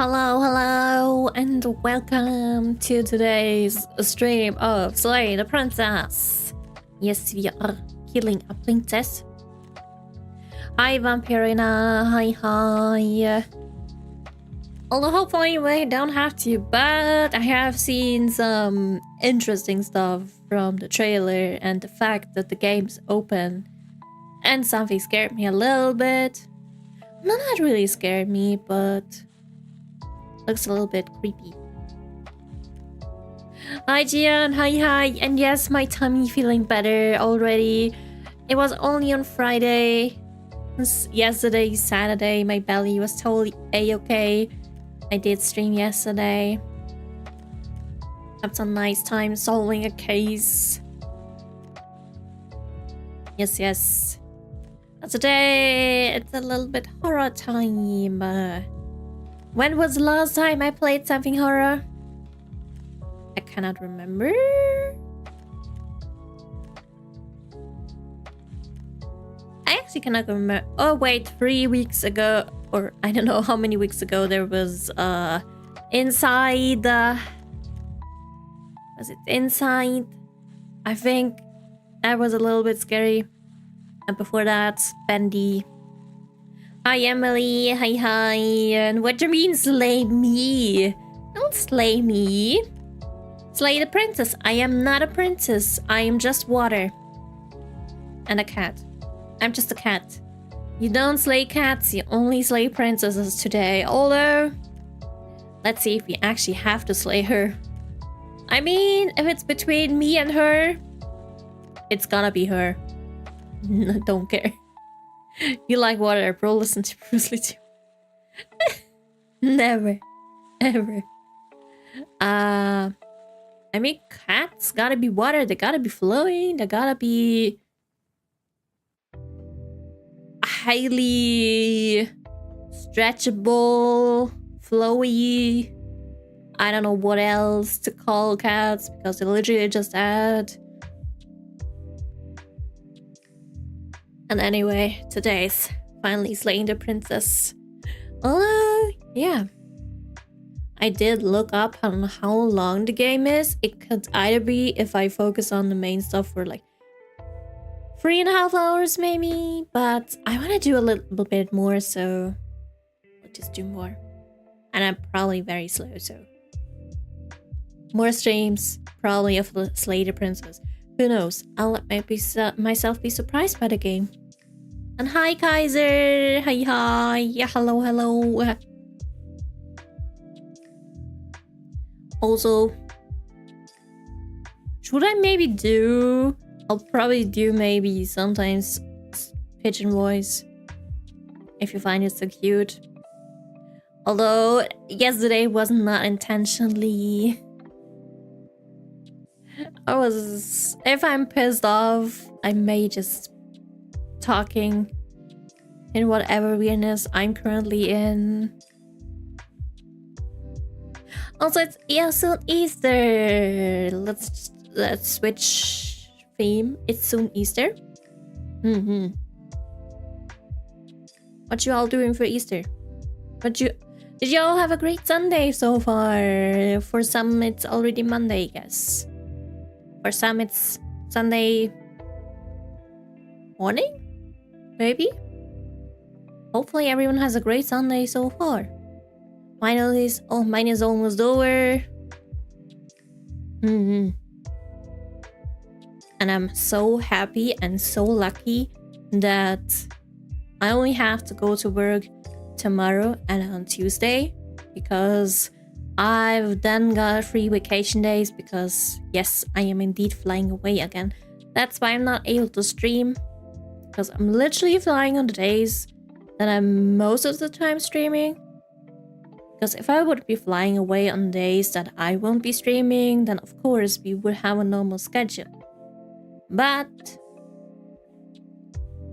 Hello, and welcome to today's stream of Slay the Princess. Yes, we are killing a princess. Hi, Vampirina. Hi. Although hopefully we don't have to, but I have seen some interesting stuff from the trailer and the fact that the game's open. And something scared me a little bit. Not really scared me, but looks a little bit creepy. Hi Gian, hi. And yes, my tummy feeling better already. It was only on Friday. Yesterday, Saturday, my belly was totally a-okay. I did stream yesterday. Had some nice time solving a case. Yes. But today, it's a little bit horror time. When was the last time I played something horror? I cannot remember. I actually cannot remember. Oh wait, 3 weeks ago, or I don't know how many weeks ago, there was Inside. Was it Inside? I think that was a little bit scary. And before that, Bendy. Hi Emily, hi. And what do you mean slay me? Don't slay me. Slay the princess. I am not a princess. I am just water. And a cat. I'm just a cat. You don't slay cats, you only slay princesses today. Although, let's see if we actually have to slay her. I mean, if it's between me and her, it's gonna be her. I don't care. You like water, bro? Listen to Bruce Lee too. Never. Ever. I mean, cats gotta be water. They gotta be flowing. They gotta be highly stretchable, flowy. I don't know what else to call cats because they literally just add. And anyway, today's finally slaying the princess. Yeah. I did look up on how long the game is. It could either be, if I focus on the main stuff, for like 3.5 hours maybe. But I want to do a little bit more, so I'll just do more. And I'm probably very slow, so more streams, probably of Slay the Princess. Who knows? I'll let myself be surprised by the game. And hi, Kaiser! Hi! Yeah, hello! Also, should I maybe do... I'll probably do maybe sometimes pigeon voice. If you find it so cute. Although, yesterday was not intentionally... If I'm pissed off, I may just talking in whatever weirdness I'm currently in. Also, it's soon Easter. Let's switch theme. It's soon Easter. What you all doing for Easter? Did you all have a great Sunday so far? For some, it's already Monday, I guess. For some, it's Sunday morning? Maybe? Hopefully everyone has a great Sunday so far. Mine is almost over. And I'm so happy and so lucky that I only have to go to work tomorrow and on Tuesday, because I've then got 3 vacation days, because yes, I am indeed flying away again. That's why I'm not able to stream, because I'm literally flying on the days that I'm most of the time streaming. Because if I would be flying away on days that I won't be streaming, then of course we would have a normal schedule. But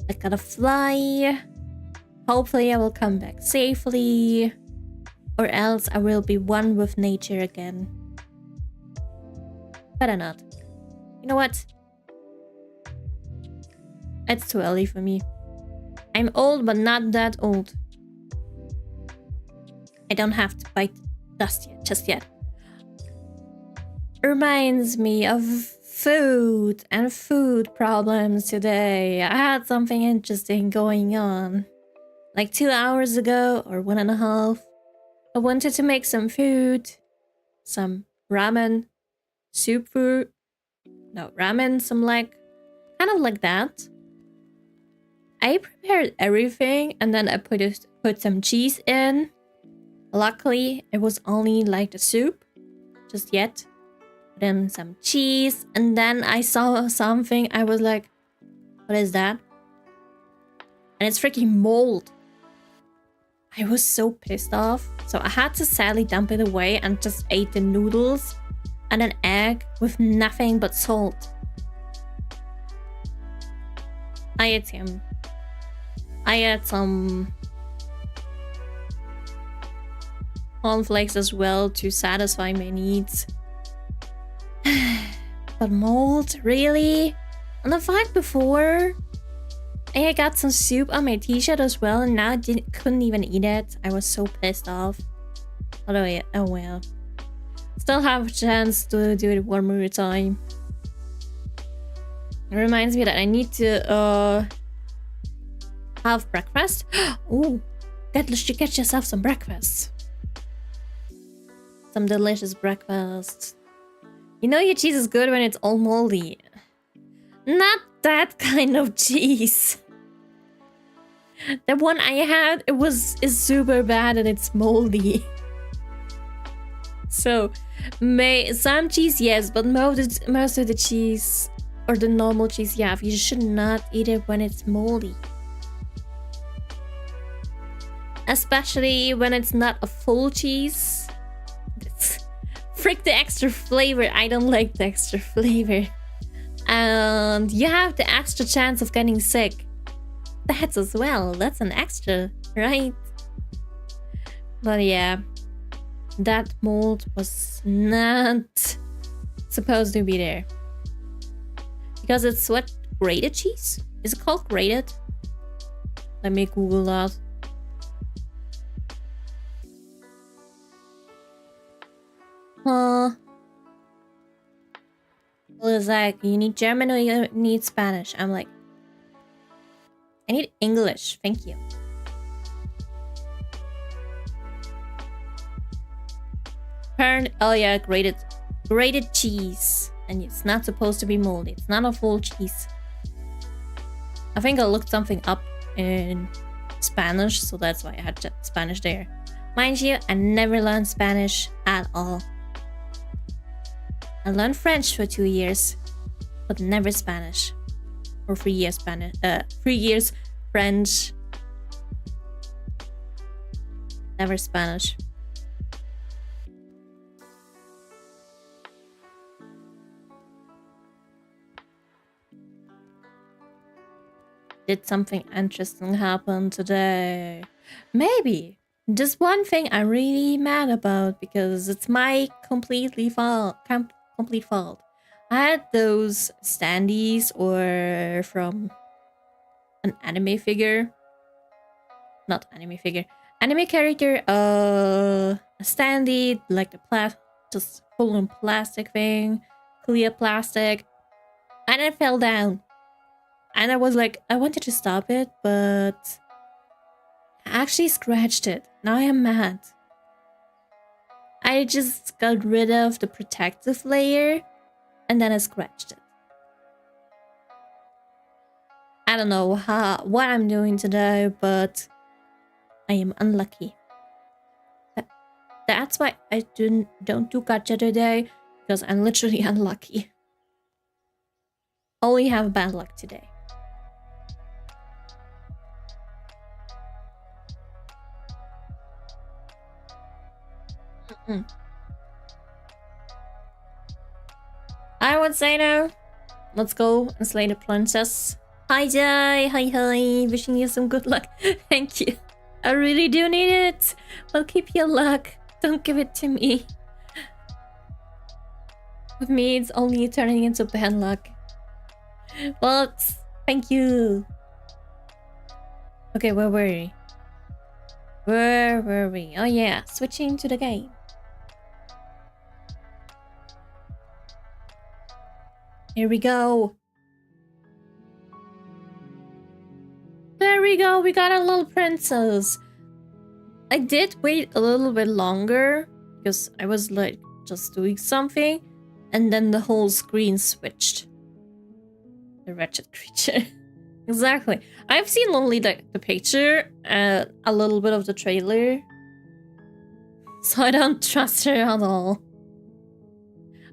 I gotta fly. Hopefully I will come back safely, or else I will be one with nature again. Better not. You know what? It's too early for me. I'm old, but not that old. I don't have to bite dust yet, just yet. Reminds me of food and food problems today. I had something interesting going on. Like 2 hours ago, or 1.5, I wanted to make some food. Some ramen, soup food. No, ramen, some like, kind of like that. I prepared everything and then I put some cheese in. Luckily, it was only like the soup, just yet. Put in some cheese and then I saw something. I was like, what is that? And it's freaking mold. I was so pissed off. So I had to sadly dump it away and just ate the noodles and an egg with nothing but salt. I had some cornflakes as well to satisfy my needs. But mold, really? On the fact before, I got some soup on my t-shirt as well, and now I couldn't even eat it. I was so pissed off. Although, yeah, oh well. Still have a chance to do it one more time. It reminds me that I need to have breakfast. Ooh, get yourself some breakfast. Some delicious breakfast. You know your cheese is good when it's all moldy. Not that kind of cheese. The one I had, is super bad and it's moldy. So, some cheese, yes, but most of the cheese, or the normal cheese you have, you should not eat it when it's moldy. Especially when it's not a full cheese. Frick the extra flavor. I don't like the extra flavor. And you have the extra chance of getting sick. That's as well. That's an extra, right? But yeah, that mold was not supposed to be there. Because it's what? Grated cheese? Is it called grated? Let me Google that. Well, it's like, you need German or you need Spanish? I'm like, I need English, thank you. Oh yeah, grated cheese. And it's not supposed to be moldy. It's not a full cheese. I think I looked something up in Spanish, so that's why I had Spanish there. Mind you, I never learned Spanish at all. I learned French for 2 years, but never Spanish. Or 3 years Spanish. 3 years French. Never Spanish. Did something interesting happen today? Maybe. Just one thing I'm really mad about because it's my complete fault. I had those standees or from an anime figure. Not anime figure. Anime character, a standee, like the just full on plastic thing. Clear plastic. And it fell down. And I was like, I wanted to stop it, but I actually scratched it. Now I am mad. I just got rid of the protective layer and then I scratched it. I don't know what I'm doing today, but I am unlucky. That's why I don't do gacha today, because I'm literally unlucky. Only have bad luck today. I would say no. Let's go and slay the princess. Hi Jai, hi. Wishing you some good luck. Thank you. I really do need it. Well, keep your luck. Don't give it to me. With me, it's only turning into bad luck. But thank you. Okay, where were we? Where were we? Oh yeah, switching to the game. Here we go. There we go, we got a little princess. I did wait a little bit longer because I was like just doing something and then the whole screen switched. The wretched creature. Exactly. I've seen only the picture, a little bit of the trailer. So I don't trust her at all.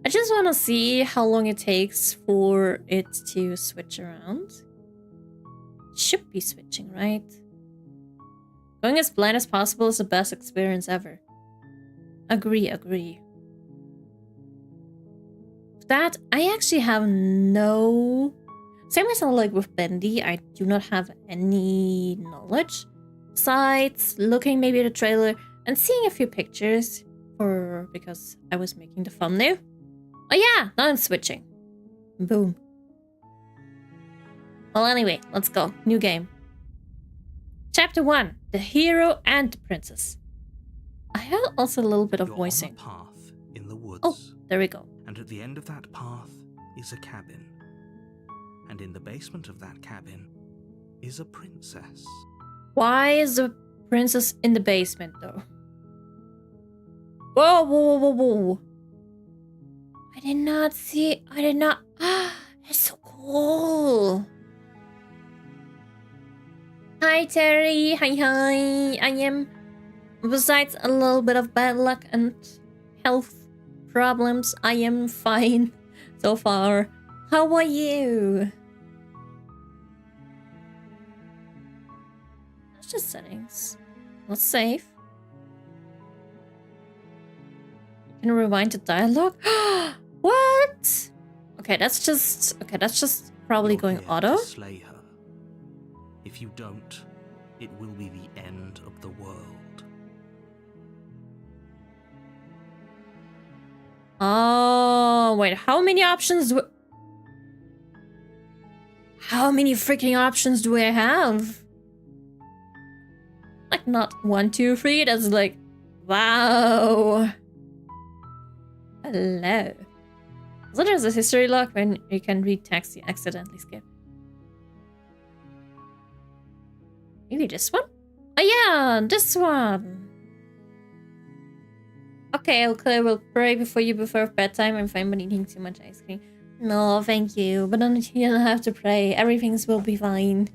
I just want to see how long it takes for it to switch around. Should be switching, right? Going as blind as possible is the best experience ever. Agree. That, I actually have no... Same as like with Bendy, I do not have any knowledge. Besides looking maybe at the trailer and seeing a few pictures because I was making the thumbnail. Oh yeah, now I'm switching. Boom. Well, anyway, let's go. New game. Chapter 1. The hero and the princess. I have also a little bit of voicing. You're on a path in the woods. Oh, there we go. And at the end of that path is a cabin. And in the basement of that cabin is a princess. Why is the princess in the basement, though? Whoa. I did not see... It's so cool. Hi, Terry. Hi. I am... Besides a little bit of bad luck and health problems, I am fine so far. How are you? That's just settings. Let's save. You can rewind the dialogue. What? Okay, that's just probably You're going here auto. to slay her. If you don't, it will be the end of the world. Oh, wait, how many freaking options do I have? Like, not 1, 2, 3, that's like, wow. Hello. So there's a history log when you can read text you accidentally skip. Maybe this one? Oh yeah, this one. Okay, I will pray before bedtime. I'm fine but eating too much ice cream. No, thank you. But then you don't have to pray. Everything will be fine.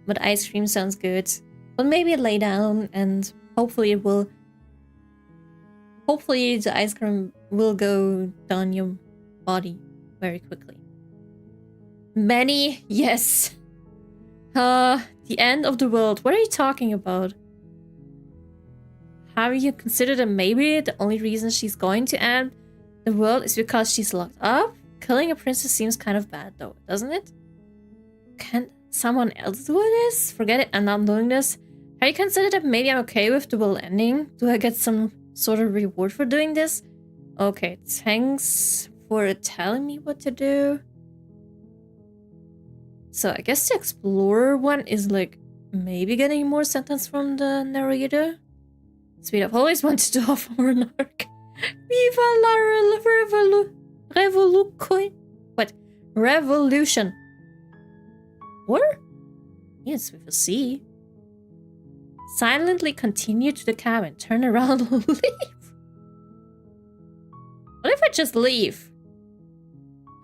But ice cream sounds good. But maybe lay down and hopefully it will... Hopefully the ice cream will go down your body very quickly. Many? Yes. The end of the world. What are you talking about? Have you considered that maybe the only reason she's going to end the world is because she's locked up? Killing a princess seems kind of bad though, doesn't it? Can't someone else do this? Forget it, I'm not doing this. Have you considered that maybe I'm okay with the world ending? Do I get some sort of reward for doing this? Okay, thanks for telling me what to do. So I guess the explorer one is like maybe getting more sentence from the narrator. Sweet, I've always wanted to offer an arc. Viva la revolution. Or? Yes, with a C. Silently continue to the cabin. Turn around and leave. What if I just leave?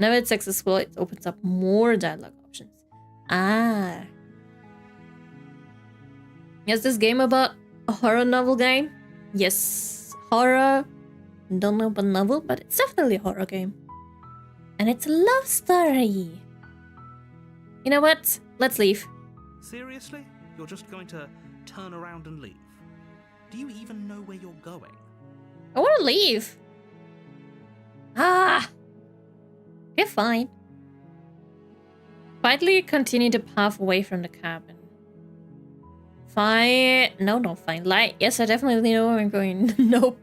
Now it's successful, it opens up more dialogue options. Ah. Is this game about a horror novel game? Yes. Horror. Don't know about novel, but it's definitely a horror game. And it's a love story. You know what? Let's leave. Seriously? You're just going to turn around and leave? Do you even know where you're going? I want to leave. Ah. Okay, fine. Quietly continue the path away from the cabin. Fine. No, not fine. Lie. Yes, I definitely know where I'm going. Nope.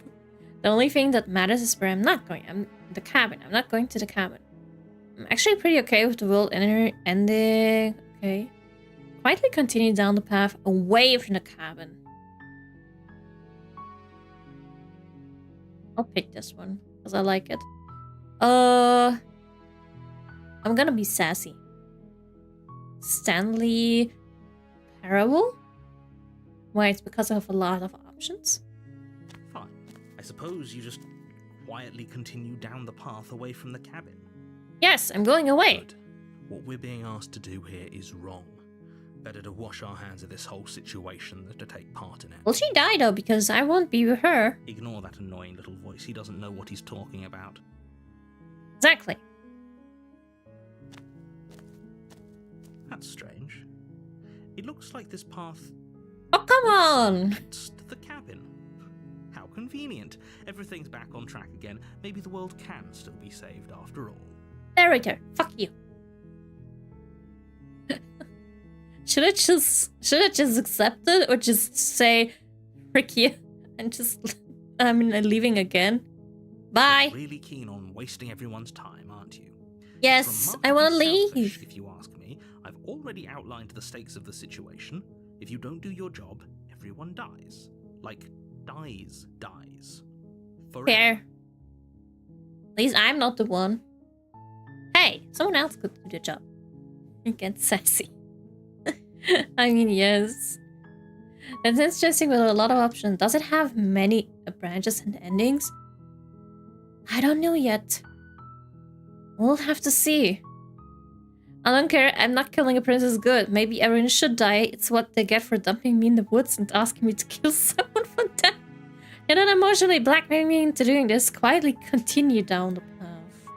The only thing that matters is where I'm not going. I'm the cabin. I'm not going to the cabin. I'm actually pretty okay with the world ending. Okay. quietly continue down the path away from the cabin. I'll pick this one because I like it. I'm gonna be sassy. Stanley Parable? Why, it's because I have a lot of options. Fine. I suppose you just quietly continue down the path away from the cabin. Yes, I'm going away. Good. What we're being asked to do here is wrong. Better to wash our hands of this whole situation than to take part in it. Will she die though? Because I won't be with her. Ignore that annoying little voice. He doesn't know what he's talking about. Exactly. That's strange. It looks like this path Oh, come on! leads to the cabin. How convenient. Everything's back on track again. Maybe the world can still be saved after all. Narrator, fuck you. Should I just accept it or just say frick you and just leaving again? Bye. You're really keen on wasting everyone's time, aren't you? Yes, I want to Remarkably leave. selfish, if you ask me. I've already outlined the stakes of the situation. If you don't do your job, everyone dies. Like, dies. Forever. Fair. At least I'm not the one. Hey, someone else could do the job. And get sassy. I mean, yes. That's interesting with a lot of options. Does it have many branches and endings? I don't know yet. We'll have to see. I don't care. I'm not killing a princess good. Maybe everyone should die. It's what they get for dumping me in the woods and asking me to kill someone for that. And then emotionally blackmailing me into doing this. Quietly continue down the path.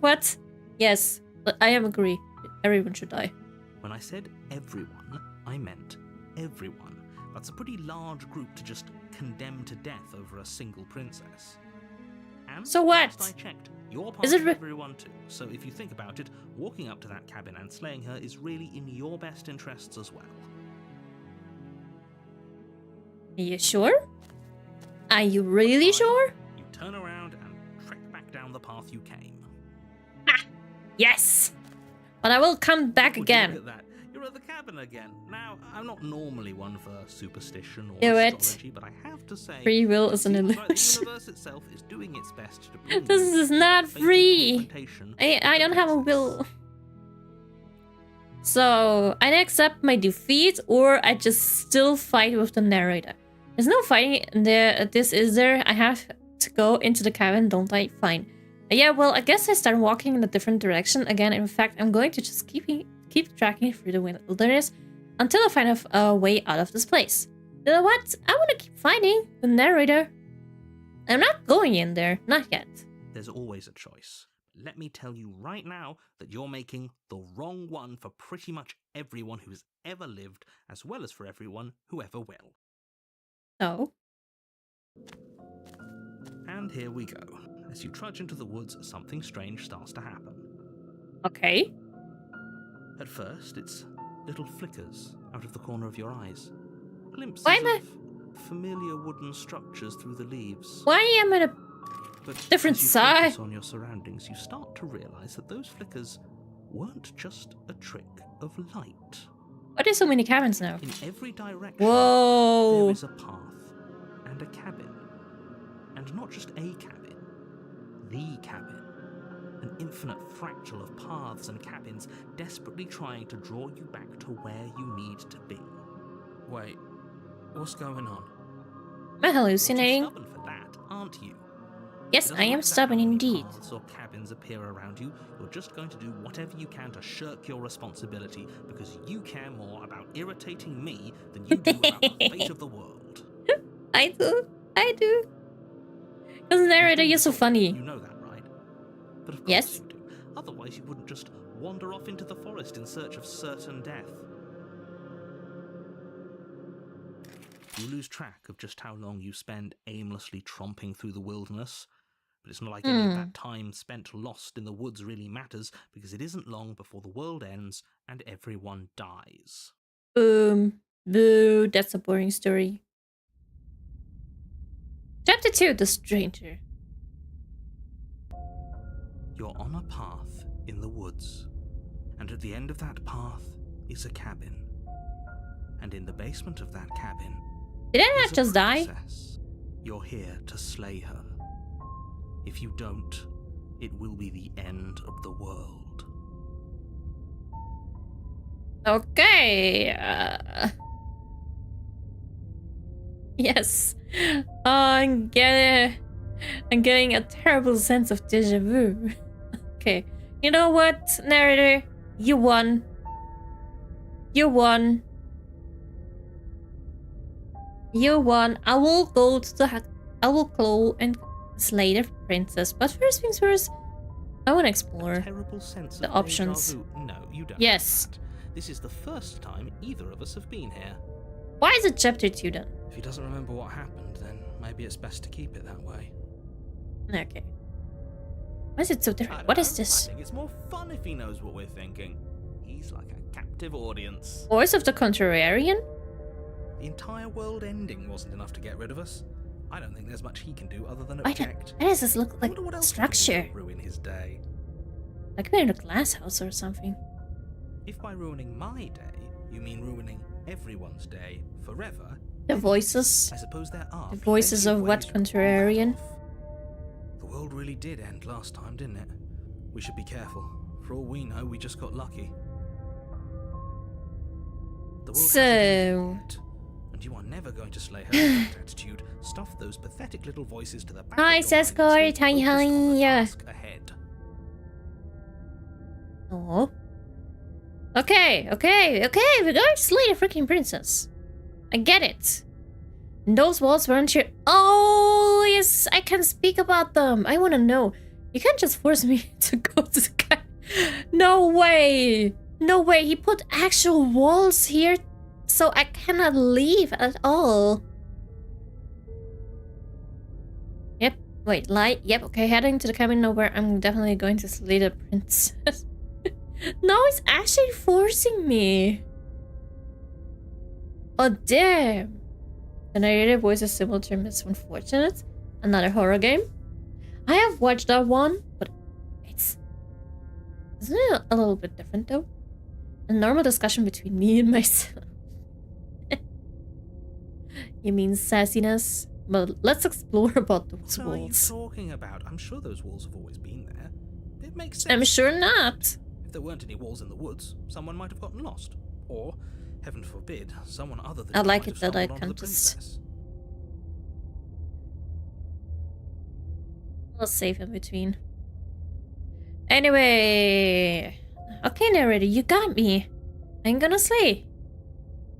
What? Yes, I am agree. Everyone should die. When I said everyone, I meant everyone. That's a pretty large group to just condemn to death over a single princess. And So what? last I checked, you're part Is it of re- everyone too. So if you think about it, walking up to that cabin and slaying her is really in your best interests as well. Are you sure? Are you really sure? You turn around and trek back down the path you came. Yes! But I will come back Would you again. look at that? You're at the cabin again. Now, I'm not normally one for superstition or Do it. astrology, but I have to say, Free will it is an seems like the illusion. universe itself is doing its best to bring This you is not fatal free. confrontation I don't with have a the will. So, I accept my defeat or I just still fight with the narrator. There's no fighting there. This is there. I have to go into the cabin, don't I? Fine. Yeah, well, I guess I start walking in a different direction again. In fact, I'm going to just keep tracking through the wilderness until I find a way out of this place. You know what? I want to keep finding the narrator. I'm not going in there. Not yet. There's always a choice. Let me tell you right now that you're making the wrong one for pretty much everyone who's ever lived, as well as for everyone who ever will. Oh. And here we go. As you trudge into the woods, something strange starts to happen. Okay. At first, it's little flickers out of the corner of your eyes. Glimpses Why am I- of familiar wooden structures through the leaves. Why am I a But different as you side? focus on your surroundings, you start to realize that those flickers weren't just a trick of light. Why are there so many cabins now? In every direction, there Whoa. is a path and a cabin. And not just a cabin. The cabin. An infinite fractal of paths and cabins desperately trying to draw you back to where you need to be. Wait, what's going on? Am I hallucinating? You're too stubborn for that, aren't you? Yes, It I doesn't am matter stubborn how many indeed. paths or cabins appear around you, you're just going to do whatever you can to shirk your responsibility because you care more about irritating me than you do about the fate of the world. I do. Because narrator, you're so funny. You know that, right? But of course Yes. you do. Otherwise, you wouldn't just wander off into the forest in search of certain death. You lose track of just how long you spend aimlessly tromping through the wilderness. But it's not like any of that time spent lost in the woods really matters, because it isn't long before the world ends and everyone dies. Boom. Boo. That's a boring story. Chapter 2, The Stranger. You're on a path in the woods, and at the end of that path, is a cabin. And in the basement of that cabin Did I not is a just die? princess. You're here to slay her. If you don't, it will be the end of the world. Okay. Yes. I'm getting a terrible sense of deja vu. Okay. You know what, narrator? You won. You won. You won. I will go to the I will go and slay the princess. But first things first, I want to explore. A terrible sense the of options. deja vu. No, you don't. Yes. have that. This is the first time either of us have been here. Why is it chapter 2 then? If he doesn't remember what happened, then maybe it's best to keep it that way. Okay. Why is it so I different? don't What know. is this? I think it's more fun if he knows what we're thinking. He's like a captive audience. Voice of the Contrarian? The entire world ending wasn't enough to get rid of us. I don't think there's much he can do other than Why don't- object. Why does this look I like wonder what else he can do to structure? ruin his day. Like we're in a glass house or something. If by ruining my day, you mean ruining everyone's day forever, The voices. I suppose there are The voices plenty of what ways you can pull that contrarian? off. The world really did end last time, didn't it? We should be careful. For all we know, we just got lucky. The world hasn't ended So, yet, and you are never going to slay her with that attitude. Stuff those pathetic little voices to the back Hi, of your mind and Sescor. stay Hi, focused on the hi. task ahead. oh. Okay, we're going to slay the freaking princess. I get it. And those walls weren't here. Oh, yes, I can speak about them. I want to know. You can't just force me to go to the guy. No way. No way. He put actual walls here, so I cannot leave at all. Yep. Wait, light. Yep, okay. Heading to the cabin where I'm definitely going to slay the princess. No, it's actually forcing me. Oh, damn. The narrative voice is similar to Miss Unfortunate. Another horror game. I have watched that one, but isn't it a little bit different though? A normal discussion between me and myself. You mean sassiness? But let's explore about those What are you walls. talking about? I'm sure those walls have always been there. It makes sense. I'm sure not. If there weren't any walls in the woods, someone might have gotten lost. Or, heaven forbid, someone other than I you like might it have that I stumbled onto can the just- princess. We'll save in between. Anyway. Okay, narrator, you got me. I'm gonna slay.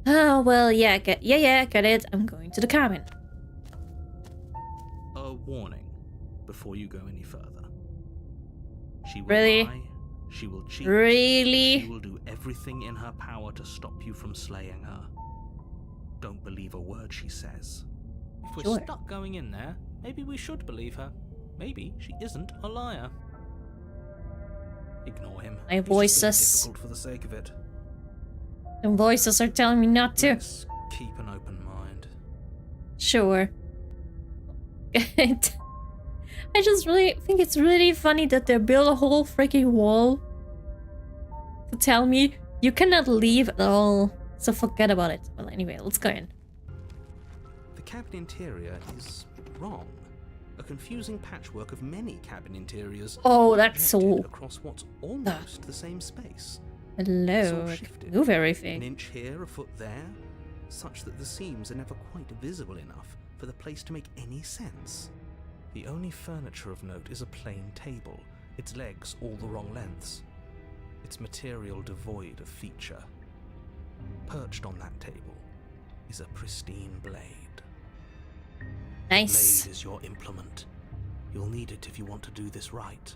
Oh, well, yeah, get it. I'm going to the cabin. A warning before you go any further. She will Really? lie, she will cheat, she Really? will do everything in her power to stop you from slaying her. Don't believe a word she says. If we're Sure. stuck going in there, maybe we should believe her. Maybe she isn't a liar. Ignore him. My He's just being voices. difficult for the sake of it. The voices are telling me not to. Let's keep an open mind. Sure. Good. I just really think it's really funny that they build a whole freaking wall to tell me you cannot leave at all. So forget about it. Well, anyway, let's go in. The cabin interior is wrong. A confusing patchwork of many cabin interiors. Oh, that's projected so... across what's almost the same space. Hello, It's all I can shifted. move An everything. inch here, a foot there, such that the seams are never quite visible enough for the place to make any sense. The only furniture of note is a plain table, its legs all the wrong lengths, its material devoid of feature. Perched on that table is a pristine blade. Nice. Blade is your implement. You'll need it if you want to do this right.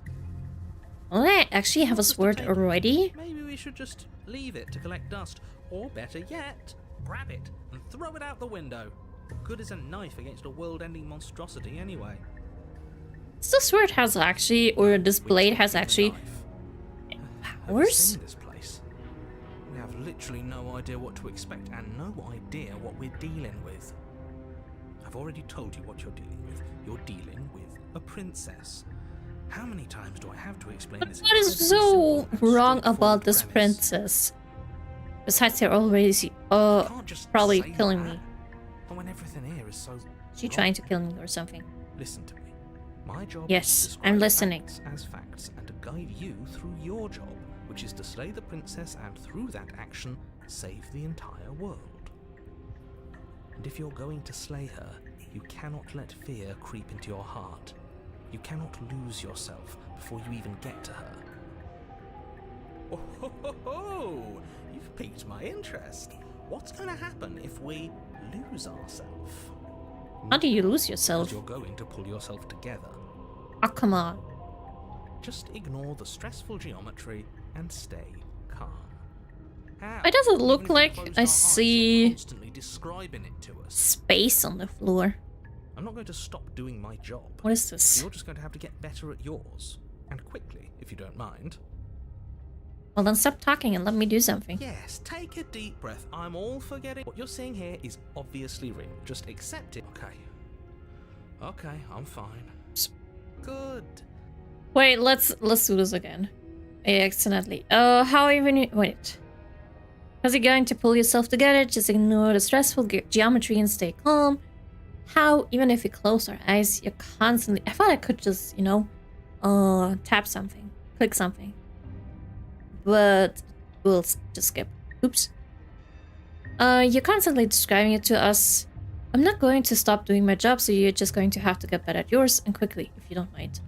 Well, I actually have a Just sword table. already. Maybe we should just leave it to collect dust, or better yet, grab it and throw it out the window. What good is a knife against a world-ending monstrosity anyway? This sword has actually, or this We blade take has the actually knife. Have you powers? seen this place? We have literally no idea what to expect and no idea what we're dealing with. I've already told you what you're dealing with. You're dealing with a princess. How many times do I have to explain this? What is incredibly so simple and wrong straightforward about this premise? princess? Besides, they're always Can't just probably say killing that. me. And when everything here is so. Is she trying to kill me or something? Listen to me. My job Yes, is to describe I'm listening. facts as facts and to guide you through your job, which is to slay the princess and through that action save the entire world. And if you're going to slay her, you cannot let fear creep into your heart. You cannot lose yourself before you even get to her. Oh, ho, ho, ho. You've piqued my interest. What's going to happen if we lose ourselves? How do you lose Because yourself? you're going to pull yourself together. Oh, come on. Just ignore the stressful geometry and stay calm. How? Why does it look Even if we like closed I our eyes, see- you're constantly describing it to us. Space on the floor. I'm not going to stop doing my job. What is this? You're just going to have to get better at yours. And quickly, if you don't mind. Well, then stop talking and let me do something. Yes, take a deep breath. I'm all for getting... What you're seeing here is obviously real. Just accept it. Okay, I'm fine. Good. Wait, let's do this again. I accidentally. How even? Wait. How's it going to pull yourself together? Just ignore the stressful geometry and stay calm. How, even if we close our eyes, you're constantly... I thought I could just, tap something, click something. But we'll just skip. Oops. You're constantly describing it to us. I'm not going to stop doing my job, so you're just going to have to get better at yours, and quickly, if you don't mind.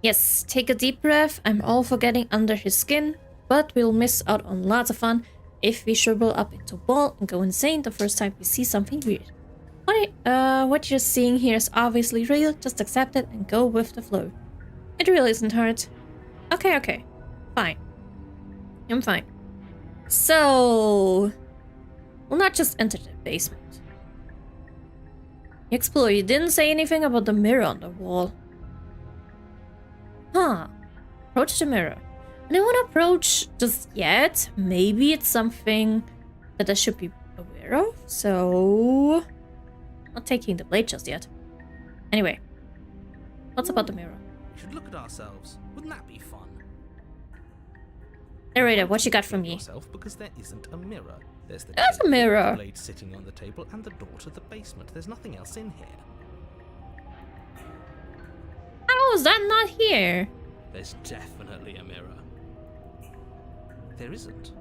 Yes, take a deep breath. I'm all for getting under his skin, but we'll miss out on lots of fun if we shrivel up into a ball and go insane the first time we see something weird. What you're seeing here is obviously real. Just accept it and go with the flow. It really isn't hard. Okay. Fine. I'm fine. So... we'll not just enter the basement. Explore, you didn't say anything about the mirror on the wall. Huh. Approach the mirror. I don't want to approach just yet. Maybe it's something that I should be aware of, so... not taking the blade just yet. Anyway. What's about the mirror? We should look at ourselves. Wouldn't that be fun? Narrator, what you got for me? Yourself because there isn't a mirror. There's the There's a table, mirror. the blade sitting on the table, and the door to the basement. There's nothing else in here. How is that not here? There's definitely a mirror. There isn't.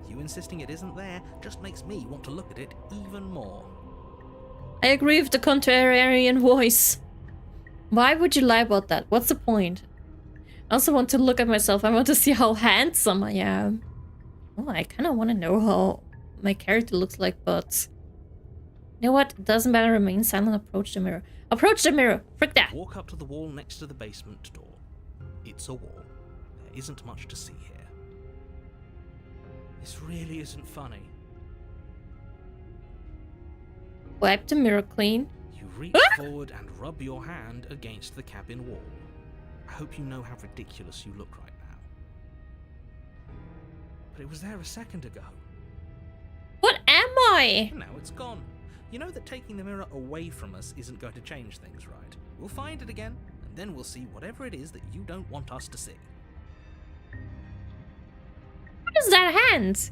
You insisting it isn't there just makes me want to look at it even more. I agree with the contrarian voice. Why would you lie about that? What's the point? I also want to look at myself. I want to see how handsome I am. Oh, I kind of want to know how my character looks like, but... you know what? It doesn't matter. Remain silent. Approach the mirror. Approach the mirror! Frick that! Walk up to the wall next to the basement door. It's a wall. There isn't much to see here. This really isn't funny. Wipe the mirror clean. You reach forward and rub your hand against the cabin wall. I hope you know how ridiculous you look right now. But it was there a second ago. What am I? And now it's gone. You know that taking the mirror away from us isn't going to change things, right? We'll find it again, and then we'll see whatever it is that you don't want us to see. What is that hand?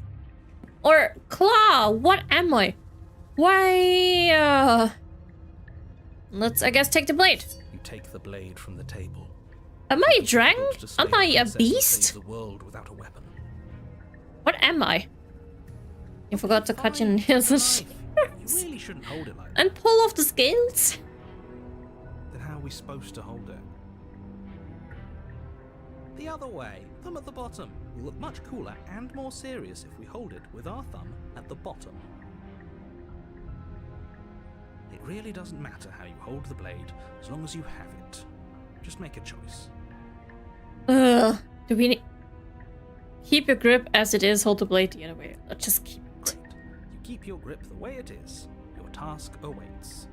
Or claw? What am I? Why, let's, I guess, take the blade. You take the blade from the table. Am I Difficult dragon? to slay Am I the a princess and beast? save the world without a weapon. What am I? You forgot to cut your nails and Knife. You really shouldn't hold it like that. and pull off the scales? Then how are we supposed to hold it? The other way, thumb at the bottom. We'll look much cooler and more serious if we hold it with our thumb at the bottom. It really doesn't matter how you hold the blade, as long as you have it. Just make a choice. Do we need... keep your grip as it is, hold the blade the other way. Let's just keep it. Great. You keep your grip the way it is. Your task awaits.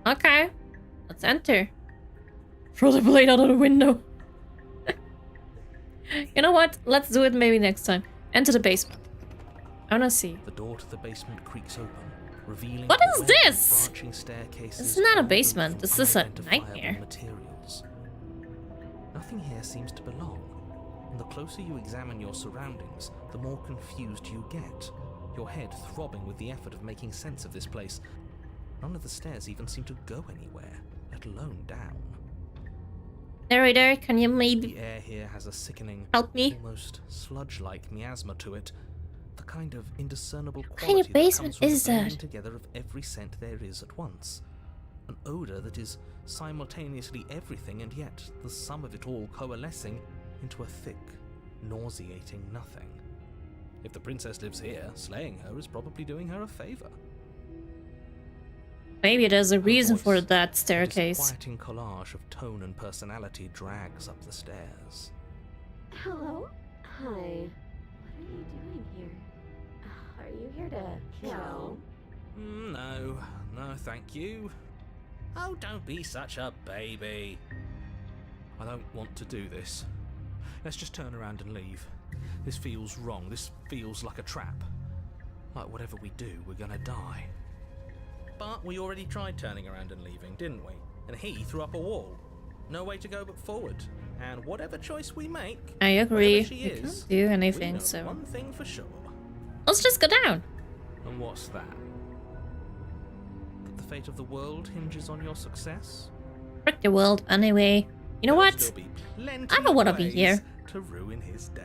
Okay. Let's enter. Throw the blade out of the window. You know what? Let's do it maybe next time. Enter the basement. I wanna see. The door to the basement creaks open, revealing What a is web of this? branching staircases. This is not a all built basement. from This is a unidentifiable nightmare. Materials. Nothing here seems to belong. And the closer you examine your surroundings, the more confused you get, your head throbbing with the effort of making sense of this place. None of the stairs even seem to go anywhere, let alone down. Narrator, can you maybe The air here has a sickening, help me? almost sludge-like miasma to it. The kind of indiscernible What quality kind of that basement comes from is the blending that? together of every scent there is at once. An odor that is simultaneously everything and yet the sum of it all coalescing into a thick, nauseating nothing. If the princess lives here, slaying her is probably doing her a favor. Maybe there's a reason for voice, that A staircase. disquieting collage of tone and personality drags up the stairs. Hello? Hi. What are you doing here? Are you here to kill? No, thank you. Oh, don't be such a baby. I don't want to do this. Let's just turn around and leave. This feels wrong. This feels like a trap. Like whatever we do, we're gonna die. But we already tried turning around and leaving, didn't we? And he threw up a wall. No way to go but forward. And whatever choice we make, I agree. whatever she We is, can't do we anything, know so one thing for sure. let's just go down. And what's that? That the fate of the world hinges on your success? Frick the world, anyway. You know There'll what? still be plenty I don't of wanna be ways here. to ruin his day.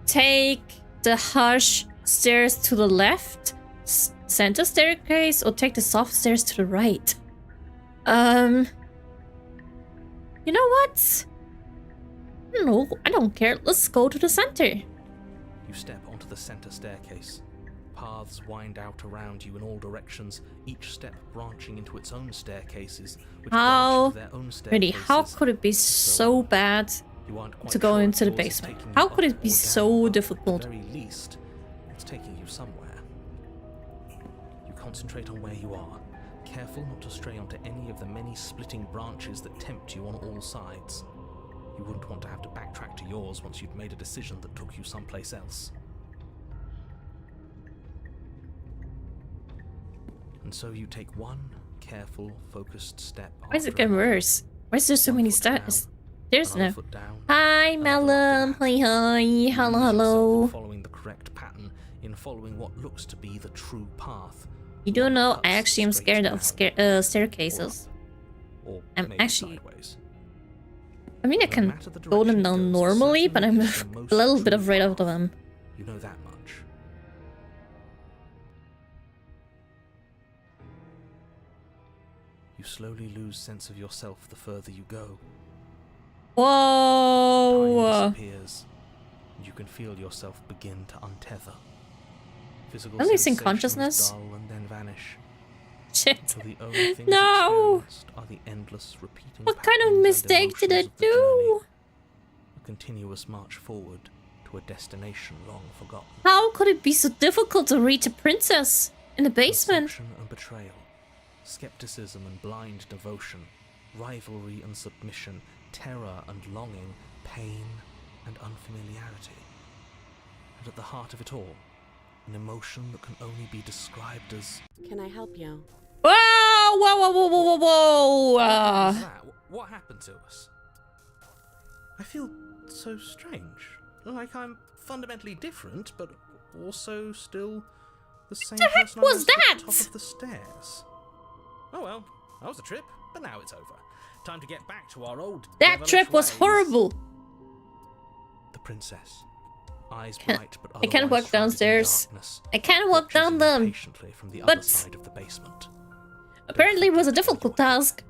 Take the harsh stairs to the left, center staircase, or take the soft stairs to the right. You know what? No, I don't care. Let's go to the center. You step onto the center staircase. Paths wind out around you in all directions, each step branching into its own staircases, which How branch into their own Really, staircases. how could it be so bad You aren't quite to go sure if into the yours is basement? taking you How could up it be or so down, but difficult? At the very least, it's taking you somewhere. You concentrate on where you are, careful not to stray onto any of the many splitting branches that tempt you on all sides. You wouldn't want to have to backtrack to yours once you'd made a decision that took you someplace else. And so you take one careful, focused step. Why is it after getting another. worse? Why is there so One many foot down, stairs? There's another no. foot down. Hi, another Malum. after that. Hi, hi. You Hello, lose yourself in hello. following the correct pattern, in following what looks to be the true path. You do One know I cuts actually am straight scared of down, staircases. or I'm maybe actually- sideways. I mean, I No can matter the go them direction it down goes, normally, but I'm certainly it's the a most little bit true afraid of path. them. You know that much. You slowly lose sense of yourself the further you go. Time Whoa! disappears, and you can feel yourself begin to untether. Physical I'm losing sensations consciousness. dull and then vanish. Shit. Until the only things No! experienced are the endless repeating What kind of patterns and mistake did I emotions of the journey. do? A continuous march forward to a destination long forgotten. How could it be so difficult to reach a princess in the basement? Deception and betrayal, skepticism and blind devotion, rivalry and submission, terror and longing, pain and unfamiliarity. And at the heart of it all, an emotion that can only be described as... Can I help you? Whoa! Whoa! Whoa! Whoa! Whoa! Whoa! Whoa! What was that? What happened to us? I feel so strange. Like I'm fundamentally different, but also still the same the heck person was I was at that? the top of the stairs. Oh well, that was a trip, but now it's over. Time to get back to our old That devilish trip was ways. horrible. The princess, eyes Can't- bright but I can't otherwise walk shrouded in downstairs. darkness, I can't walk watches down you them. patiently from the But- other side of the basement. Apparently, it was a difficult task.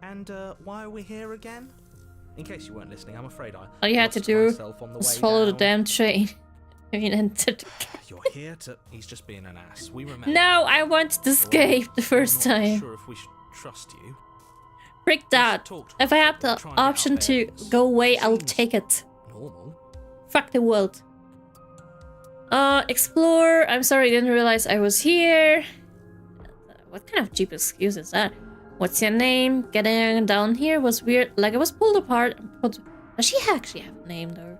And why are we here again? In case you weren't listening, I'm afraid I All you had to lost do myself on the was way follow the down. damn train. I mean, entered. You're here to... He's just being an ass. We remember. No, I wanted to escape the first I'm not time. sure if we should trust you. Frick that. talk to If us I have before the trying to get option our to bearings. go away, I'll Seems take it. Normal. Fuck the world. Explore. I'm sorry, I didn't realize I was here. What kind of cheap excuse is that? What's your name? Getting down here was weird. Like I was pulled apart and put... Does she actually have a name though?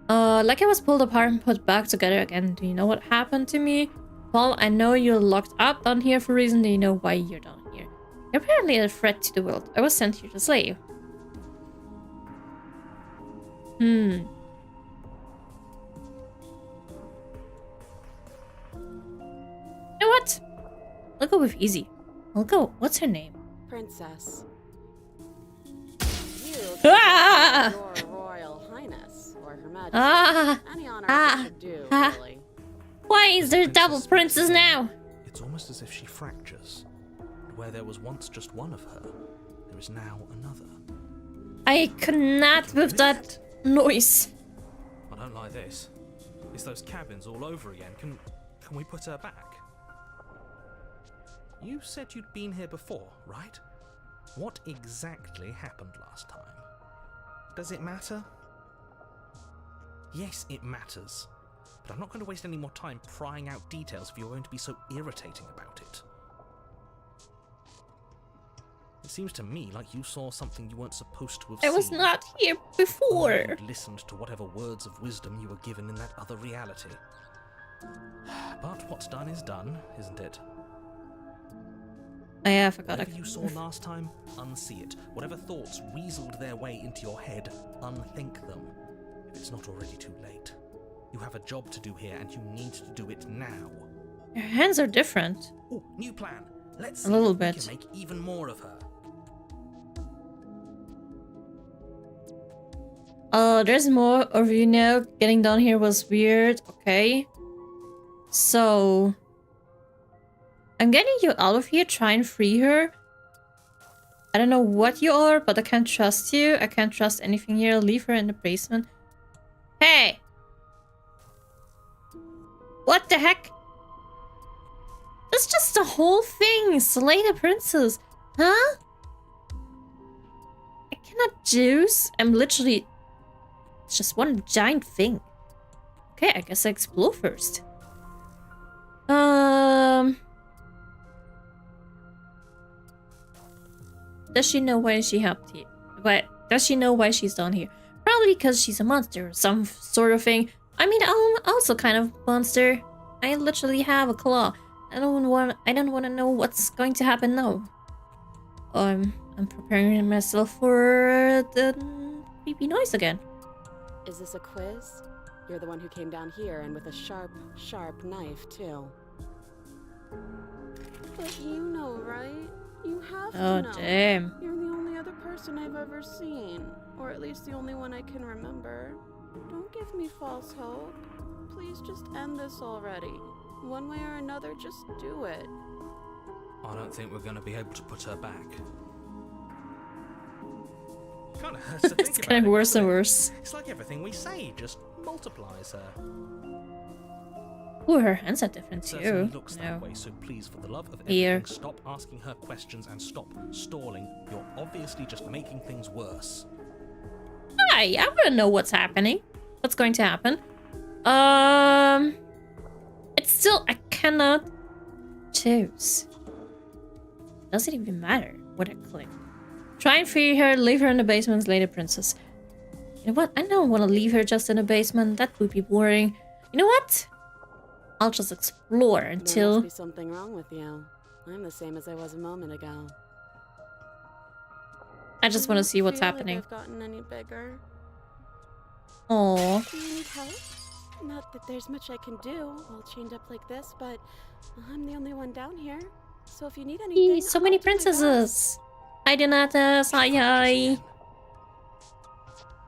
Like I was pulled apart and put back together again. Do you know what happened to me? Well, I know you're locked up down here for a reason. Do you know why you're down here? You're apparently a threat to the world. I was sent here to slay you. You know what? I'll go with easy. I'll go. What's her name? Princess. You Ah! your Royal Highness or Her Majesty. Ah! Any honor Ah! should do, Ah! really. Why is there double princess now? It's almost as if she fractures. And where there was once just one of her, there is now another. I cannot with that noise. I don't like this. It's those cabins all over again. Can we put her back? You said you'd been here before, right? What exactly happened last time? Does it matter? Yes, it matters. But I'm not going to waste any more time prying out details if you're going to be so irritating about it. It seems to me like you saw something you weren't supposed to have seen. I was not here before. You'd listened to whatever words of wisdom you were given in that other reality. But what's done is done, isn't it? Oh yeah, I forgot. Whatever you saw last time, unsee it. Whatever thoughts weaseled their way into your head, unthink them. If it's not already too late. You have a job to do here, and you need to do it now. Her hands are different. Oh, new plan. Let's A see little if we bit. can make even more of her. There's more of you now. Getting down here was weird. Okay. So... I'm getting you out of here. Try and free her. I don't know what you are, but I can't trust you. I can't trust anything here. Leave her in the basement. Hey! What the heck? That's just the whole thing. Slay the princess. Huh? I cannot choose. I'm literally... It's just one giant thing. Okay, I guess I explore first. Does she know why she helped you? But does she know why she's down here? Probably because she's a monster or some sort of thing. I mean, I'm also kind of monster. I literally have a claw. I don't want to know what's going to happen now. I'm preparing myself for the creepy noise again. Is this a quiz? You're the one who came down here and with a sharp, sharp knife, too. But you know, right? You have to Oh, know. damn. You're the only other person I've ever seen. Or at least the only one I can remember. Don't give me false hope. Please just end this already. One way or another, just do it. I don't think we're going to be able to put her back. Kind of hurts to think It's about getting it, worse and doesn't it? worse. It's like everything we say just multiplies her. Ooh, her hands are different Certainly too. looks No. that way, so please, for the love of Here. everything, stop asking her questions and stop stalling. You're obviously just making things worse. Hi, I want to know what's happening. What's going to happen? It's still, I cannot choose. Does it even matter what I click? Try and free her, leave her in the basement, slay the princess. You know what? I don't want to leave her just in the basement. That would be boring. You know what? I'll just explore There until... must be something wrong with you. I'm the same as I was a moment ago. I just want to see what's feel like happening. I've gotten any bigger. Aww. Do you need help? Not that there's much I can do, all chained up like this, but I'm the only one down here. So if you need anything, So I'll many do my best. princesses. Hi, Donatas. Hi, hi.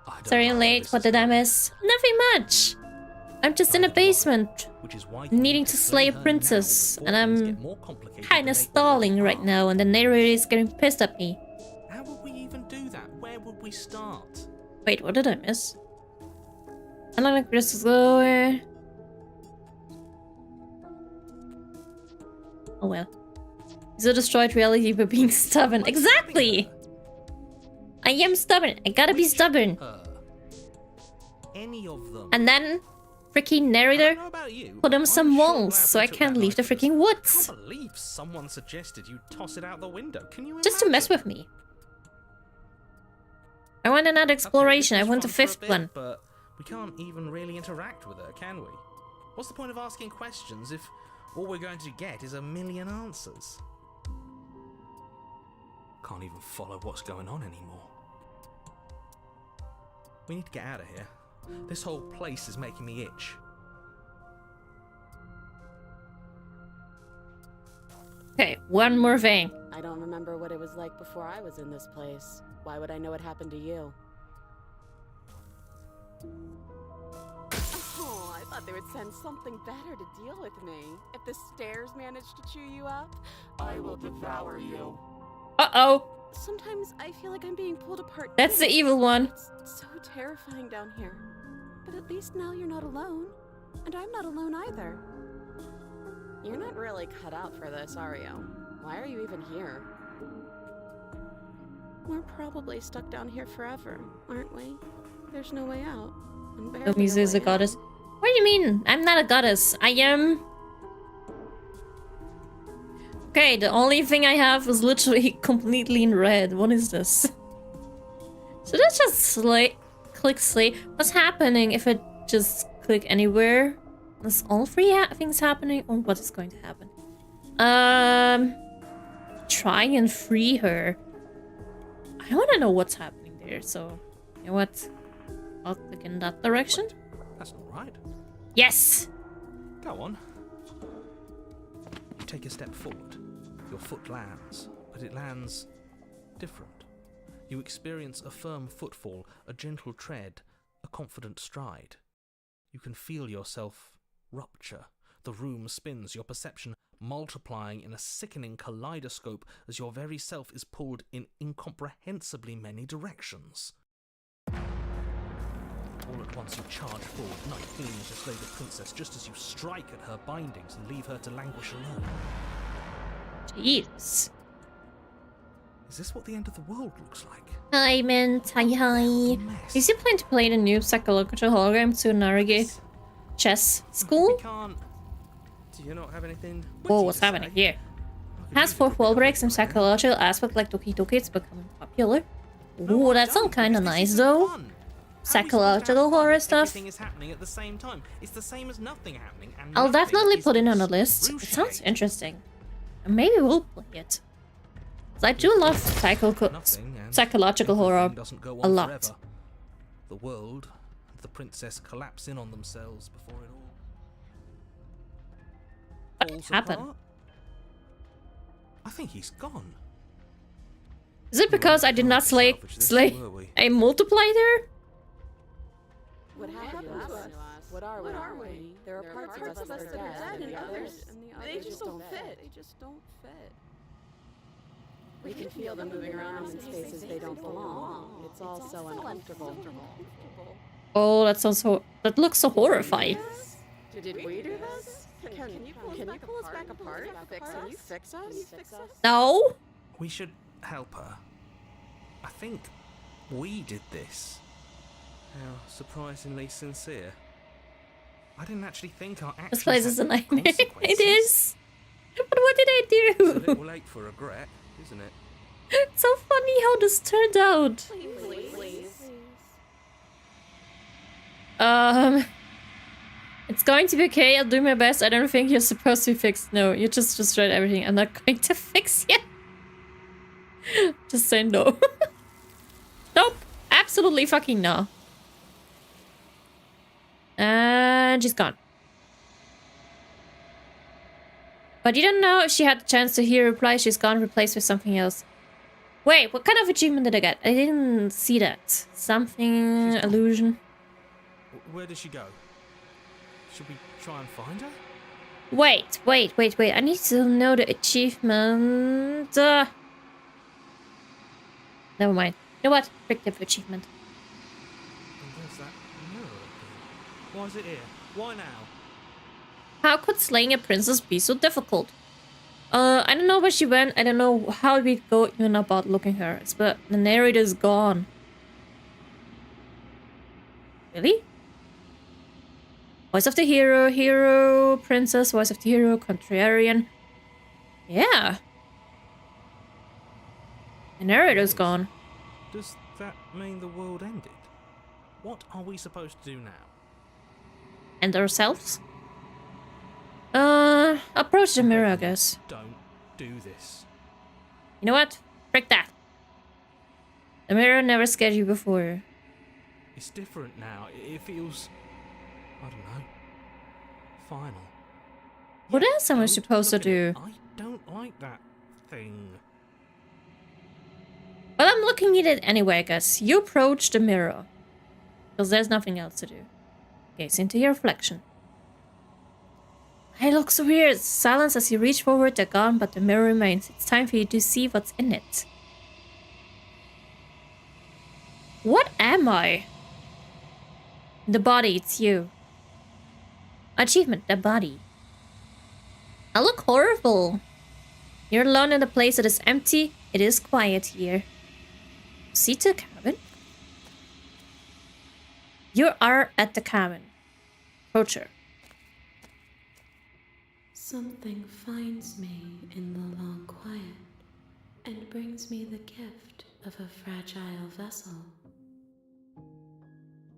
I don't Sorry know I'm where late. this What is did I going, miss? Nothing much. I'm just in the basement, which is why you needing need to slay a her now princess, before and things I'm get more complicated kind than of they stalling already right are. now, and the narrator is getting pissed at me. How would we even do that? Where would we start? Wait, what did I miss? I don't like this is going. Oh well. So destroyed reality by being stubborn. What's Exactly! happening I am stubborn. I gotta be Which stubborn. her? Any of them? And then, freaking I don't narrator, know about you, put him I'm some sure walls glad so we I took can't that leave the knife with us. freaking woods. I can't believe someone suggested you toss it out the window. Can you Just to mess imagine? with me. I want another Okay, exploration. this I was want a fun for a fifth bit, one. But we can't even really interact with her, can we? What's the point of asking questions if all we're going to get is a million answers? Can't even follow what's going on anymore. We need to get out of here. This whole place is making me itch. Okay, one more thing. I don't remember what it was like before I was in this place. Why would I know what happened to you? Oh, I thought they would send something better to deal with me. If the stairs managed to chew you up, I will devour you. Uh-oh. Sometimes I feel like I'm being pulled apart. That's the too. evil one. It's so terrifying down here. But at least now you're not alone. And I'm not alone either. You're not really cut out for this, are you? Why are you even here? We're probably stuck down here forever, aren't we? There's no way out. And barely Louise is a way out. goddess. What do you mean? I'm not a goddess. I am... Okay, the only thing I have is literally completely in red. What is this? Should I just click slate? What's happening if I just click anywhere? Is all three things happening? Or what is going to happen? Try and free her. I want to know what's happening there, so... You know what? I'll click in that direction. That's not right. Yes! Go on. You take a step forward. Your foot lands, but it lands different. You experience a firm footfall, a gentle tread, a confident stride. You can feel yourself rupture. The room spins, your perception multiplying in a sickening kaleidoscope as your very self is pulled in incomprehensibly many directions. All at once you charge forward, night gleams to slay the princess just as you strike at her bindings and leave her to languish alone. Jeez. Is this what the end of the world looks like? Hi, Mint. Hi, hi. Mess. Is you plan to play the new psychological hologram to navigate chess We school? can't. Do you not have anything? Whoa, witty what's to happening say? here? I could Has use a fourth bit wall of breaks and help, man. psychological aspect like Doki Doki, it's becoming popular. No, Ooh, I that sounds don't, kind of because this nice isn't though. fun. How are we supposed to have Psychological fun horror if stuff. Everything is happening at the same time. It's the same as nothing happening. And I'll nothing definitely is put it on the list. It sounds excruciating. interesting. And maybe we'll play it. 'Cause I do love Nothing, and psychological horror everything doesn't go a on lot. forever. The world and the princess collapse in on themselves before it all What falls happened? apart. I think he's gone. Is it because I did not slay a multiply there? What happened to us? What are we? There are parts of us that are dead, and the others just don't fit. They just don't fit. We can feel them moving around in spaces they don't belong. It's all so uncomfortable. Oh, that sounds so. That looks so horrifying. Did we do this? Can you pull us back apart? Can you fix us? No. We should help her. I think we did this. How surprisingly sincere. I didn't actually think our actions This place is a had nightmare. consequences. It is. But what did I It's a do? little late for regret, isn't it? It's so funny how this turned out. Please. It's going to be okay. I'll do my best. I don't think you're supposed to be fixed. No, you just destroyed everything. I'm not going to fix you. Just say no. Nope. Absolutely fucking no. And she's gone. But you don't know if she had the chance to hear a reply. She's gone, replaced with something else. Wait, what kind of achievement did I get? I didn't see that. Something She's gone. illusion. Where did she go? Should we try and find her? Wait. I need to know the achievement. Never mind. You know what? Frick the achievement. And there's that mirror again. Why is it here? Why now? How could slaying a princess be so difficult? I don't know where she went. I don't know how we go even about looking her. But the narrator is gone. Really? Voice of the hero, princess, voice of the hero, contrarian. Yeah. The narrator's gone. Does that mean the world ended? What are we supposed to do now? And ourselves? Approach the mirror, I guess. Don't do this. You know what? Frick that. The mirror never scared you before. It's different now. It feels, I don't know, final. What Yeah, else am I don't supposed to look at it. do? I don't like that thing. Well, I'm looking at it anyway, I guess. You approach the mirror. Because there's nothing else to do. Gaze into your reflection. It looks weird. Silence as you reach forward, they're gone, but the mirror remains. It's time for you to see what's in it. What am I? The body, it's you. Achievement, the body. I look horrible. You're alone in a place that is empty. It is quiet here. See to the cabin? You are at the cabin. Approach her. Something finds me in the long quiet and brings me the gift of a fragile vessel.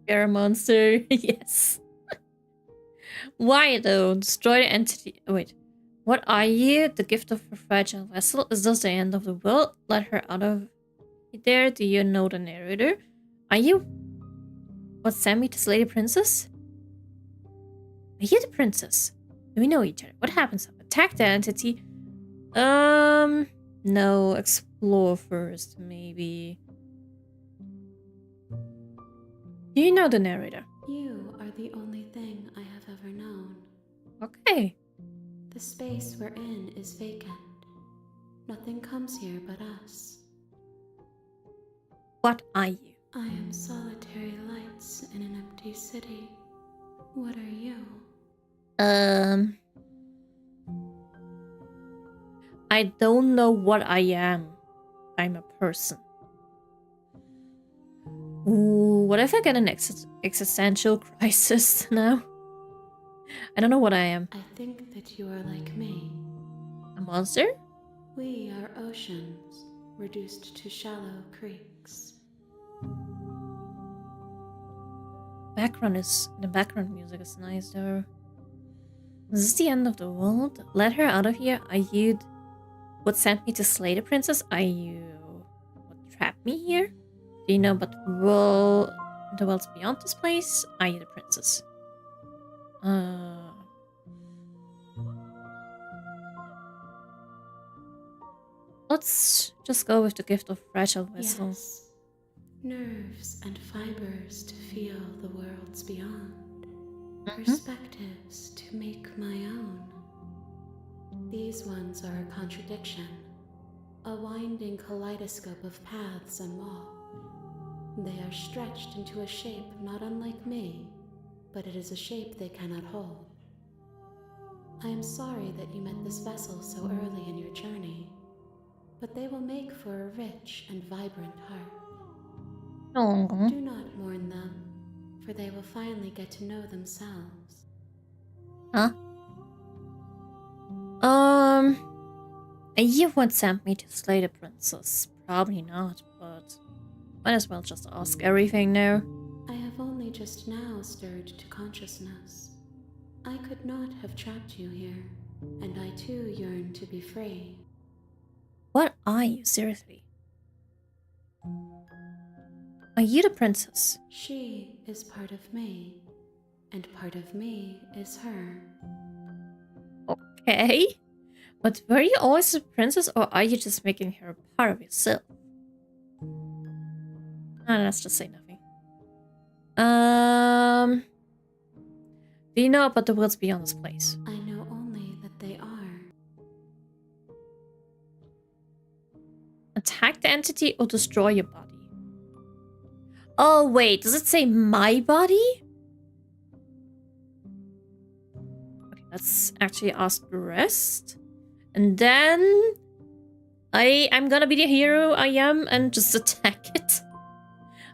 You're a monster. Yes. Why though? Destroy the entity. Wait. What are you? The gift of a fragile vessel? Is this the end of the world? Let her out of there. Do you know the narrator? Are you what sent me to slay the princess? Are you the princess? Do we know each other? What happens? Attack the entity? No. Explore first, maybe. Do you know the narrator? You are the only thing I have ever known. Okay. The space we're in is vacant. Nothing comes here but us. What are you? I am solitary lights in an empty city. What are you? I don't know what I am. I'm a person. Ooh, what if I get an existential crisis now? I don't know what I am. I think that you are like me. A monster? We are oceans, reduced to shallow creeks. The background music is nice though. Is this the end of the world? Let her out of here. Are you what sent me to slay the princess? Are you what trapped me here? Do you know about the worlds beyond this place? Are you the princess? Let's just go with the gift of fragile vessel. Yes. Nerves and fibers to feel the worlds beyond. Perspectives to make my own. These ones are a contradiction. A winding kaleidoscope of paths and walk. They are stretched into a shape not unlike me, but it is a shape they cannot hold. I am sorry that you met this vessel so early in your journey, but they will make for a rich and vibrant heart. Aww. Do not mourn them, for they will finally get to know themselves. Huh? You would send me to slay the princess. Probably not, but might as well just ask everything now. I have only just now stirred to consciousness. I could not have trapped you here, and I too yearn to be free. What are you, seriously? Are you the princess? She is part of me, and part of me is her. Okay. But were you always a princess, or are you just making her a part of yourself? Let's just say nothing. Do you know about the worlds beyond this place? I know only that they are. Attack the entity or destroy your body? Oh, wait. Does it say my body? Okay, let's actually ask the rest. And then I'm gonna be the hero I am and just attack it.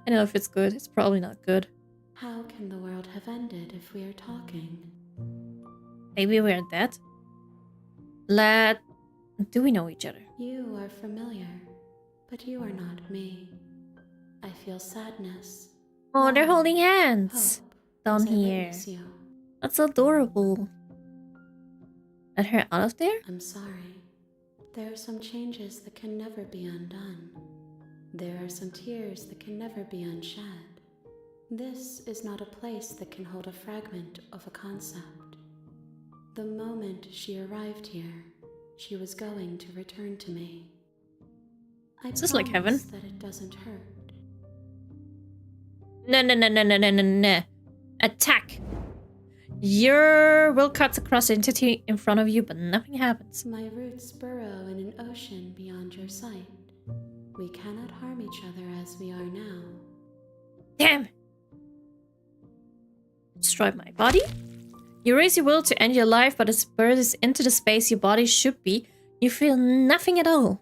I don't know if it's good. It's probably not good. How can the world have ended if we are talking? Maybe we're dead. Do we know each other? You are familiar, but you are not me. I feel sadness. Oh, they're longing, holding hands hope, down as I here. witness you. That's adorable. Let her out of there? I'm sorry. There are some changes that can never be undone. There are some tears that can never be unshed. This is not a place that can hold a fragment of a concept. The moment she arrived here, she was going to return to me. I Is this like heaven? promise that it doesn't hurt. No. Attack. Your will cuts across the entity in front of you, but nothing happens. My roots burrow in an ocean beyond your sight. We cannot harm each other as we are now. Damn! Destroy my body? You raise your will to end your life, but as it bursts into the space your body should be, you feel nothing at all.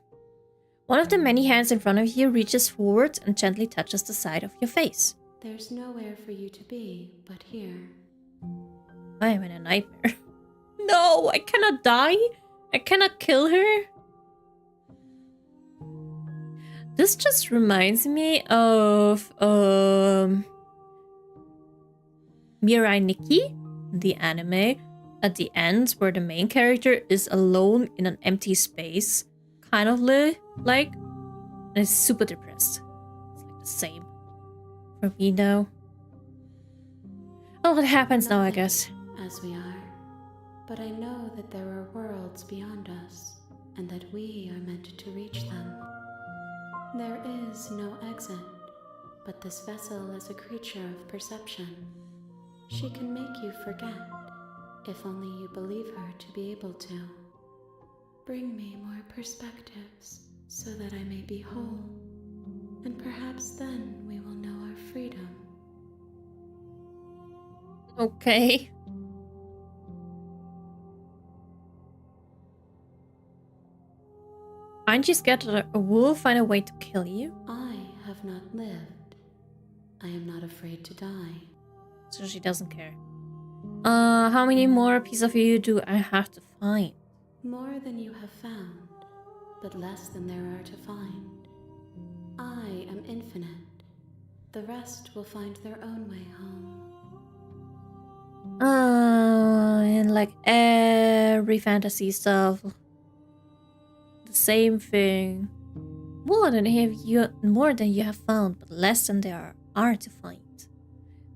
One of the many hands in front of you reaches forward and gently touches the side of your face. There's nowhere for you to be but here. I am in a nightmare. No, I cannot die. I cannot kill her. This just reminds me of Mirai Nikki, the anime, at the end where the main character is alone in an empty space, kind of like, and is super depressed. It's like the same for me now. Oh, what happens now, I guess. As we are. But I know that there are worlds beyond us, and that we are meant to reach them. There is no exit, but this vessel is a creature of perception. She can make you forget, if only you believe her to be able to. Bring me more perspectives, so that I may be whole, and perhaps then we will know our freedom. Okay. Aren't you scared that a wolf find a way to kill you? I have not lived. I am not afraid to die. So she doesn't care. How many more pieces of you do I have to find? More than you have found, but less than there are to find. I am infinite. The rest will find their own way home. And like every fantasy stuff, the same thing. More than you have found, but less than there are to find.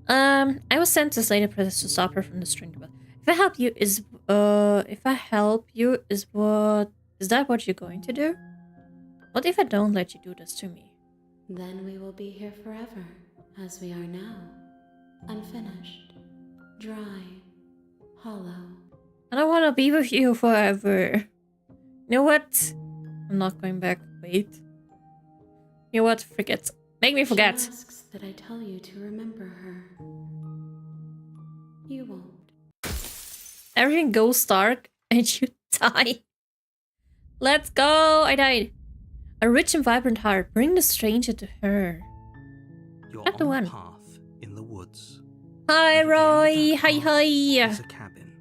I was sent to slay the princess to stop her from destroying the world. If I help you, is that what you're going to do? What if I don't let you do this to me? Then we will be here forever, as we are now. Unfinished, dry, hollow. I don't want to be with you forever. You know what? I'm not going back. Wait. You know what? Forget. Make me forget. She asks that I tell you to remember her. You won't. Everything goes dark and you die. Let's go! I died. A rich and vibrant heart. Bring the stranger to her. You're Not the on one. a path in the woods. Hi, At the end of Roy. that Hi, path hi. is a cabin.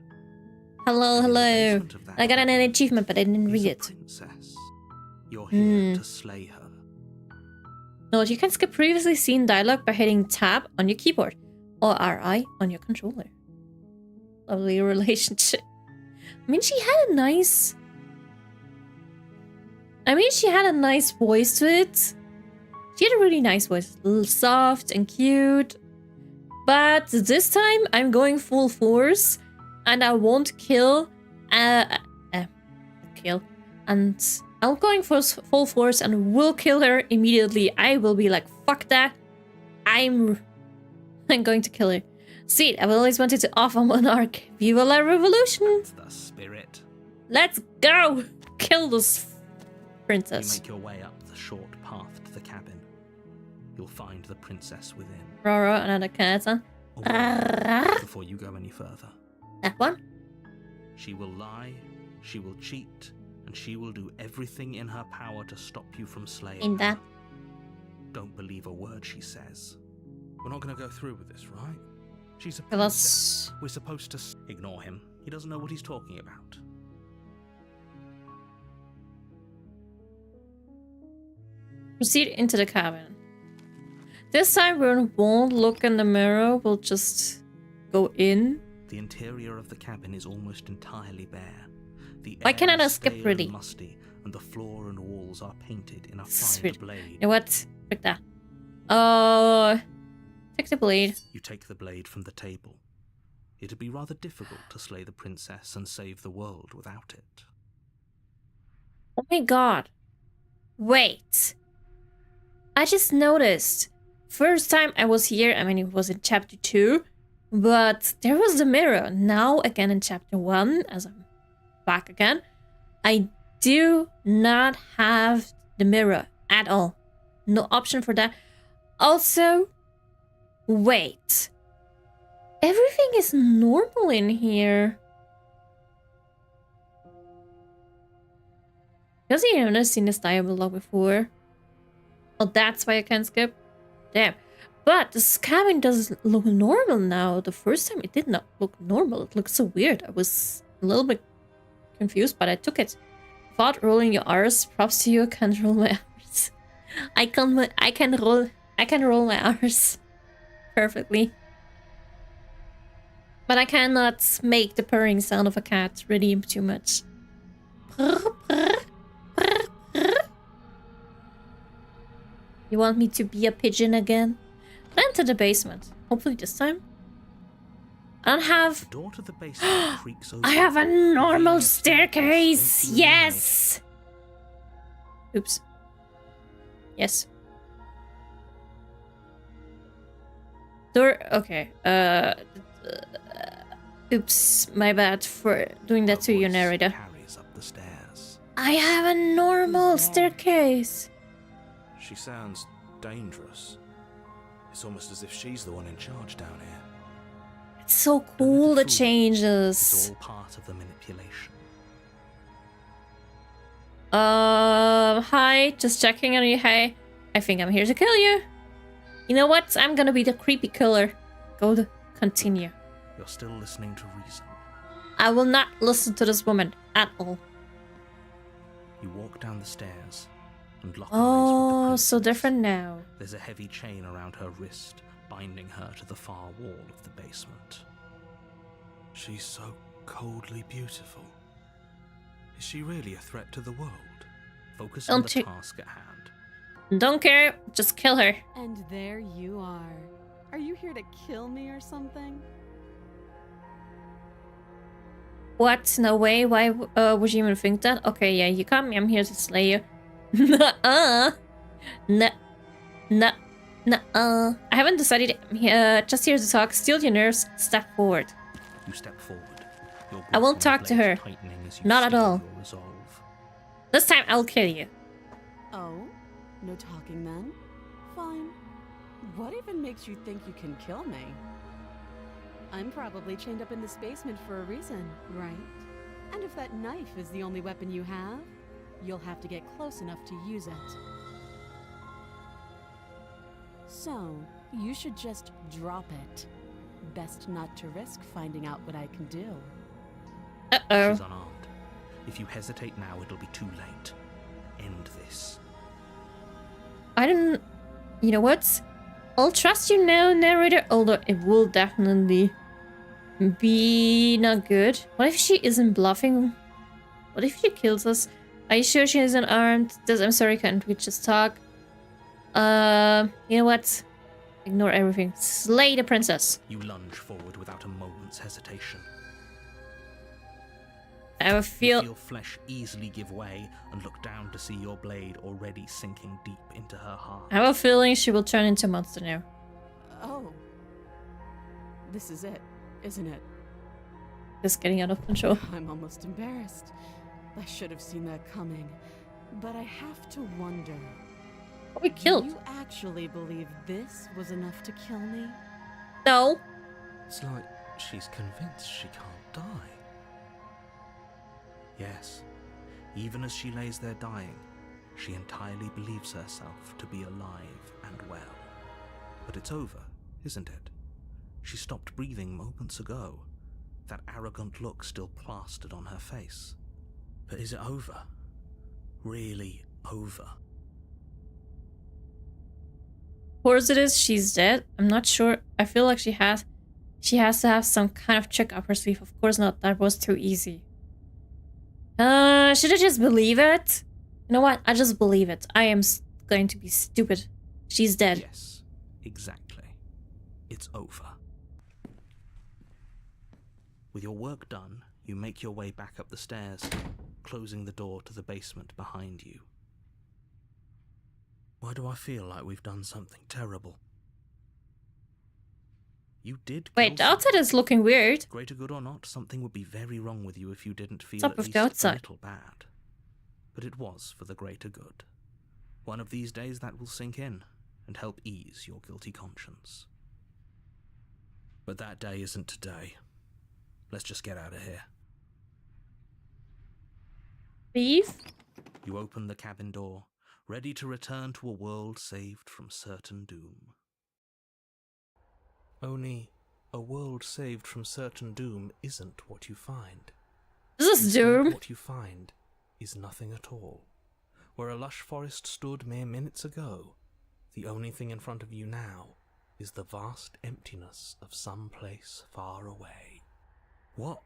Hello, And in the hello. basement of that I got an cabin achievement, but I didn't is read a it. princess. You're here Hmm. to slay her. Note, you can skip previously seen dialogue by hitting tab on your keyboard or RI on your controller. Lovely relationship. I mean, she had a nice voice to it. She had a really nice voice. A little soft and cute. But this time, I'm going full force. And I won't kill. Kill. And I'm going for full force and will kill her immediately. I will be like, fuck that. I'm going to kill her. Sweet, I've always wanted to offer Monarch. Viva la revolution! That's the spirit. Let's go! Kill this You princess. make your way up the short path to the cabin. You'll find the princess within. Roro, another cancer. A word before you go any further. That one? She will lie, she will cheat, and she will do everything in her power to stop you from slaying In her. that. Don't believe a word she says. We're not going to go through with this, right? She's a Tell princess. us. We're supposed to ignore him. He doesn't know what he's talking about. Proceed into the cabin. This time we won't look in the mirror, we'll just go in. The interior of the cabin is almost entirely bare. The Why air can I is not skip stale really? and musty, and the floor and walls are painted in a This is fired weird. blade. You know what? Frick that. Take the blade. You take the blade from the table. It'd be rather difficult to slay the princess and save the world without it. Oh my god. Wait. I just noticed. First time I was here, I mean, it was in chapter 2, but there was the mirror. Now, again in chapter 1, as I'm back again, I do not have the mirror at all. No option for that. Also, wait. Everything is normal in here. Because you have never seen this dialogue before. Oh, that's why I can't skip. Damn. But this cabin does look normal now. The first time it did not look normal. It looked so weird. I was a little bit confused, but I took it. Thought rolling your R's. Props to you. I can't roll my R's. I can roll my R's perfectly. But I cannot make the purring sound of a cat really too much. You want me to be a pigeon again? Enter the basement. Hopefully this time. I don't have... The door to the basement creaks open. I have a normal staircase! Yes! Oops. Yes. Door... Okay. Oops. My bad for doing that to you, narrator. Carries up the stairs. I have a normal staircase. She sounds dangerous. It's almost as if she's the one in charge down here. It's so cool, the It's changes. all part of the manipulation. Hi, just checking on you. Hey, I think I'm here to kill you. You know what? I'm gonna be the creepy killer. Go to continue. You're still listening to reason. I will not listen to this woman at all. You walk down the stairs and lock eyes with the Oh, princess. so different now. There's a heavy chain around her wrist, binding her to the far wall of the basement. She's so coldly beautiful. Is she really a threat to the world? Focus Don't on the you- task at hand. Don't care, just kill her. And there you are. Are you here to kill me or something? What? No way. Why would you even think that? Okay, yeah, you caught me. I'm here to slay you. Nuh-uh. Nuh-uh. I haven't decided. Just here to talk. Steal your nerves. Step forward. You step forward. Your I won't grip on talk the to blade her. tightening as you Not at seal all. your resolve. This time I'll kill you. Oh? No talking then? Fine. What even makes you think you can kill me? I'm probably chained up in this basement for a reason, right? And if that knife is the only weapon you have, you'll have to get close enough to use it. So, you should just drop it. Best not to risk finding out what I can do. Uh-oh. She's unarmed. If you hesitate now, it'll be too late. End this. I don't... You know what? I'll trust you now, narrator, although it will definitely be not good. What if she isn't bluffing? What if she kills us? Are you sure she isn't armed? I'm sorry, can't we just talk? You know what? Ignore everything. Slay the princess. You lunge forward without a moment's hesitation. I have a You feel... feel flesh easily give way and look down to see your blade already sinking deep into her heart. I have a feeling she will turn into a monster now. Oh. This is it, isn't it? Just getting out of control. I'm almost embarrassed. I should have seen that coming. But I have to wonder. Oh, we killed. Do you actually believe this was enough to kill me? No. It's like she's convinced she can't die. Yes, even as she lays there dying, she entirely believes herself to be alive and well. But it's over, isn't it? She stopped breathing moments ago, that arrogant look still plastered on her face. But is it over? Really over? Of course it is. She's dead. I'm not sure. I feel like she has to have some kind of trick up her sleeve. Of course not. That was too easy. Should I just believe it? You know what? I just believe it. I am going to be stupid. She's dead. Yes, exactly. it's over. With your work done, you make your way back up the stairs, closing the door to the basement behind you. Why do I feel like we've done something terrible? You did Wait, kill the outside someone. is looking weird. Greater good or not, something would be very wrong with you if you didn't feel up at with least the a outside? little bad. But it was for the greater good. One of these days that will sink in and help ease your guilty conscience. But that day isn't today. Let's just get out of here. Leave? You open the cabin door, ready to return to a world saved from certain doom. Only, a world saved from certain doom isn't what you find. This is Instead, Doom. what you find is nothing at all. Where a lush forest stood mere minutes ago, the only thing in front of you now is the vast emptiness of some place far away. What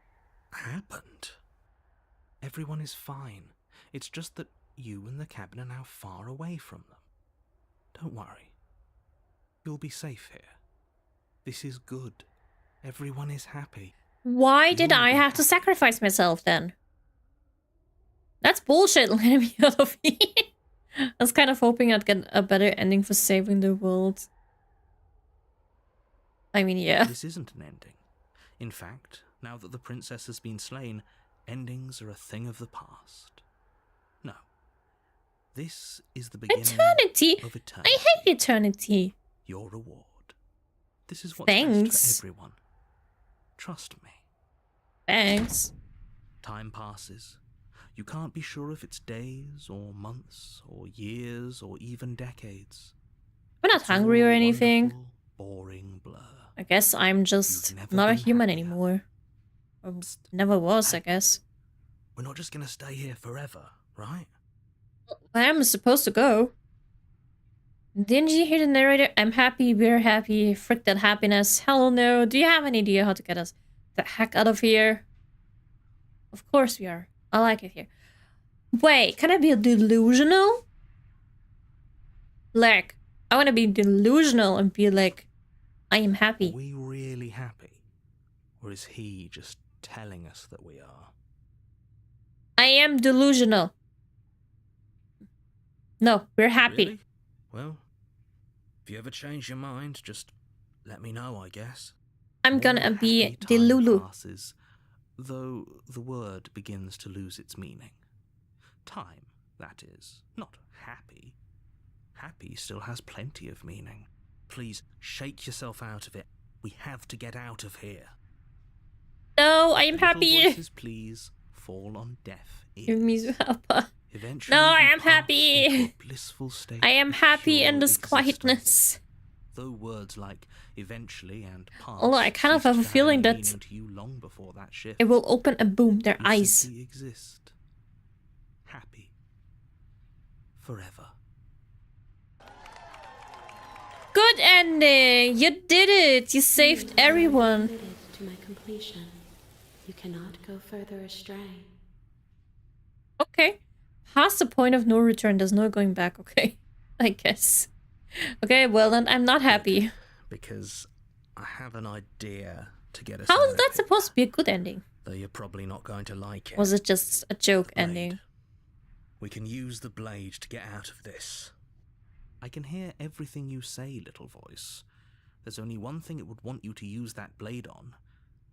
happened? Everyone is fine. It's just that you and the cabin are now far away from them. Don't worry. You'll be safe here. This is good. Everyone is happy. Why did You'll I be have to happy. sacrifice myself then? That's bullshit. Let me out of here. I was kind of hoping I'd get a better ending for saving the world. I mean, yeah. This isn't an ending. In fact, now that the princess has been slain, endings are a thing of the past. No. This is the beginning Eternity? of eternity. I hate eternity. Your reward. This is what's Thanks. best for everyone. Trust me. Thanks. Time passes. You can't be sure if it's days or months or years or even decades. We're not It's hungry all or a anything. wonderful, boring blur. I guess I'm just You've never not a been human happier. anymore. Or Psst. never was, I Hey. guess. We're not just gonna stay here forever, right? Where am I supposed to go? Didn't you hear the narrator? I'm happy, we're happy, frick that happiness. Hell no. Do you have an idea how to get us the heck out of here? Of course we are. I like it here. Wait, can I be delusional? Like, I want to be delusional and be like, I am Are happy. we really happy? Or is he just telling us that we are? I am delusional. No, we're happy. Really? Well, if you ever change your mind, just let me know, I guess. I'm More gonna be happy time delulu. passes, though the word begins to lose its meaning. Time, that is, not happy. Happy still has plenty of meaning. Please, shake yourself out of it. We have to get out of here. No, I am Little happy. voices, please, fall on deaf Give ears. me Zuhapa. Eventually, No, I you am pass happy. into a blissful state I am of happy in pure this existence. quietness. Though words like eventually and past Although I kind of ceased have a to feeling any that meaning to you long before that shift, it will open and boom, their you eyes. simply exist, happy, forever. Good ending! You did it! You saved everyone. Committed to my completion. You cannot go further astray. Okay. Past the point of no return, there's no going back, okay? I guess. Okay, well then I'm not happy. Because I have an idea to get us How out is of that here, supposed to be a good ending? though you're probably not going to like it. Was it just a joke Blade. ending? We can use the blade to get out of this. I can hear everything you say, little voice. There's only one thing it would want you to use that blade on,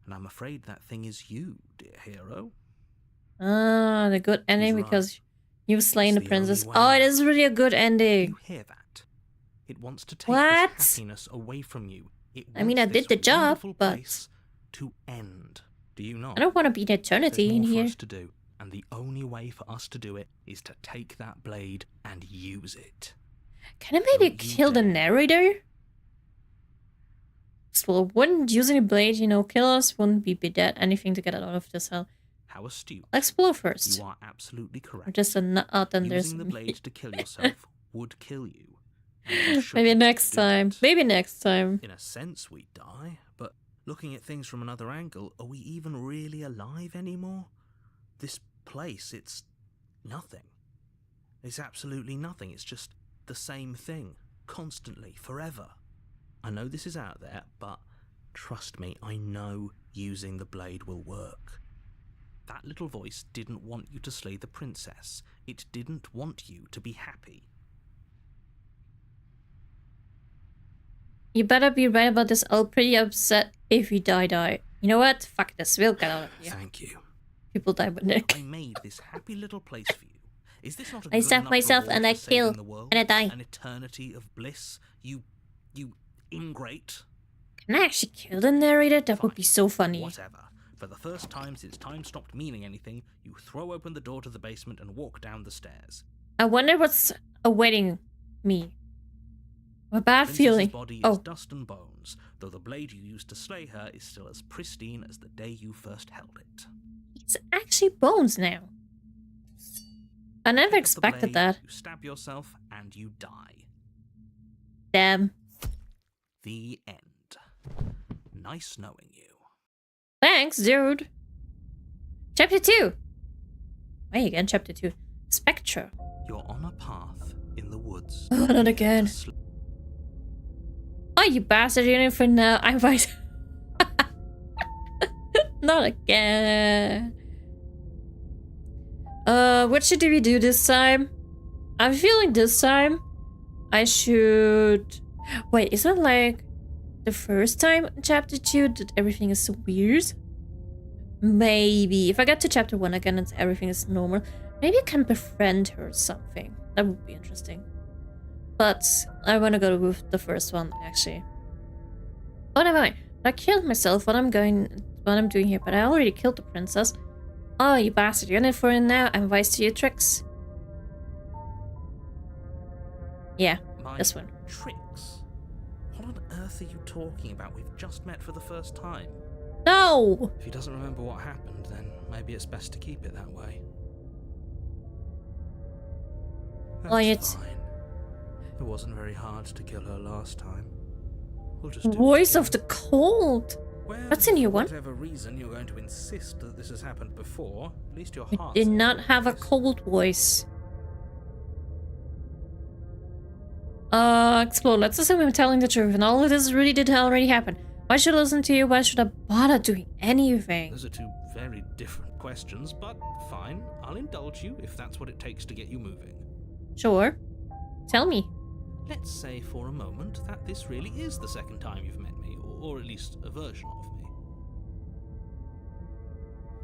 and I'm afraid that thing is you, dear hero. Ah, the good ending right. because you've slain It's the the only princess. way Oh, it out. is really a good ending. You hear that? It wants to take What? this happiness away from you. It I mean, wants I did this the job, wonderful but- place to end. Do you not? I don't want to be in There's eternity in more for here. us to do, and the only way for us to do it is to take that blade and use it. Can I maybe Don't you kill the dare. narrator? Well, wouldn't using a blade, kill us? Wouldn't be dead. Anything to get out of this hell. How astute. Let's explore first. You are absolutely Or correct. just a nut out and there's Using the me. blade to kill yourself would kill you. and you Maybe shouldn't next do time. it. Maybe next time. In a sense, we die, but looking at things from another angle, are we even really alive anymore? This place, it's nothing. It's absolutely nothing. It's just the same thing, constantly, forever. I know this is out there, but trust me, I know using the blade will work. That little voice didn't want you to slay the princess. It didn't want you to be happy. You better be right about this. I'll pretty upset if you die. You know what? Fuck this. We'll get out of here. Thank you. People die with Nick. I made this happy little place for you. Is this not a I good stab enough myself reward and I for saving kill the world? and I die. An eternity of bliss? You ingrate? Can I actually kill the narrator? That would be so funny. Whatever. For the first time since time stopped meaning anything, you throw open the door to the basement and walk down the stairs. I wonder what's awaiting me. A bad Princess's feeling. body is Oh, dust and bones, though the blade you used to slay her is still as pristine as the day you first held it. it's actually bones now. I never Pick up the expected blade, that. You stab yourself and you die. Damn. The end. Nice knowing you. Thanks, dude. Chapter 2. Wait again, Chapter 2. Spectra. You're on a path in the woods. Oh, not again. A sl- Oh, you bastard, you know, for now. I'm right. Not again. What should we do this time? I'm feeling this time I should... Wait, isn't it like the first time in Chapter 2 that everything is so weird? Maybe. If I get to Chapter 1 again and everything is normal, maybe I can befriend her or something. That would be interesting. But I want to go with the first one, actually. Oh, never mind. I killed myself. What I'm doing here, but I already killed the princess. Oh, you bastard! You're in it for it now. I'm wise to your tricks. Yeah, My this one. tricks? What on earth are you talking about? We've just met for the first time. No. If he doesn't remember what happened, then maybe it's best to keep it that way. That's Well, it's- fine. It wasn't very hard to kill her last time. We'll just do it Voice of again. the Cold. Well, That's a new for one. whatever reason you're going to insist that this has happened before, at least your It heart. did not have a cold voice. Explode. Let's assume I'm telling the truth and all of this really did already happen. Why should I listen to you? Why should I bother doing anything? Those are two very different questions, but fine. I'll indulge you if that's what it takes to get you moving. Sure. Tell me. Let's say for a moment that this really is the second time you've met me, or at least a version of me.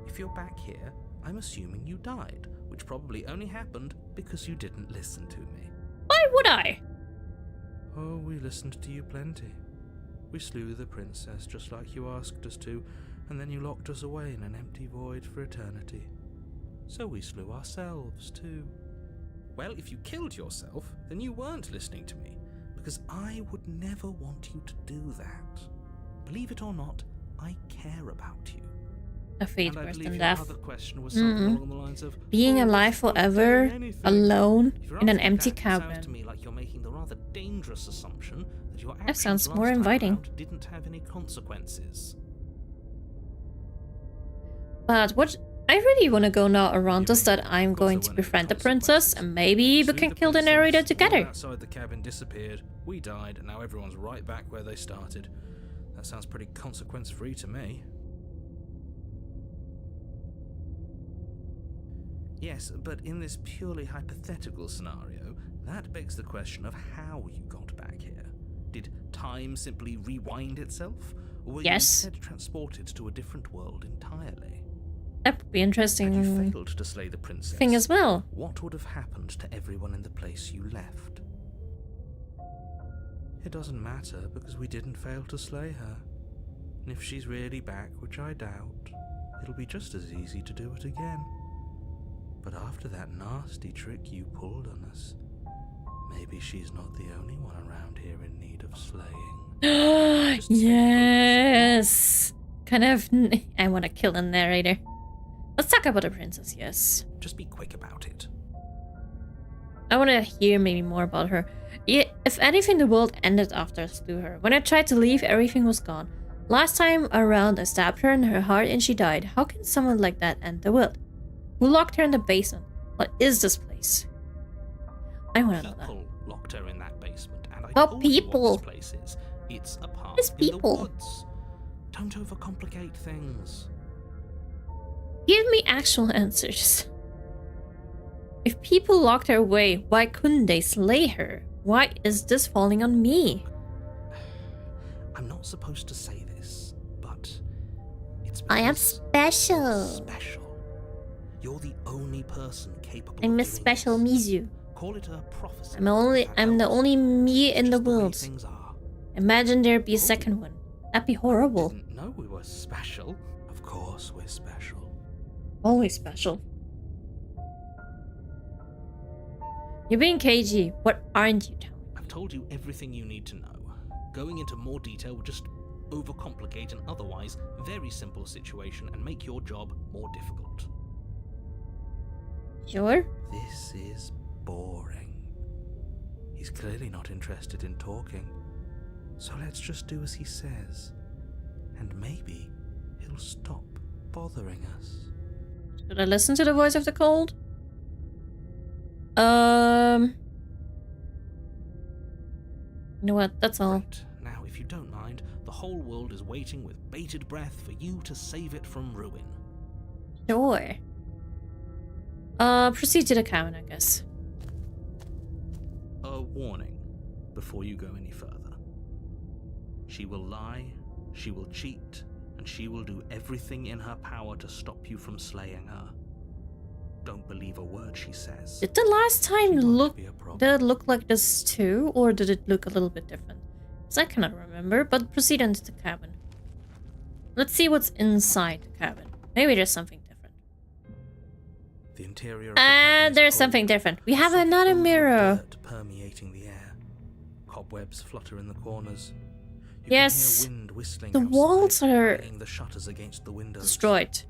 If you're back here, I'm assuming you died, which probably only happened because you didn't listen to me. Why would I? Oh, we listened to you plenty. We slew the princess just like you asked us to, and then you locked us away in an empty void for eternity. So we slew ourselves too. Well, if you killed yourself, then you weren't listening to me, because I would never want you to do that. Believe it or not, I care about you. A fate And I worse believe than your death. other question was something Mm-mm. along the lines of Being "Oh, alive it's not forever, doing anything." alone, If you're in an asking empty that, it sounds to cabin. me like you're making the rather dangerous assumption that your That actions sounds last more time inviting. around didn't have any consequences. But what I really want to go now around You is mean, that I'm of course going there to weren't any befriend the princess consequences. and maybe we Slew can the kill the princess, narrator all together. outside the cabin disappeared. We died, and now everyone's right back where they started. That sounds pretty consequence-free to me. Yes, but in this purely hypothetical scenario, that begs the question of how you got back here. Did time simply rewind itself? Or were Yes. you instead transported to a different world entirely? That would be Had you interesting failed to slay the princess, thing as well. what would have happened to everyone in the place you left? It doesn't matter because we didn't fail to slay her. And if she's really back, which I doubt, it'll be just as easy to do it again. But after that nasty trick you pulled on us, maybe she's not the only one around here in need of slaying. Yes. Kind of. I want to kill the narrator. Let's talk about the princess, yes. Just be quick about it. I want to hear maybe more about her. Yeah, if anything, the world ended after I slew her. When I tried to leave, everything was gone. Last time around, I stabbed her in her heart and she died. How can someone like that end the world? Who locked her in the basement? What is this place? I want to know that. People locked her in that basement, and I Oh, told you people. what this place is. It's a path It's in people. the woods. Don't overcomplicate things. Give me actual answers. If people locked her away, why couldn't they slay her? Why is this falling on me? I'm not supposed to say this, but it's I am because special. you're special. You're the only person capable I'm of a doing special this. Mizu. Call it a prophecy. I'm the only me in the Just way world. things are. Imagine there'd be a second one. That'd be horrible. Didn't know we were special. Of course we're special. Always special. You're being cagey. What aren't you telling? I've told you everything you need to know. Going into more detail would just overcomplicate an otherwise very simple situation and make your job more difficult. Sure? This is boring. He's clearly not interested in talking. So let's just do as he says. And maybe he'll stop bothering us. Should I listen to the voice of the cold? You know what? That's all. Right, now if you don't mind, the whole world is waiting with bated breath for you to save it from ruin. Sure. Proceed to the cabin, I guess. A warning before you go any further. She will lie, she will cheat, and she will do everything in her power to stop you from slaying her. Don't believe a word she says. Did the last time Won't be a problem. did it look like this too, or did it look a little bit different? Because I cannot remember, but proceed into the cabin. Let's see what's inside the cabin. Maybe there's something different. The interior of the cabin is There's cold, something different. We have soft another odor of mirror. dirt permeating the air. Cobwebs flutter in the corners. You Yes, can hear wind whistling the outside, walls are banging the shutters against the windows. destroyed.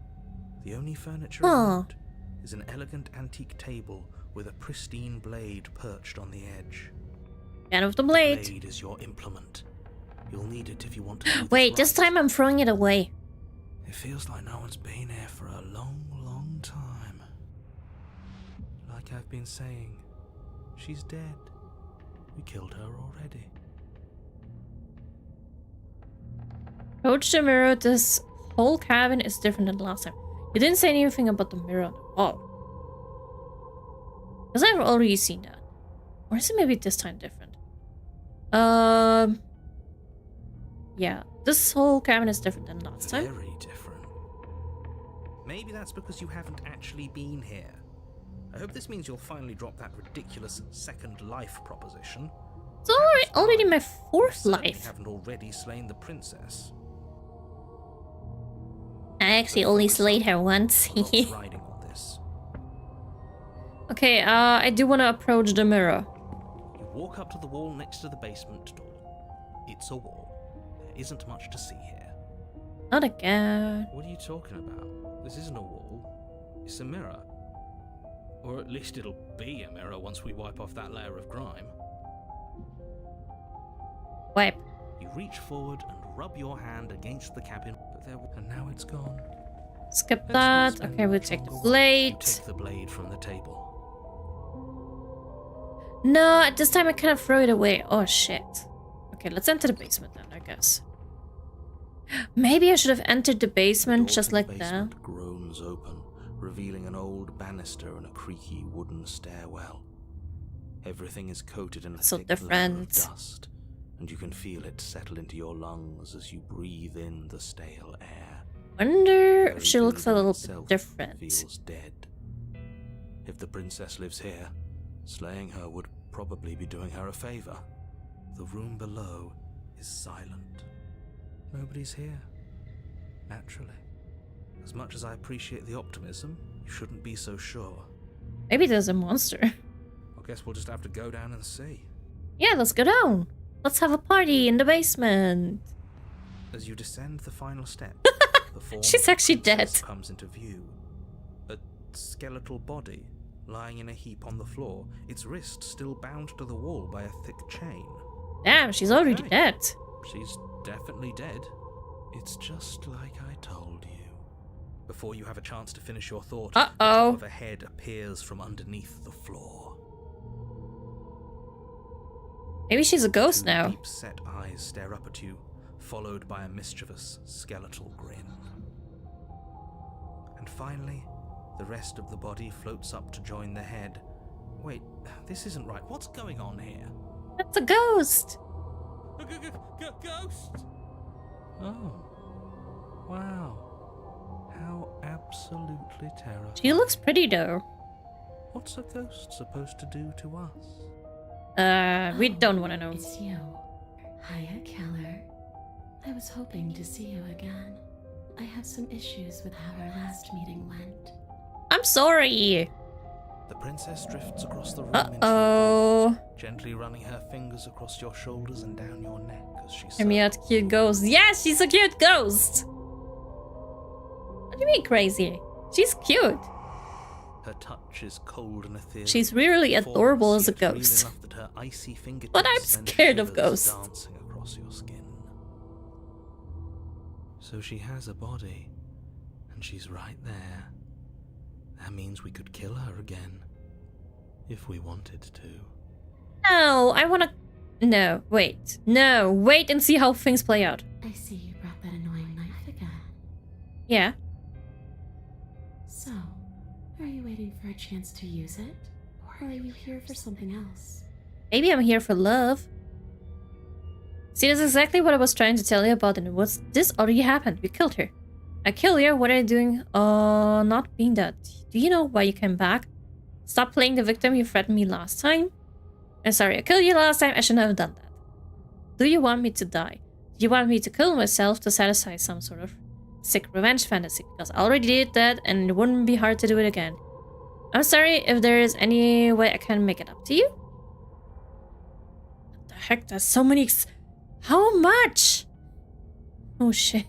The only furniture Huh. around is an elegant antique table with a pristine blade perched on the edge. End of the The blade. blade is your implement. You'll need it if you want to do this Wait, this right. time I'm throwing it away. It feels like no one's been here for a long, long time. Like I've been saying, she's dead. We killed her already. Approach the mirror. This whole cabin is different than the last time. You didn't say anything about the mirror on the wall. Because I've already seen that. Or is it maybe this time different? Yeah. This whole cabin is different than last time. Very different. Maybe that's because you haven't actually been here. I hope this means you'll finally drop that ridiculous second life proposition. It's already my fourth Certainly life. haven't already slain the princess. I actually only slayed her once. A lot's riding on this. Okay, I do want to approach the mirror. You walk up to the wall next to the basement door. It's a wall. There isn't much to see here. Not again. What are you talking about? This isn't a wall. It's a mirror. Or at least it'll be a mirror once we wipe off that layer of grime. Wipe. You reach forward and rub your hand against the cabin, And now it's gone. Skip Let's not that. spend Okay, we'll much take the longer. blade. You take the blade from the table. No, this time I cannot throw it away. Oh, shit. Okay, let's enter the basement then, I guess. Maybe I should have entered the basement Door just to the like that. basement groans open, revealing an old banister and a creaky wooden stairwell. Everything is coated in a So thick layer of different. dust, and you can feel it settle into your lungs as you breathe in the stale air. Wonder Very if she looks a building little itself bit different. Feels dead. If the princess lives here, slaying her would probably be doing her a favor. The room below is silent. Nobody's here. Naturally. As much as I appreciate the optimism, you shouldn't be so sure. Maybe there's a monster. I guess we'll just have to go down and see. Yeah, let's go down. Let's have a party in the basement. As you descend the final step, the form She's of the actually princess dead. comes into view. A skeletal body lying in a heap on the floor, its wrist still bound to the wall by a thick chain. Damn, she's already Okay. dead. She's definitely dead. It's just like I told you. Before you have a chance to finish your thought, the Uh-oh. top of a head appears from underneath the floor. Maybe she's a ghost Two now. deep-set eyes stare up at you, followed by a mischievous, skeletal grin. And finally, the rest of the body floats up to join the head. Wait, this isn't right. What's going on here? That's a ghost. Ghost! Oh. Wow. How absolutely terrifying. She looks pretty though. What's a ghost supposed to do to us? We don't want to know. It's you. Hiya, Keller. I was hoping to see you again. I have some issues with how our last meeting went. I'm sorry. The princess drifts across the room into your Uh-oh. boots, gently running her fingers across your shoulders and down your neck as she I'm a cute ghost. Yes, she's a cute ghost. What do you mean crazy? She's cute. Her touch is cold and ethereal. She's really adorable as a Yet real ghost. enough that her icy fingertips But I'm send scared of shivers ghosts. dancing across your skin. So she has a body, and she's right there. That means we could kill her again, if we wanted to. No, I want to... No, wait. No, wait and see how things play out. I see you brought that annoying knife again. Yeah. So, are you waiting for a chance to use it? Or are you here for something else? Maybe I'm here for love. See, that's exactly what I was trying to tell you about in the woods. This already happened. We killed her. I killed her. What are you doing? Not being that. Do you know why you came back? Stop playing the victim. You threatened me last time. I'm sorry, I killed you last time. I shouldn't have done that. Do you want me to die? Do you want me to kill myself to satisfy some sort of sick revenge fantasy? Because I already did that and it wouldn't be hard to do it again. I'm sorry if there is any way I can make it up to you. What the heck? There's so many... How much? Oh shit.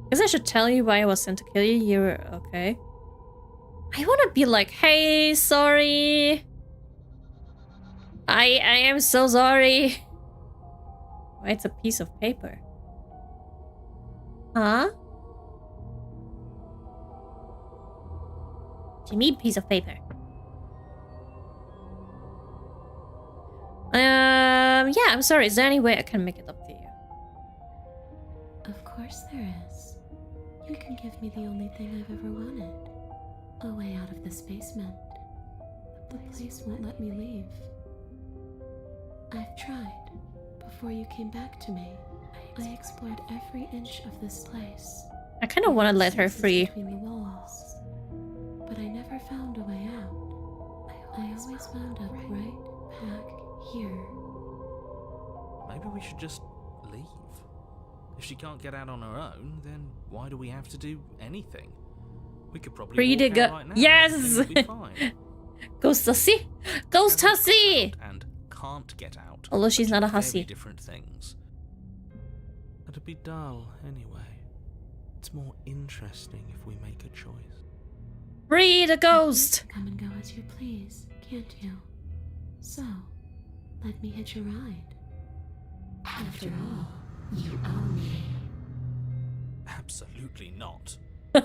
Guess I should tell you why I was sent to kill you. You're okay. I want to be like, hey, sorry. I am so sorry. Why, it's a piece of paper. Huh? What do you mean, piece of paper? Yeah, I'm sorry. Is there any way I can make it up to you? Of course there is. You can give me the only thing I've ever wanted. A way out of this basement. The place won't let me leave. I've tried. Before you came back to me, I explored every inch of this place. I kind of want to let her free. Between the walls. But I never found a way out. I always wound up right back here. Maybe we should just leave. If she can't get out on her own, then why do we have to do anything? We could probably Free to walk go. out right now. Yes! Everything will be fine. Ghost hussy! Ghost Hasn't got hussy! out and can't get out. Although she's are not a two hussy. very different things. It'd be dull anyway. It's more interesting if we make a choice. Free the ghost! Come and go as you please, can't you? So, let me hitch a ride. After all, you own me. Absolutely not. Is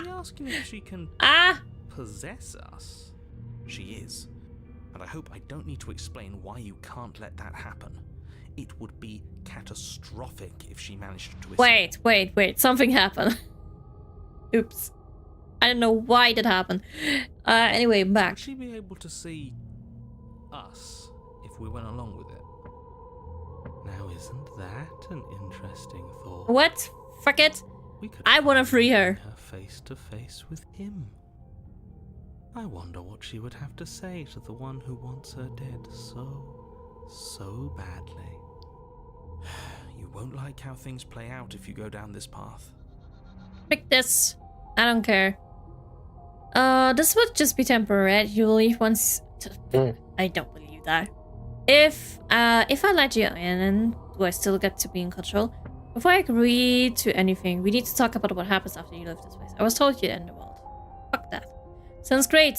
she asking if she can Ah! possess us? She is. But I hope I don't need to explain why you can't let that happen. It would be catastrophic if she managed to escape. Wait. Something happened. Oops. I don't know why that happened. Anyway, back. Would she be able to see us if we went along with it? Now, isn't that an interesting thought? What? Fuck it. We could I wanna free her. bring face to face with him. I wonder what she would have to say to the one who wants her dead so badly. You won't like how things play out if you go down this path. Pick this. I don't care. This would just be temporary. You'll leave once. I don't believe that. If I let you in, do I still get to be in control? Before I agree to anything, we need to talk about what happens after you leave this place. I was told you'd end the world. Fuck that. Sounds great.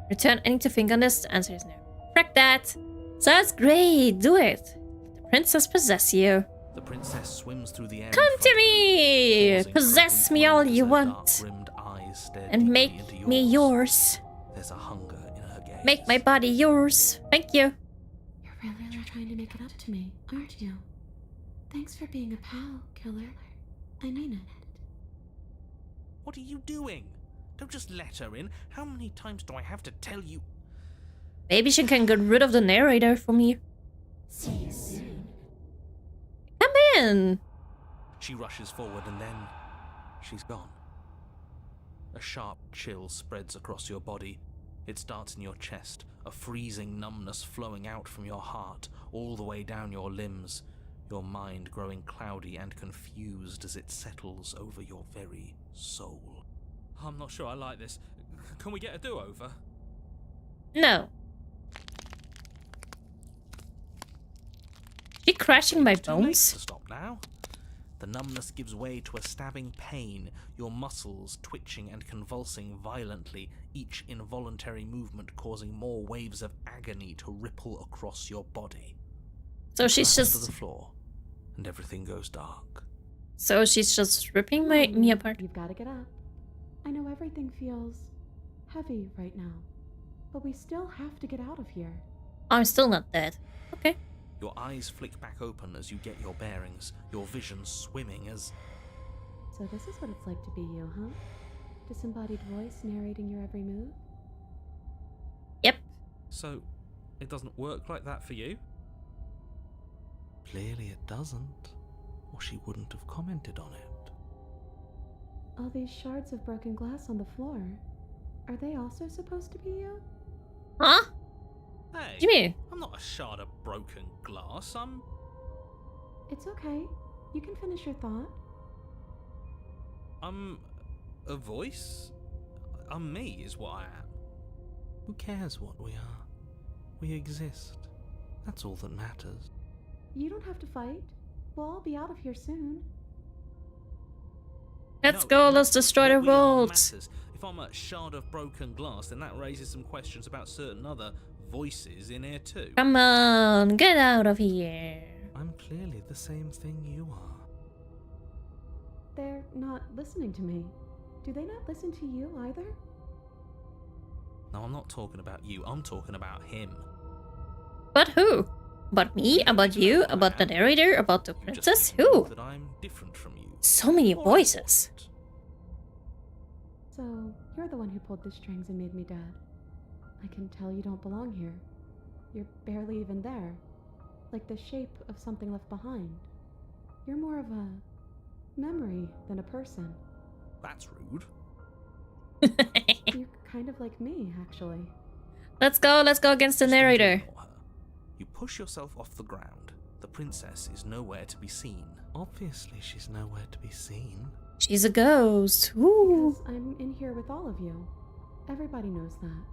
Return any to think on this? The answer is no. Fuck that. Sounds great. Do it. Let the princess possess you. The princess swims through the air. in Come front to of you, me. pausing for a Possess brief me all moment as you her want. dark-rimmed eyes stare And deeply make into me yours. There's a hunger in her gaze. Make my body yours. Thank you. You're really trying to make it up to me, aren't you? Thanks for being a pal, killer. I mean it. What are you doing? Don't just let her in. How many times do I have to tell you? Maybe she can get rid of the narrator for me. See you soon. Come in. She rushes forward and then she's gone. A sharp chill spreads across your body. It starts in your chest, a freezing numbness flowing out from your heart, all the way down your limbs, your mind growing cloudy and confused as it settles over your very soul. I'm not sure I like this. Can we get a do-over? No. She crashing my Too late bones? to stop now. The numbness gives way to a stabbing pain, your muscles twitching and convulsing violently, each involuntary movement causing more waves of agony to ripple across your body. So she's Collapse to just... the floor, and everything goes dark. So she's just ripping me apart. You've got to get up. I know everything feels heavy right now, but we still have to get out of here. I'm still not dead. Okay. Your eyes flick back open as you get your bearings, your vision swimming as... So this is what it's like to be you, huh? Disembodied voice narrating your every move? Yep. So, it doesn't work like that for you? Clearly it doesn't, or she wouldn't have commented on it. All these shards of broken glass on the floor, are they also supposed to be you? Huh? Hey, Jimmy. I'm not a shard of broken glass, I'm... It's okay. You can finish your thought. I'm... a voice? I'm me, is what I am. Who cares what we are? We exist. That's all that matters. You don't have to fight. We'll all be out of here soon. Let's No, go, it let's matters. destroy the What we are world. matters. If I'm a shard of broken glass, then that raises some questions about certain other voices in here too. Come on, get out of here. I'm clearly the same thing you are. They're not listening to me. Do they not listen to you either? No, I'm not talking about you, I'm talking about him. But who? About me? About you? About the narrator? About the You princess? just think Who? that I'm different from you. So many Or I voices. wasn't. So, you're the one who pulled the strings and made me dead. I can tell you don't belong here. You're barely even there. Like the shape of something left behind. You're more of a memory than a person. That's rude. You're kind of like me, actually. Let's go against the Just don't narrator. ignore her. You push yourself off the ground. The princess is nowhere to be seen. Obviously she's nowhere to be seen. She's a ghost. Ooh. Because I'm in here with all of you. Everybody knows that.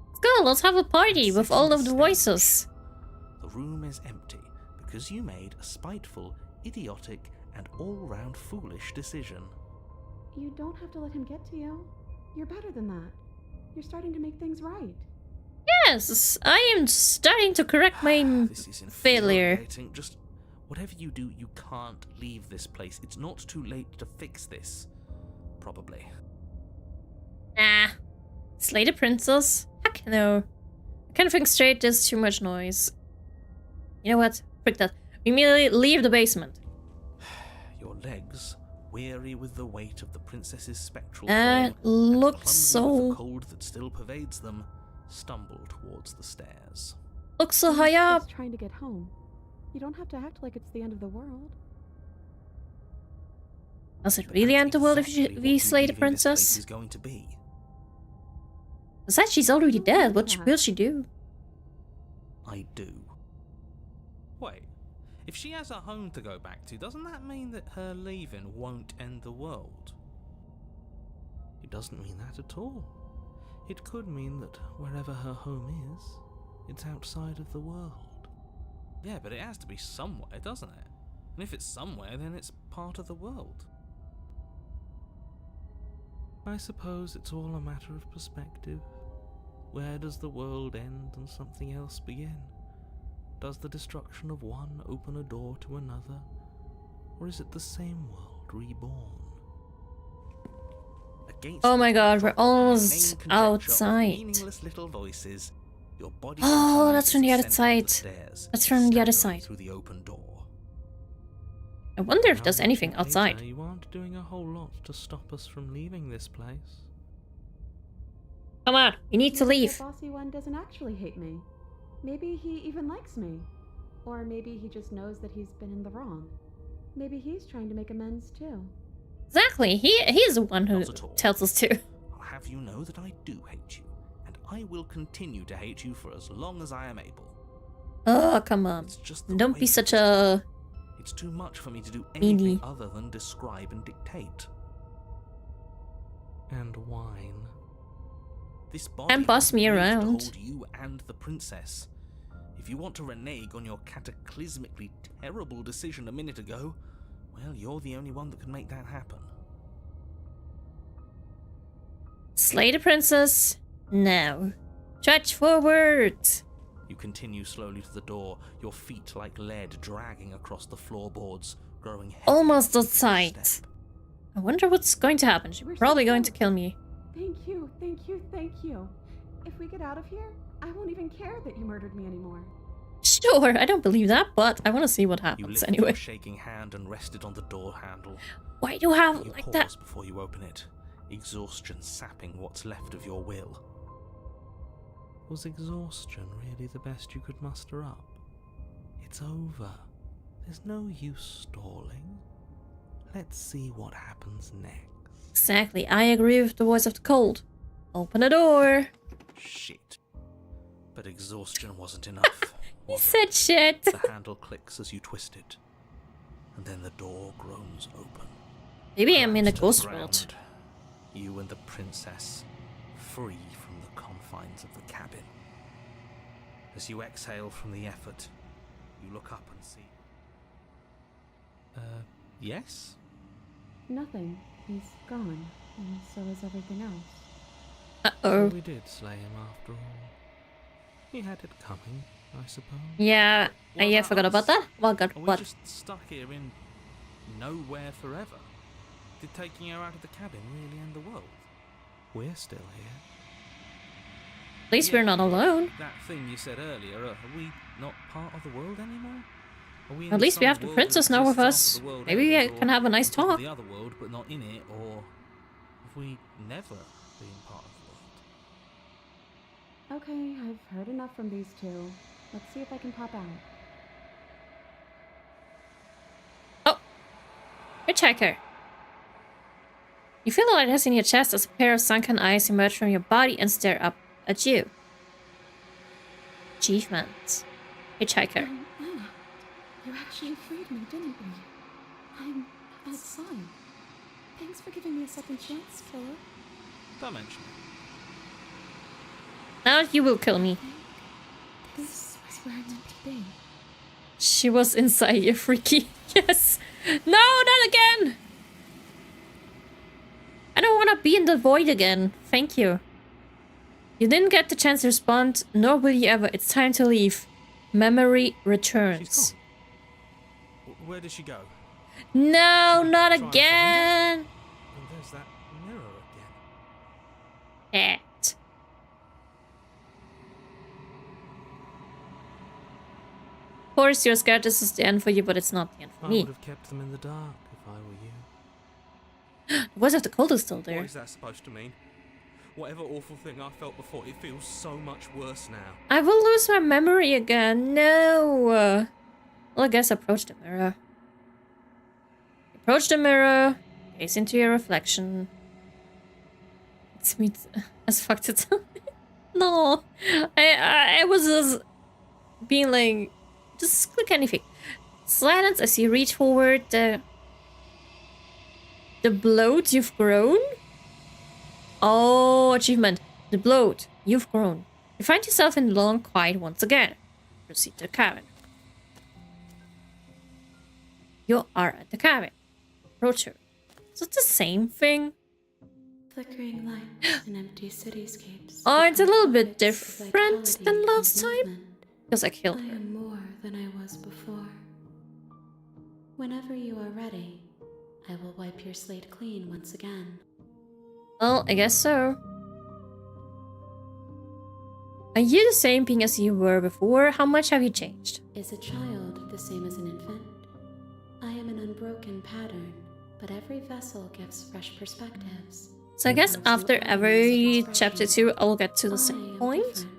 Let's go, let's have a party And with sit all on of the stage. voices. The room is empty because you made a spiteful, idiotic, and all-round foolish decision. You don't have to let him get to you. You're better than that. You're starting to make things right. Yes, I am starting to correct my This is failure. infuriating. Just whatever you do, you can't leave this place. It's not too late to fix this. Probably. Nah. Slay the princess? Heck no. I can't think straight, there's too much noise. You know what? Frick that. We immediately leave the basement. Your legs, weary with the weight of the princess's spectral That form, and looks clumsy with the so... cold that still pervades them, stumble towards the stairs. Looks so high up. Just trying to get home. You don't have to act like it's the end of the world. Was it But really that's end the world if exactly we what slay the leaving this place princess? is going to be. Besides, she's already dead. What will she do? I do. Wait, if she has a home to go back to, doesn't that mean that her leaving won't end the world? It doesn't mean that at all. It could mean that wherever her home is, it's outside of the world. Yeah, but it has to be somewhere, doesn't it? And if it's somewhere, then it's part of the world. I suppose it's all a matter of perspective. Where does the world end and something else begin? Does the destruction of one open a door to another? Or is it the same world reborn? Against Oh the my god, we're backdrop of almost main conjecture of outside. meaningless little voices, Your body Oh, that's from the other continues to side. descend up the stairs, That's from the other staggering side. through the open door. I wonder if Now, there's anything Peter, outside. You aren't doing a whole lot to stop us from leaving this place. Come on, you need to Maybe leave. The bossy one doesn't actually hate me. Maybe he even likes me. Or maybe he just knows that he's been in the wrong. Maybe he's trying to make amends too. Exactly, he is the one who Not at all. tells us to. I'll have you know that I do hate you, and I will continue to hate you for as long as I am able. Oh, come on. It's just the Don't way be it such is. a... It's too much for me to do Meanie. anything other than describe and dictate. And whine. This body And boss was me made to around. hold you and the princess. If you want to renege on your cataclysmically terrible decision a minute ago, well, you're the only one that can make that happen. Slay the princess. Now. Trudge forward. You continue slowly to the door, your feet like lead dragging across the floorboards, growing heavier Almost with each outside. step. I wonder what's going to happen. She's We're so probably going to close. kill me. Thank you, thank you, thank you. If we get out of here, I won't even care that you murdered me anymore. Sure, I don't believe that, but I want to see what You happens lifted anyway. your shaking hand and rested on the door handle. Why do you have it You like pause that? before you open it, exhaustion sapping what's left of your will. Was exhaustion really the best you could muster up? It's over. There's no use stalling. Let's see what happens next. Exactly, I agree with the voice of the cold. Open the door. Shit. But exhaustion wasn't enough. He was said shit. it? The handle clicks as you twist it, and then the door groans open. Maybe I'm in a Collapsed to the ghost ground, world. You and the princess, free from the confines of the cabin. As you exhale from the effort, you look up and see. Yes? Nothing. He's gone, and so is everything else. Uh-oh. So we did slay him after all. He had it coming, I suppose. Yeah, What I about forgot about us? that. Well, God, Are we what? just stuck here in nowhere forever? Did taking her out of the cabin really end the world? We're still here. At least we're not alone. That thing you said earlier, are we not part of the world anymore? Are we At in least we some have the world princess that now with exists us. after the world Maybe we ends, can or have a nice on top of talk. the other world, but not in it, or have we never been part of the world? Okay, I've heard enough from these two. Let's see if I can pop out. Oh! Hitchhiker. You feel a lightness in your chest as a pair of sunken eyes emerge from your body and stare up at you. Achievement. Hitchhiker. You actually freed me, didn't you? I'm outside. Thanks for giving me a second chance, killer. Don't mention it. Now you will kill me. This is where I'm meant to be. She was inside you, freaky. Yes. No, not again. I don't want to be in the void again. Thank you. You didn't get the chance to respond, nor will you ever. It's time to leave. Memory returns. She's gone. Where did she go? No, Should we not try and find her? again. And there's that mirror again. It. Of course, you're scared this is the end for you, but it's not the end for I me. would have kept them in the dark if I were you. The voice of the cold is still What there. is that supposed to mean? Whatever awful thing I felt before, it feels so much worse now. I will lose my memory again. No. Well, I guess approach the mirror. Approach the mirror. Gaze into your reflection. It's me as fucked it. No. I was just being like, just click anything. Silence as you reach forward. The bloat you've grown. Oh, achievement. The bloat you've grown. You find yourself in long quiet once again. Proceed to the cabin. You are at the cabin. Approach her. Is it the same thing? Flickering lights and empty cityscapes. Oh, it's a little bit become pockets of different vitality than and last time. movement. Because I I killed her. am more than I was before. Whenever you are ready, I will wipe your slate clean once again. Well, I guess so. Are you the same being as you were before? How much have you changed? Is a child the same as an infant? I am an unbroken pattern, but every vessel gives fresh perspectives. So I guess after every chapter 2, I'll get to the I same am point. different,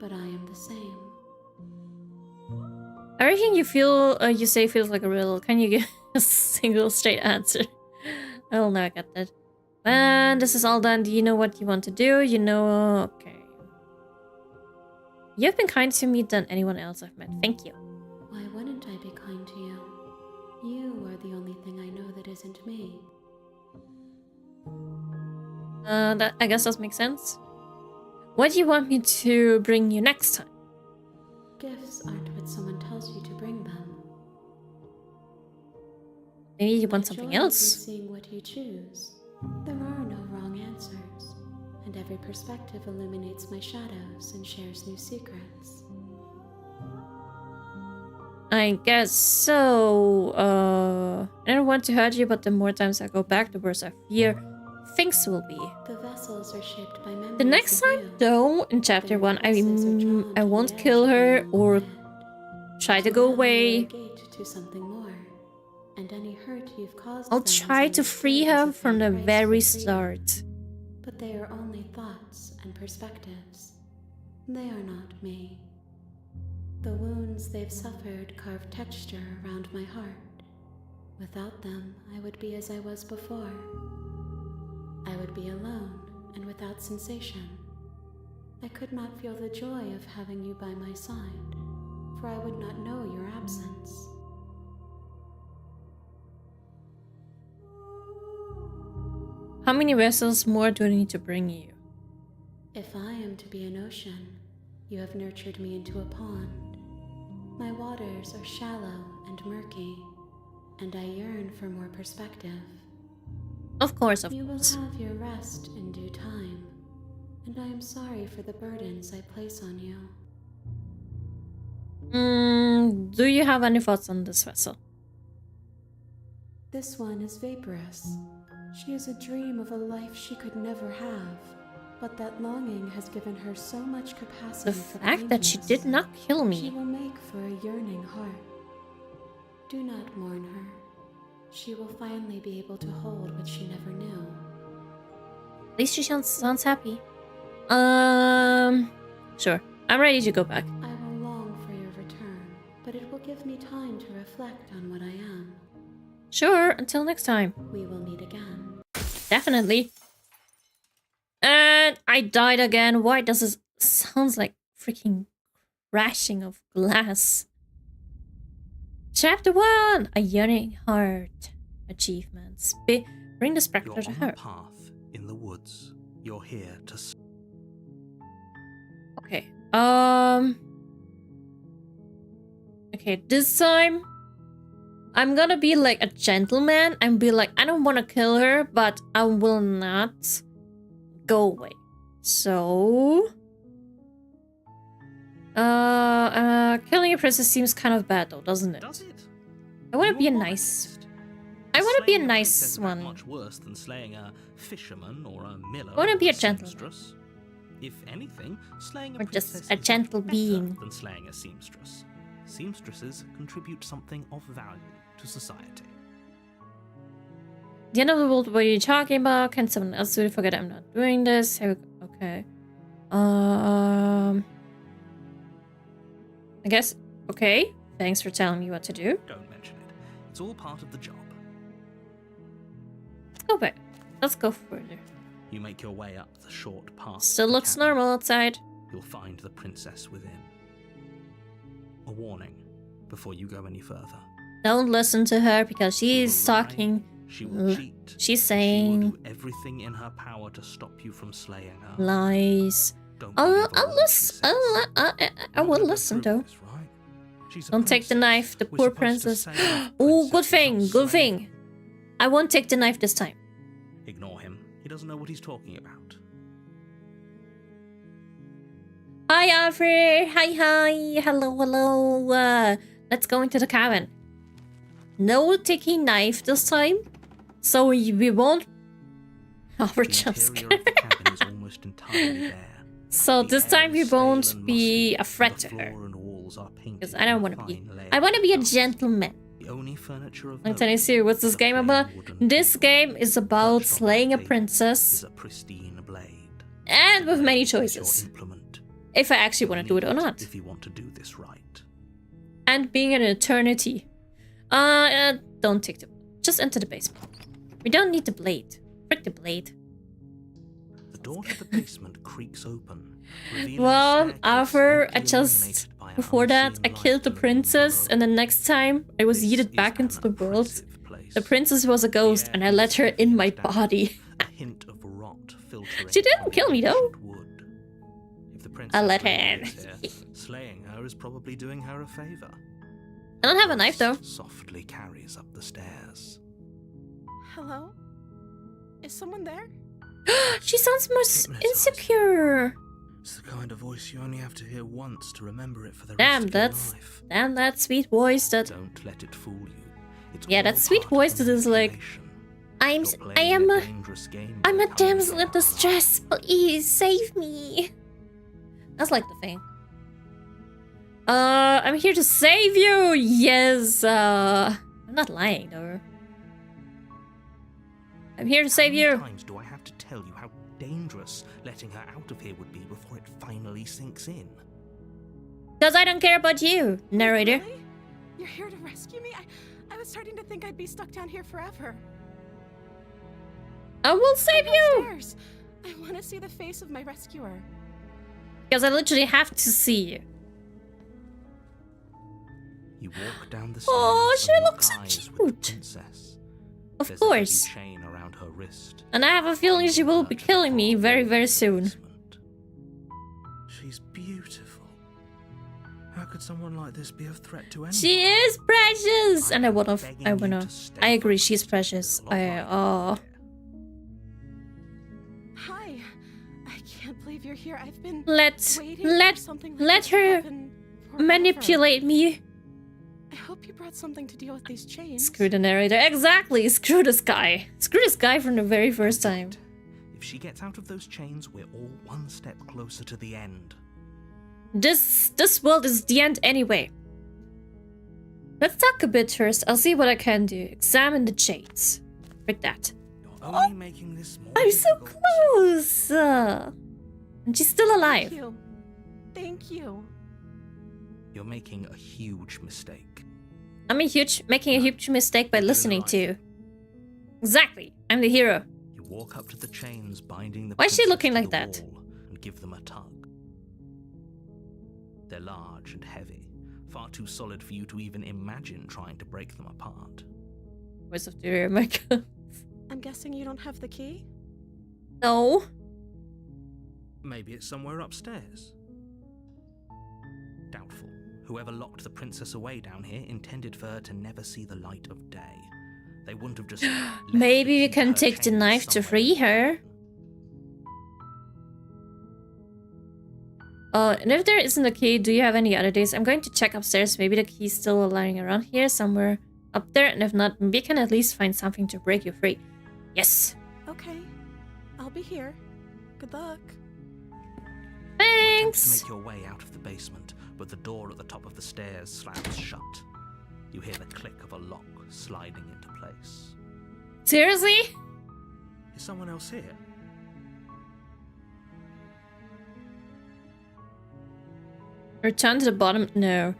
but I am the same. Everything you feel, you say feels like a riddle. Can you give a single straight answer? I will never get that. When this is all done, do you know what you want to do? You know, okay. You've been kinder to me than anyone else I've met. Thank you. Why wouldn't I be kind to you? You are the only thing I know that isn't me. That I guess that makes sense. What do you want me to bring you next time? Gifts aren't what someone tells you to bring them. Maybe you want The something joy of you else? seeing what you choose. There are no wrong answers, and every perspective illuminates my shadows and shares new secrets. I guess so. I don't want to hurt you, but the more times I go back, the worse I fear things will be. The vessels are shaped by memories. The next of time, you. though, in chapter Their 1, faces are drawn I to won't the edge kill of her your or head. try to To go them, away. you are a gate to something more, and any hurt you've caused I'll them is try to understood free as her a from the fair price very for freedom. start. But they are only thoughts and perspectives. They are not me. The wounds they've suffered carve texture around my heart. Without them, I would be as I was before. I would be alone and without sensation. I could not feel the joy of having you by my side, for I would not know your absence. How many vessels more do I need to bring you? If I am to be an ocean, you have nurtured me into a pond. My waters are shallow and murky, and I yearn for more perspective. Of course, of You will course. have your rest in due time, and I am sorry for the burdens I place on you. Do you have any thoughts on this vessel? This one is vaporous. She is a dream of a life she could never have, but that longing has given her so much capacity The for fact that she kindness. did not kill She me. will make for a yearning heart. Do not mourn her. She will finally be able to hold what she never knew. At least she sounds happy. Sure. I'm ready to go back. I will long for your return, but it will give me time to reflect on what I am. Sure, until next time. We will meet again. Definitely. And I died again. Why does this sounds like freaking crashing of glass? Chapter 1! A Yearning Heart. Achievements. Bring the You're spectre to on her. a path in the woods. You're here to... Okay. Okay, this time I'm gonna be like a gentleman and be like, I don't want to kill her, but I will not go away. So, killing a princess seems kind of bad though, doesn't it? Does it? I want to You're be a right. nice. I want to be a Slaying nice princess is one. Much worse than slaying a fisherman or a miller. I wanna or be a gentleman. seamstress. If anything, slaying a Or just princess a is gentle better being. than slaying a seamstress. Seamstresses contribute something of value to society. The end of the world, what are you talking about? Can someone else do it? Forget I'm not doing this. Okay. I guess. Okay. Thanks for telling me what to do. Don't mention it. It's all part of the job. Let's go back. Let's go further. You make your way up the short path. Still to the looks cabin. normal outside. You'll find the princess within. A warning before you go any further. Don't listen to her because she's She will lie, talking. She will cheat. She's She will saying do everything in her power to stop you from slaying her. lies. Don't I'll believe a word she listen. says. I We're will gonna listen prove though. this, right? She's a Don't take the princess. knife, the We're poor supposed to princess. say our Oh, good princess thing, is good not thing. slain. I won't take the knife this time. Ignore him. He doesn't know what he's talking about. Hi, Alfred. Hi. Hello. Let's go into the cabin. No taking knife this time, so we won't. Our The jump interior scare. of the cabin is almost entirely bare. So The this air time is we stale won't and be musty, a threat and to the her. floor and walls are painted Because I don't with want to be. fine layers I want to be a of dust. gentleman. The only furniture of I'm note telling you, what's this is a game plain about? wooden This table. game is about Perched on slaying that a table princess, is a pristine blade. and with many Blade is your choices. implement. If I actually You'll want to do it or need not. If you want to do this right. And being an eternity. Don't take the... Just enter the basement. We don't need the blade. Frick the blade. The door to the basement creaks open. revealing a Well, staircase Arthur, I faintly just... illuminated by an Before that, unseen I killed the light princess, below. and the next time I was This yeeted is back into an the world. oppressive place. The princess was a ghost, The and air I let is her in my damp. body. A hint of rot filtering She didn't from kill me, though. ancient wood. If the I let princess her really in. lives here, slaying her is probably doing her a favor. I don't have a knife, though. Softly carries up the stairs. Hello? Is someone there? She sounds more Hypnotized. insecure. It's the kind of voice you only have to hear once to remember it for the Damn, rest of that's... your life. Damn, that sweet voice that... Don't let it fool you. It's Yeah, all that sweet part voice of that is like... manipulation. I'm... You're I playing am a a... dangerous game I'm by a coming damsel to in our distress. Please, save me. That's like the thing. I'm here to save you. Yes, I'm not lying, though. I'm here to save How many you. times do I have to tell you how dangerous letting her out of here would be before it finally sinks in? Because I don't care about you, narrator. Really? You're here to rescue me? I was starting to think I'd be stuck down here forever. I will save you. Upstairs. I want to see the face of my rescuer. Because I literally have to see you. You walk down the stairs. Oh, she and lock looks so eyes with cute. the princess. Of There's course. a heavy chain around her wrist. And I have a feeling she will be killing me very, very soon. Basement. She's beautiful. How could someone like this be a threat to anyone? She is precious. And I wanna... Begging I you wanna... to stay I agree, for she's a precious. lot longer Oh... Hi. I can't believe you're here. I've been Let... waiting for something like let this to her happen forever. manipulate me. I hope you brought something to deal with these chains. Screw the narrator. Exactly. Screw this guy. Screw this guy from the very first time. If she gets out of those chains, we're all one step closer to the end. This world is the end anyway. Let's talk a bit first. I'll see what I can do. Examine the chains. Like that. You're only making this more I'm so difficult. close. And she's still Thank alive. you. Thank you. You're making a huge mistake. I'm making a huge mistake by listening to you. Exactly. I'm the hero. You walk up to the chains binding the Why is she princess looking to like the that? wall and give them a tug. They're large and heavy, far too solid for you to even imagine trying to break them apart. Voice of the hero, my god. I'm guessing you don't have the key? No. Maybe it's somewhere upstairs. Doubtful. Whoever locked the princess away down here intended for her to never see the light of day. They wouldn't have just. left Maybe to we keep can her take the chained knife to somewhere. free her. And if there isn't a key, do you have any other days? I'm going to check upstairs. Maybe the key's still lying around here somewhere up there. And if not, we can at least find something to break you free. Yes. Okay. I'll be here. Good luck. You attempt to Thanks. make your way out of the basement, but the door at the top of the stairs slams shut. You hear the click of a lock sliding into place. Seriously? Is someone else here? Return to the bottom. No.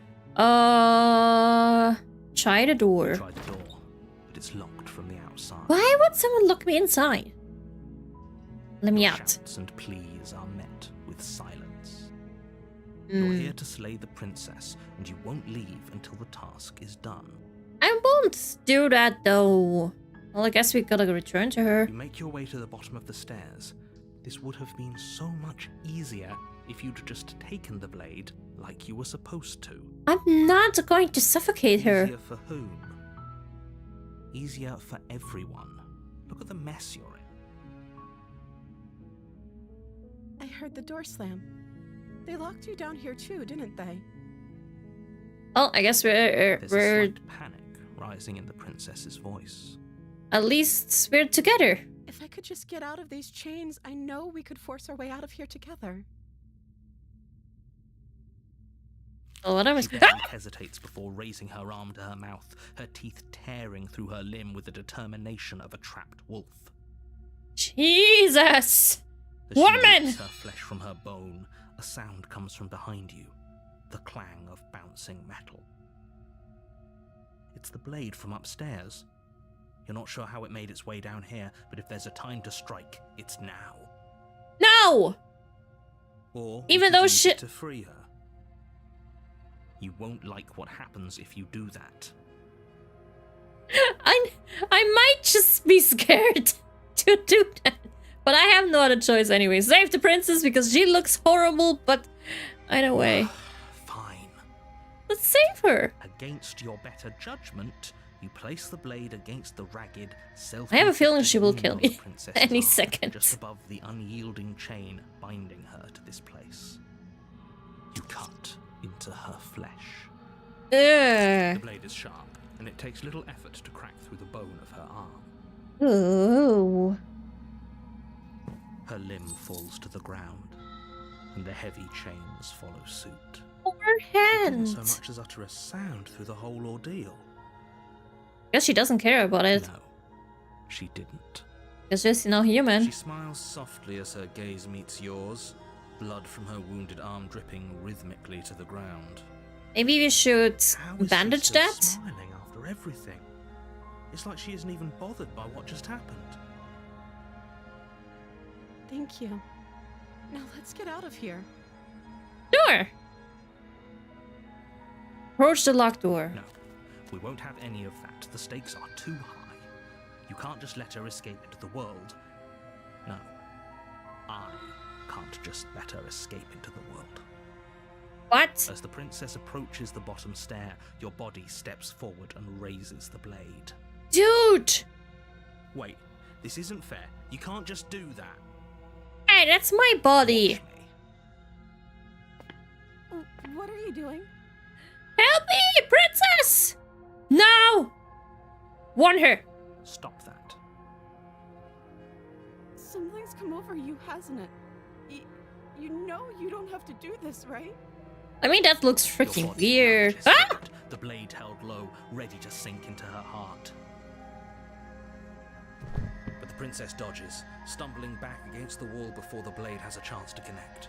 Try the door. Try the door, but it's locked from the outside. Why would someone lock me inside? Let me out. Shouts and pleas are met with silence. You're here to slay the princess, and you won't leave until the task is done. I won't do that though. Well, I guess we gotta return to her. You make your way to the bottom of the stairs. This would have been so much easier if you'd just taken the blade like you were supposed to. I'm not going to suffocate her. Easier for whom? Easier for everyone. Look at the mess you're in. I heard the door slam. They locked you down here too, didn't they? Oh, I guess There's a we're slight panic rising in the princess's voice. at least we're together. If I could just get out of these chains, I know we could force our way out of here together. Oh, what am I She supposed barely hesitates before raising her arm to her mouth, her teeth tearing through her limb with the determination of a trapped wolf. Jesus! As she Woman! rips her flesh from her bone, a sound comes from behind you, the clang of bouncing metal. It's the blade from upstairs. You're not sure how it made its way down here, but if there's a time to strike, it's now. No! Or Even you could though use she- it to free her. You won't like what happens if you do that. I might just be scared to do that. But I have no other choice anyway. Save the princess because she looks horrible, but either way. Fine. Let's save her. Against your better judgment, you place the blade against the ragged, self. I have a feeling she will kill me any second. Just above the unyielding chain binding her to this place. You cut into her flesh. The Ugh. blade is sharp, and it takes little effort to crack through the bone of her arm. Ooh. Her limb falls to the ground, and the heavy chains follow suit. Poor She hand. didn't so much as utter a sound through the whole ordeal. Guess she doesn't care about it. No, she didn't. It's just not human. She smiles softly as her gaze meets yours, blood from her wounded arm dripping rhythmically to the ground. Maybe we should How is bandage she still that? smiling after everything? It's like she isn't even bothered by what just happened. Thank you. Now let's get out of here. Sure. Approach the locked door. No, we won't have any of that. The stakes are too high. You can't just let her escape into the world. No, I can't just let her escape into the world. What? As the princess approaches the bottom stair, your body steps forward and raises the blade. Dude! Wait, this isn't fair. You can't just do that. Hey, that's my body. Watch me. What are you doing? Help me, princess! No! Warn her. Stop that. Something's come over you, hasn't it? You know you don't have to do this, right? I mean, that looks Your freaking body weird. lunges Ah! forward, the blade held low, ready to sink into her heart. But the princess dodges, stumbling back against the wall before the blade has a chance to connect.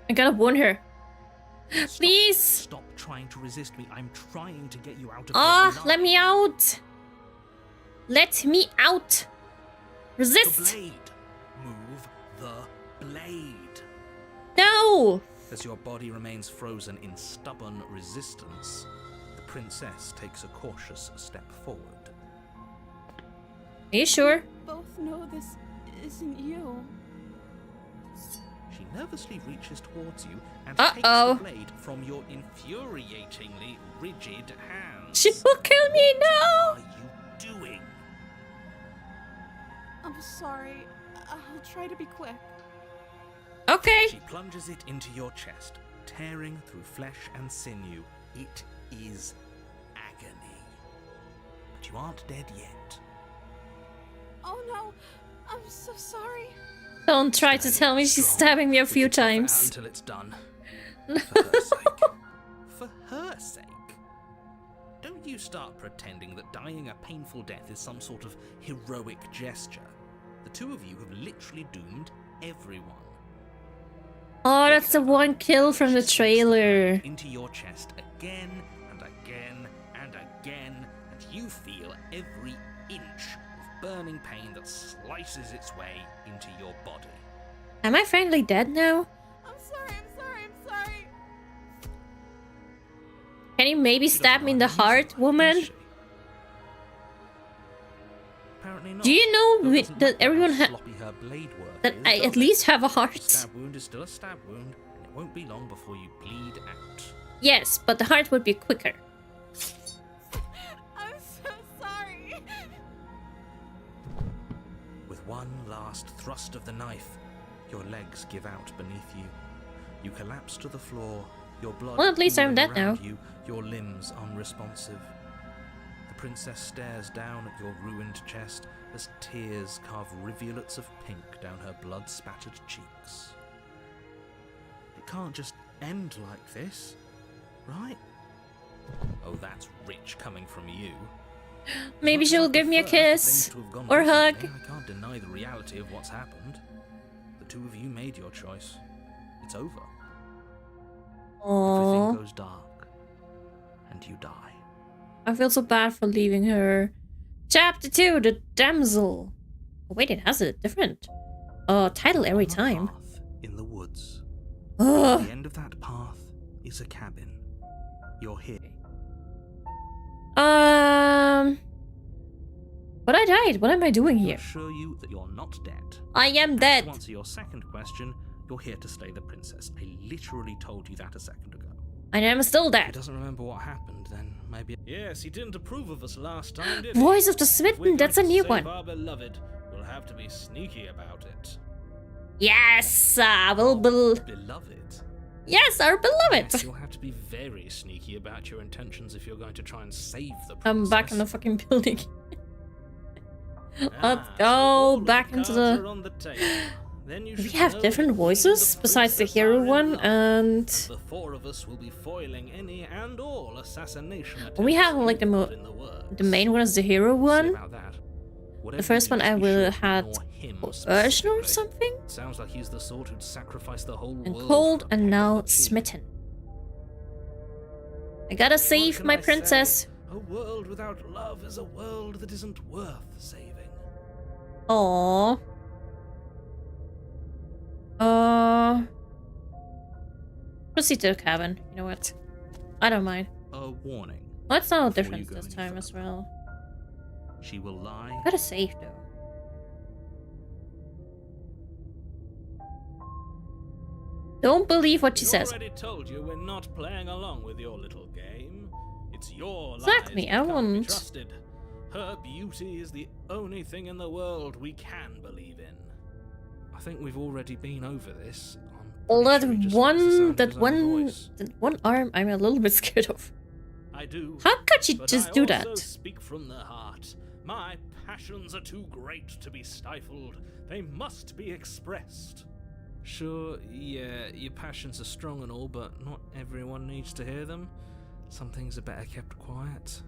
I gotta warn her. Stop. Please. Stop trying to resist me. I'm trying to get you out of Ah, here. let me out. Let me out. The Resist. blade. Move the blade. No. As your body remains frozen in stubborn resistance, the princess takes a cautious step forward. Are you sure? Both know this isn't you. She nervously reaches towards you and Uh-oh. takes the blade from your infuriatingly rigid hands. She will kill me What now. are you doing? I'm sorry. I'll try to be quick. Okay. She plunges it into your chest, tearing through flesh and sinew. It is agony. But you aren't dead yet. Oh no! I'm so sorry. Don't try to tell me she's stabbing me a We few can tough it out times. until it's done. For her sake. For her sake. Don't you start pretending that dying a painful death is some sort of heroic gesture. The two of you have literally doomed everyone. Oh, that's the one kill from the trailer. Into your chest again and again and again, and you feel every inch of burning pain that slices its way into your body. Am I finally dead now? I'm sorry. I'm sorry. Can you maybe She stab doesn't me in the like you, heart, does woman? she? Apparently not. Do you know Though it doesn't that matter how everyone sloppy her blade work that is, I does at it? least have a A heart? stab wound is still a stab wound, and it won't be long before you bleed out. Yes, but the heart would be quicker. I'm so sorry. With one last thrust of the knife, your legs give out beneath you. You collapse to the floor, your blood Well, at least I'm pooling dead now. around you, your limbs unresponsive. The princess stares down at your ruined chest as tears carve rivulets of pink down her blood-spattered cheeks. It can't just end like this. right? Oh, that's rich coming from you. Maybe she'll give me a kiss or hug. I can't deny the reality of what's happened. The two of you made your choice. It's over. Aww. Everything goes dark, and you die. I feel so bad for leaving her. Chapter 2, The Damsel. Oh, wait, it has a different title every On a time. path in the woods. Ugh. At the end of that path is a cabin. You're here. But I died. What am I doing To here? assure you that you're not dead. I am dead. To answer your second question, you're here to slay the princess. I literally told you that a second ago. I am still If he dead. doesn't remember what happened, then maybe... Yes, he didn't approve of us last time, did he? Voice of the If we're Smitten. That's a going to new save one. our beloved, we'll have to be sneaky about it. Yes, beloved. Yes, our beloved. Yes, you'll have to be very sneaky about your intentions if you're going to try and save the princess. I'm back in the fucking building. Let's Ah, go so all of back the into cards the... are on the table. Then you Do we should have know different that you voices and besides the princess hero are in one love, and... the four of us will be foiling any and all assassination attempts We have like you've got in the works. the main one is the hero See one. about that. The Whatever first it one is, I be will sure to had ignore him Version or specifically. something. Sounds like he's the sort who'd sacrifice the whole And world cold for a and peck now of cheese. smitten. I gotta save can my I say? princess. A world without love is a world that isn't worth saving. Aww. Proceed to the cabin. You know what? I don't mind. A warning. Well, it's not a Before you difference go this any time as further. well. She will lie. Gotta save though. Don't believe what she We says. already told you we're not playing along with your little game. It's your Exactly, lies I that can't be won't. trusted. Her beauty is the only thing in the world we can believe in. I think we've already been over this. Well, Pretty that sure he just likes the sound of that his own one, voice. that one arm, I'm a little bit scared of. I do. How could she But just I do also that? speak from the heart. My passions are too great to be stifled. They must be expressed. Sure, yeah, your passions are strong and all, but not everyone needs to hear them. Some things are better kept quiet.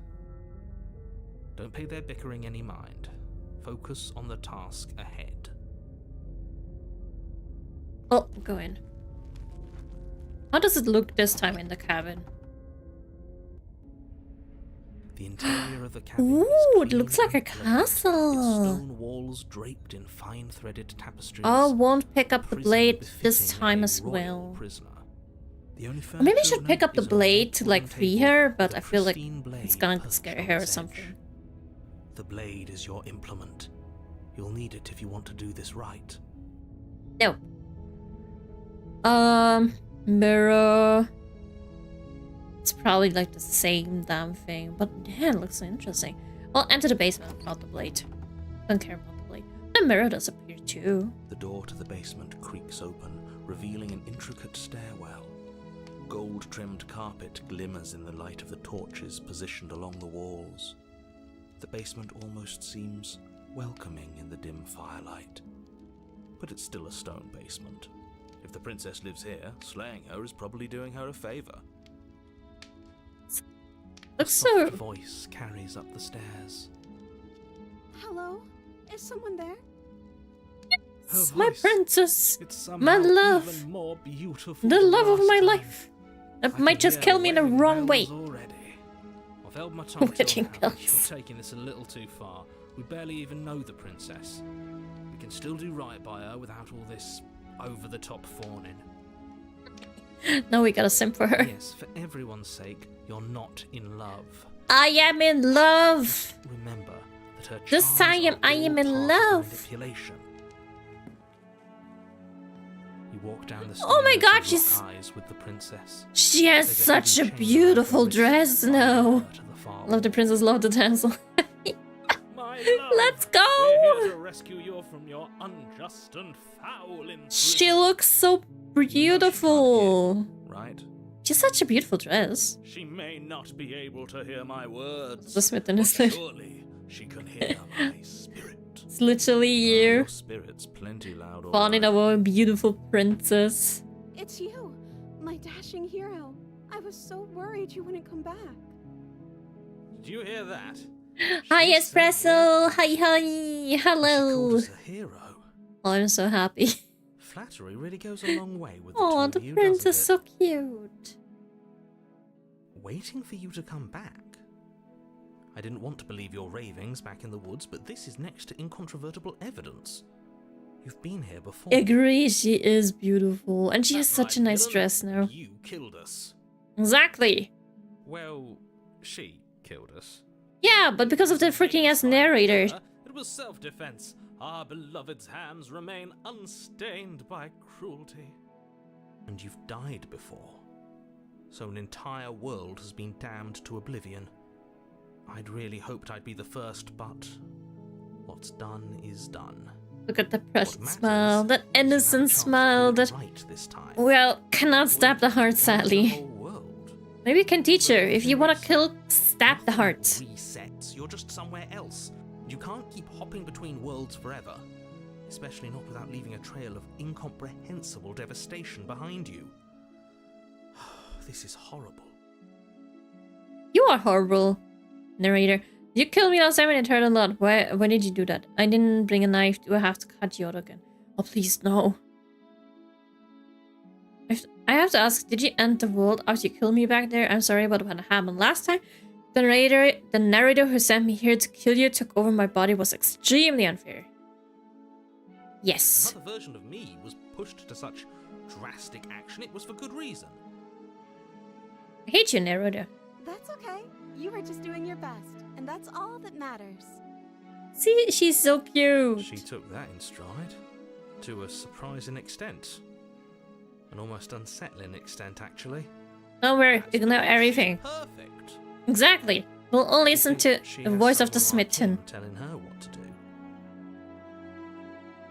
Don't pay their bickering any mind. Focus on the task ahead. Oh, go in. How does it look this time in the cabin? The interior of the cabin Ooh, is it clean looks like a and pleasant, castle. its stone walls draped in fine-threaded tapestries. I won't pick up the prison blade befitting this time a as royal well. prisoner. The only Or maybe I furniture should of pick note up the is a blade red to like wooden free table her, with but a I feel like pristine blade it's gonna perched scare on her or its edge. something. The blade is your implement. You'll need it if you want to do this right. No. Mirror. It's probably like the same damn thing, but yeah, it looks so interesting. Well, enter the basement without the blade. Don't care about the blade. The mirror does appear too. The door to the basement creaks open, revealing an intricate stairwell. Gold-trimmed carpet glimmers in the light of the torches positioned along the walls. The basement almost seems welcoming in the dim firelight. But it's still a stone basement. If the princess lives here, slaying her is probably doing her a favor. Looks A soft so. voice carries up the stairs. Hello? Is someone there? Her My voice, princess. it's My somehow love. even more beautiful The than love of last my time. life. That I might can just hear kill me in the wedding wrong way. bells already. I've held my tongue till Wedding now. bells. You're taking this a little too far. We barely even know the princess. We can still do right by her without all this over-the-top fawning. Now we gotta simp for her. Yes, for everyone's sake, you're not in love. I am in love. Remember that her This charms time are I all am in part of love. manipulation. You walk down the stairs Oh my God, and she's- lock eyes with the princess. She has There's such a hidden chain beautiful around her dress wrist, now. binding her to the far Love the wall. princess, love the damsel. My love, Let's we're go! here to rescue you from your unjust and foul intrigue. She looks so beautiful. Right? She's such a beautiful dress. She may not be able to hear my words, The Smitten, but isn't it? surely she can hear my spirit. It's literally Oh, you. your spirit's plenty loud, all Fawning right. over a beautiful princess. It's you, my dashing hero. I was so worried you wouldn't come back. Did you hear that? Hi, She said Espresso. Hi, hi. She Hello. called us a hero. Oh, I'm so happy. Flattery really goes a long way with the Oh, two the of you, prince doesn't is it? so cute. Waiting for you to come back. I didn't want to believe your ravings back in the woods, but this is next to incontrovertible evidence. You've been here before. Agree, she is beautiful. And she has That's such a right, nice villain. dress now. You killed us. Exactly. Well, she killed us. Yeah, but because of the freaking ass narrator. It was self-defense. Our beloved's hands remain unstained by cruelty. And you've died before. So an entire world has been damned to oblivion. I'd really hoped I'd be the first, but what's done is done. Look at the What precious matters smile, that is you have a innocent chance to do smile, it that, right this time. well, cannot stab the heart, The sadly. whole world. Maybe you can teach her. If you want to kill, stab the heart. Resets. You're just somewhere else. You can't keep hopping between worlds forever. Especially not without leaving a trail of incomprehensible devastation behind you. This is horrible. You are horrible, narrator. You killed me last time and it hurt a lot. Why did you do that? I didn't bring a knife. Do I have to cut you out again? Oh, please, no. I have to ask, did you end the world after you killed me back there? I'm sorry about what happened last time. The narrator who sent me here to kill you took over my body was extremely unfair. Yes. Another version of me was pushed to such drastic action. It was for good reason. I hate you, narrator. That's okay. You were just doing your best, and that's all that matters. See, she's so cute. She took that in stride. To a surprising extent. An almost unsettling extent, actually. Don't worry, That's you can know because everything. she's perfect. Exactly. We'll all listen to She the has voice of the someone like him smitten. telling her what to do.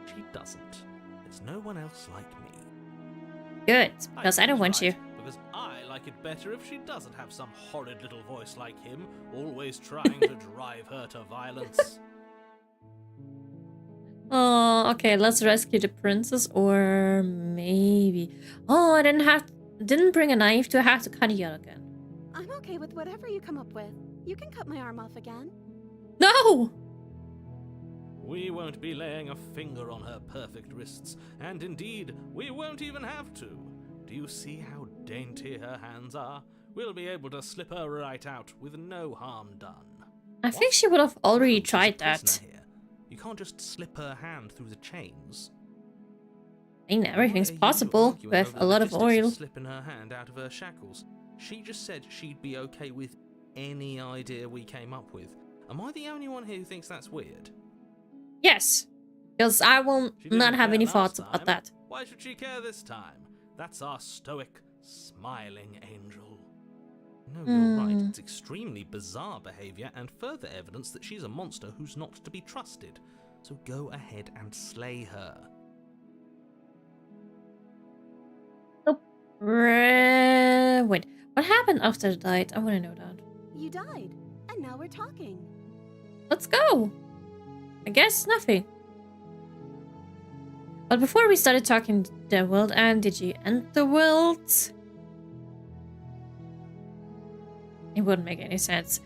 She doesn't. There's no one else like me. Good, because I don't want you. Because I like it better if she doesn't have some horrid little voice like him, always trying to drive her to violence. Oh, okay, let's rescue the princess, or maybe... Oh, I didn't bring a knife. Do I have to cut you out again? I'm okay with whatever you come up with. You can cut my arm off again. No! We won't be laying a finger on her perfect wrists, and indeed, we won't even have to. Do you see how dainty her hands are? We'll be able to slip her right out with no harm done. I think she would have already She's a tried that. prisoner here. You can't just slip her hand through the chains. I mean, everything's Why are you possible arguing with over a the lot of logistics oil. Slipping her hand out of her shackles. She just said she'd be okay with any idea we came up with. Am I the only one here who thinks that's weird? Yes, because I will She didn't not have care any last thoughts time. about that. Why should she care this time? That's our stoic, smiling angel. No, you're right. Hmm. It's extremely bizarre behavior and further evidence that she's a monster who's not to be trusted. So go ahead and slay her. Wait, what happened after I died? I want to know that. You died, and now we're talking. Let's go. I guess nothing. But before we started talking the world, and did you end the world? It wouldn't make any sense.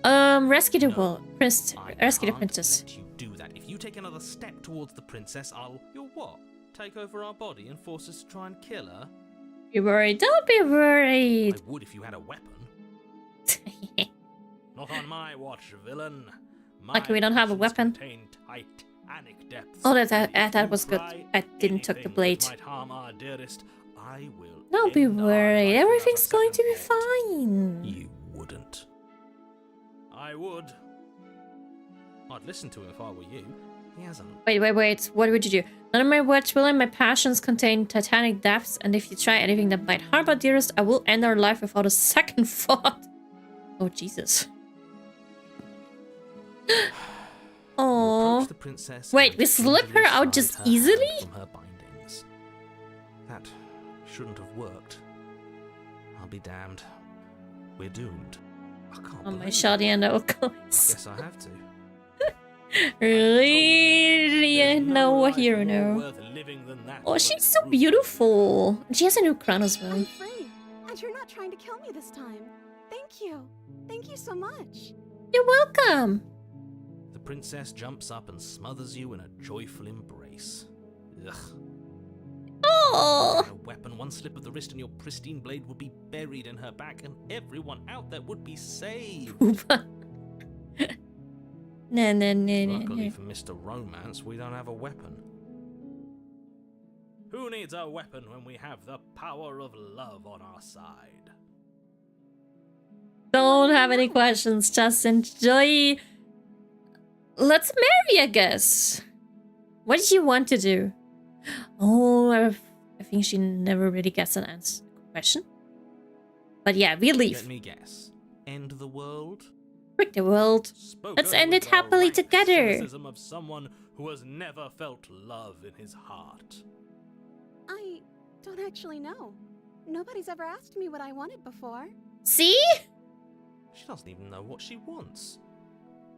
Rescue the No, world, I rescue the can't princess. let you do that. If you take another step towards the princess, I'll... You'll what? Take over our body and force us to try and kill her? Be worried. Don't be I worried. would if you had a weapon. Not on my watch, villain. Lucky we don't have a My actions weapon. contain titanic depths. Oh, If that you was good. try I didn't took the anything blade. that might harm our dearest, I will Don't be end our worried. life Everything's without a going to be second thought. fine. You wouldn't. I would. I'd listen to him if I were you. He hasn't. Wait. What would you do? None of my words will and my passions contain titanic depths, and if you try anything that might harm our dearest, I will end our life without a second thought. Oh, Jesus. Oh. Approach the princess Wait, and we slip her gingerly out slide just her hand easily? From her bindings. That shouldn't have worked. I'll be damned. We're doomed. I can't Oh, my believe shoddy and it. old I guys. guess I have to. Really? There's No life hero, more no. worth living than that Oh, of a she's so brute. beautiful. She has a new crown as well. I'm free, And you're not trying to kill me this time. Thank you. Thank you so much. You're welcome. The princess jumps up and smothers you in a joyful embrace. Ugh. Oh. A weapon, one slip of the wrist and your pristine blade would be buried in her back and everyone out there would be saved. No. Luckily for Mr. Romance, we don't have a weapon. Who needs a weapon when we have the power of love on our side? Don't have any questions, just enjoy. Let's marry, I guess. What did you want to do? Oh, I think she never really gets an answer question. But yeah, we leave. Let me guess. End the world? Break the world. Spoken Let's end it with the happily rank together. cynicism of someone who has never felt love in his heart. I don't actually know. Nobody's ever asked me what I wanted before. See? She doesn't even know what she wants.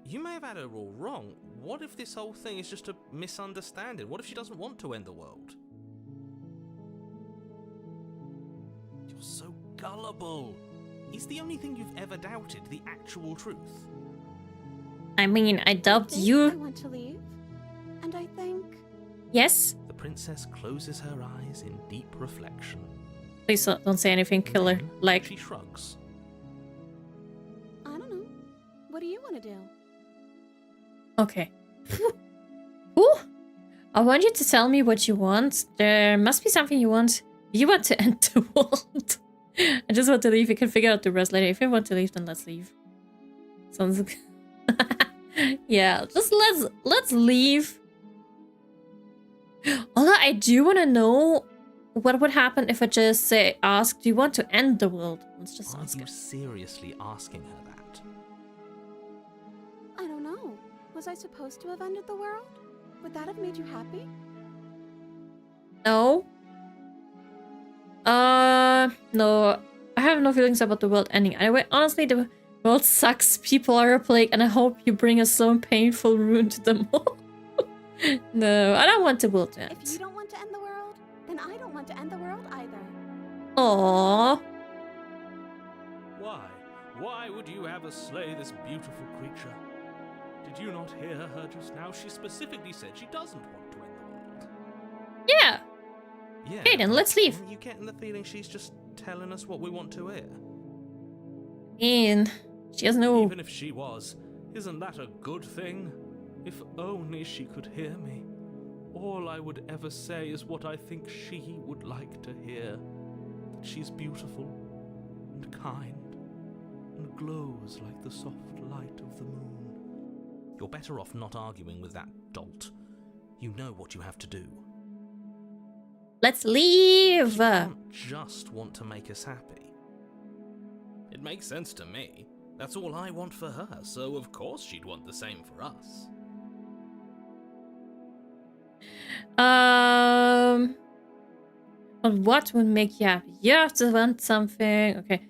You may have had her all wrong. What if this whole thing is just a misunderstanding? What if she doesn't want to end the world? You're so gullible. Is the only thing you've ever doubted the actual truth? I mean, I doubt think I you. want to leave. And I think... Yes? The princess closes her eyes in deep reflection. Please don't say anything killer. Then Like, she shrugs. I don't know. What do you want to do? okay. Ooh. I want you to tell me what you want. There must be something you want. You want to end the world. I just want to leave. You can figure out the rest later. If you want to leave, then let's leave. Sounds good. Yeah, just let's leave. Although I do want to know what would happen if I just say, ask, do you want to end the world? Let's just Are ask you it. seriously asking her that? I don't know. Was I supposed to have ended the world? Would that have made you happy? No. No. I have no feelings about the world ending. Anyway, honestly, the world sucks. People are a plague, and I hope you bring a slow and painful ruin to them all. No, I don't want the world to If end. you don't want to end the world, then I don't want to end the world either. Aww. Why? Why would you have us slay this beautiful creature? Did you not hear her just now? She specifically said she doesn't want to end the world. Yeah. Yeah. Okay, then let's leave. Aren't you getting the feeling she's just telling us what we want to hear? And she has no. Even if she was, isn't that a good thing? If only she could hear me. All I would ever say is what I think she would like to hear. That she's beautiful and kind and glows like the soft light of the moon. You're better off not arguing with that dolt. You know what you have to do. Let's leave. She can't just want to make us happy. It makes sense to me. That's all I want for her, so of course she'd want the same for us. But what would make you happy? You have to want something. Okay.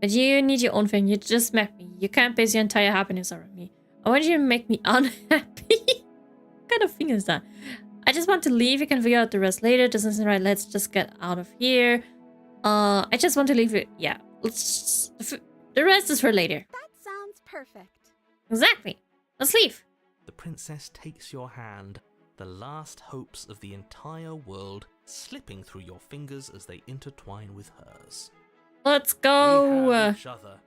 But you need your own thing. You just met me. You can't base your entire happiness on me. I want you to make me unhappy. What kind of thing is that? I just want to leave. You can figure out the rest later. This isn't right. Let's just get out of here. I just want to leave it. Yeah. Let's just, the rest is for later. That sounds perfect. Exactly. Let's leave. The princess takes your hand, the last hopes of the entire world slipping through your fingers as they intertwine with hers. Let's We go. have each other.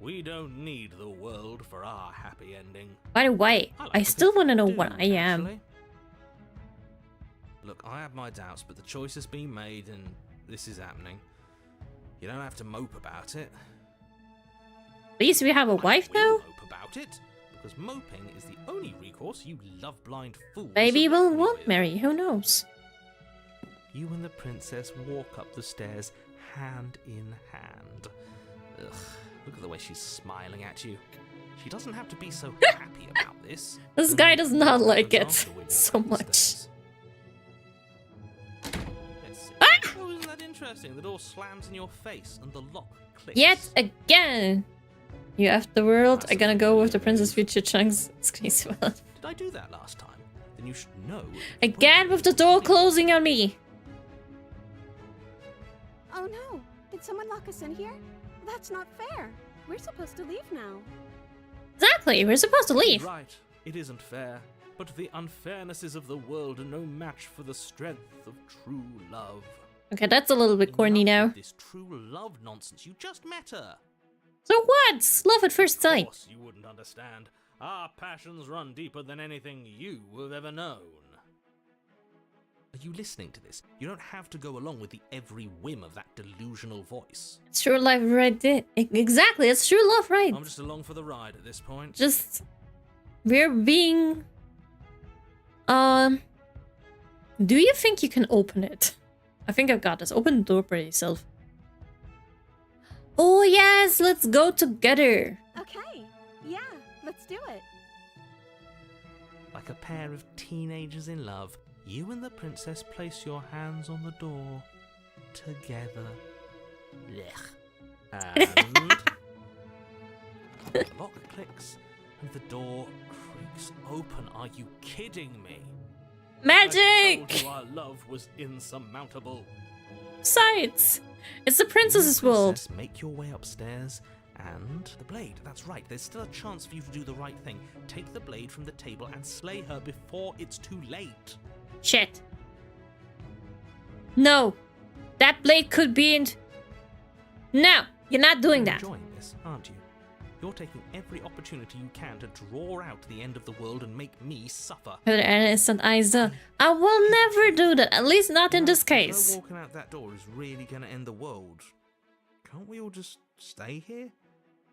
We don't need the world for our happy ending. By the way, like I to still think want to know we what do, I am. actually. Look, I have my doubts, but the choice has been made and this is happening. You don't have to mope about it. At least we have a wife I will now. mope about it, because moping is the only recourse you love-blind fools Maybe have we'll left me won't with. marry. Who knows? You and the princess walk up the stairs, hand in hand. Ugh, look at the way she's smiling at you. She doesn't have to be so happy about this. This guy does not What like happens it after we walk so up the much. stairs? Let's see. Oh, isn't that interesting? The door slams in your face and the lock clicks. Yet again. You after the world. I'm gonna go with the Princess Future Chunks. Squeeze well. Did I do that last time? Then you should know. Again with the door closing on me. Oh no, Did someone lock us in here? That's not fair. We're supposed to leave now. Exactly, we're supposed to leave. Right, it isn't fair. But the unfairnesses of the world are no match for the strength of true love. Okay, that's a little bit corny Enough now. with this true love nonsense. You just met her. So what? Love at first Of sight. course you wouldn't understand. Our passions run deeper than anything you have ever known. Are you listening to this? You don't have to go along with the every whim of that delusional voice. It's true love right there. Exactly, it's true love, right? I'm just along for the ride at this point. Just we're being do you think you can open it? I think I've got this. Open the door by yourself. Oh yes, let's go together. Okay, yeah, let's do it. Like a pair of teenagers in love, you and the princess place your hands on the door together. Blech. And the lock clicks and the door creaks open. Are you kidding me? I Magic! told you our love was insurmountable. Sights! It's the princess's You, world. princess, make your way upstairs and the blade. That's right. There's still a chance for you to do the right thing. Take the blade from the table and slay her before it's too late. Shit. No. That blade could be in... No, you're not doing You're that. enjoying this, aren't you? You're taking every opportunity you can to draw out the end of the world and make me suffer. Her innocent eyes. I will never do that. At least not in this No case. walking out that door is really going to end the world. Can't we all just stay here?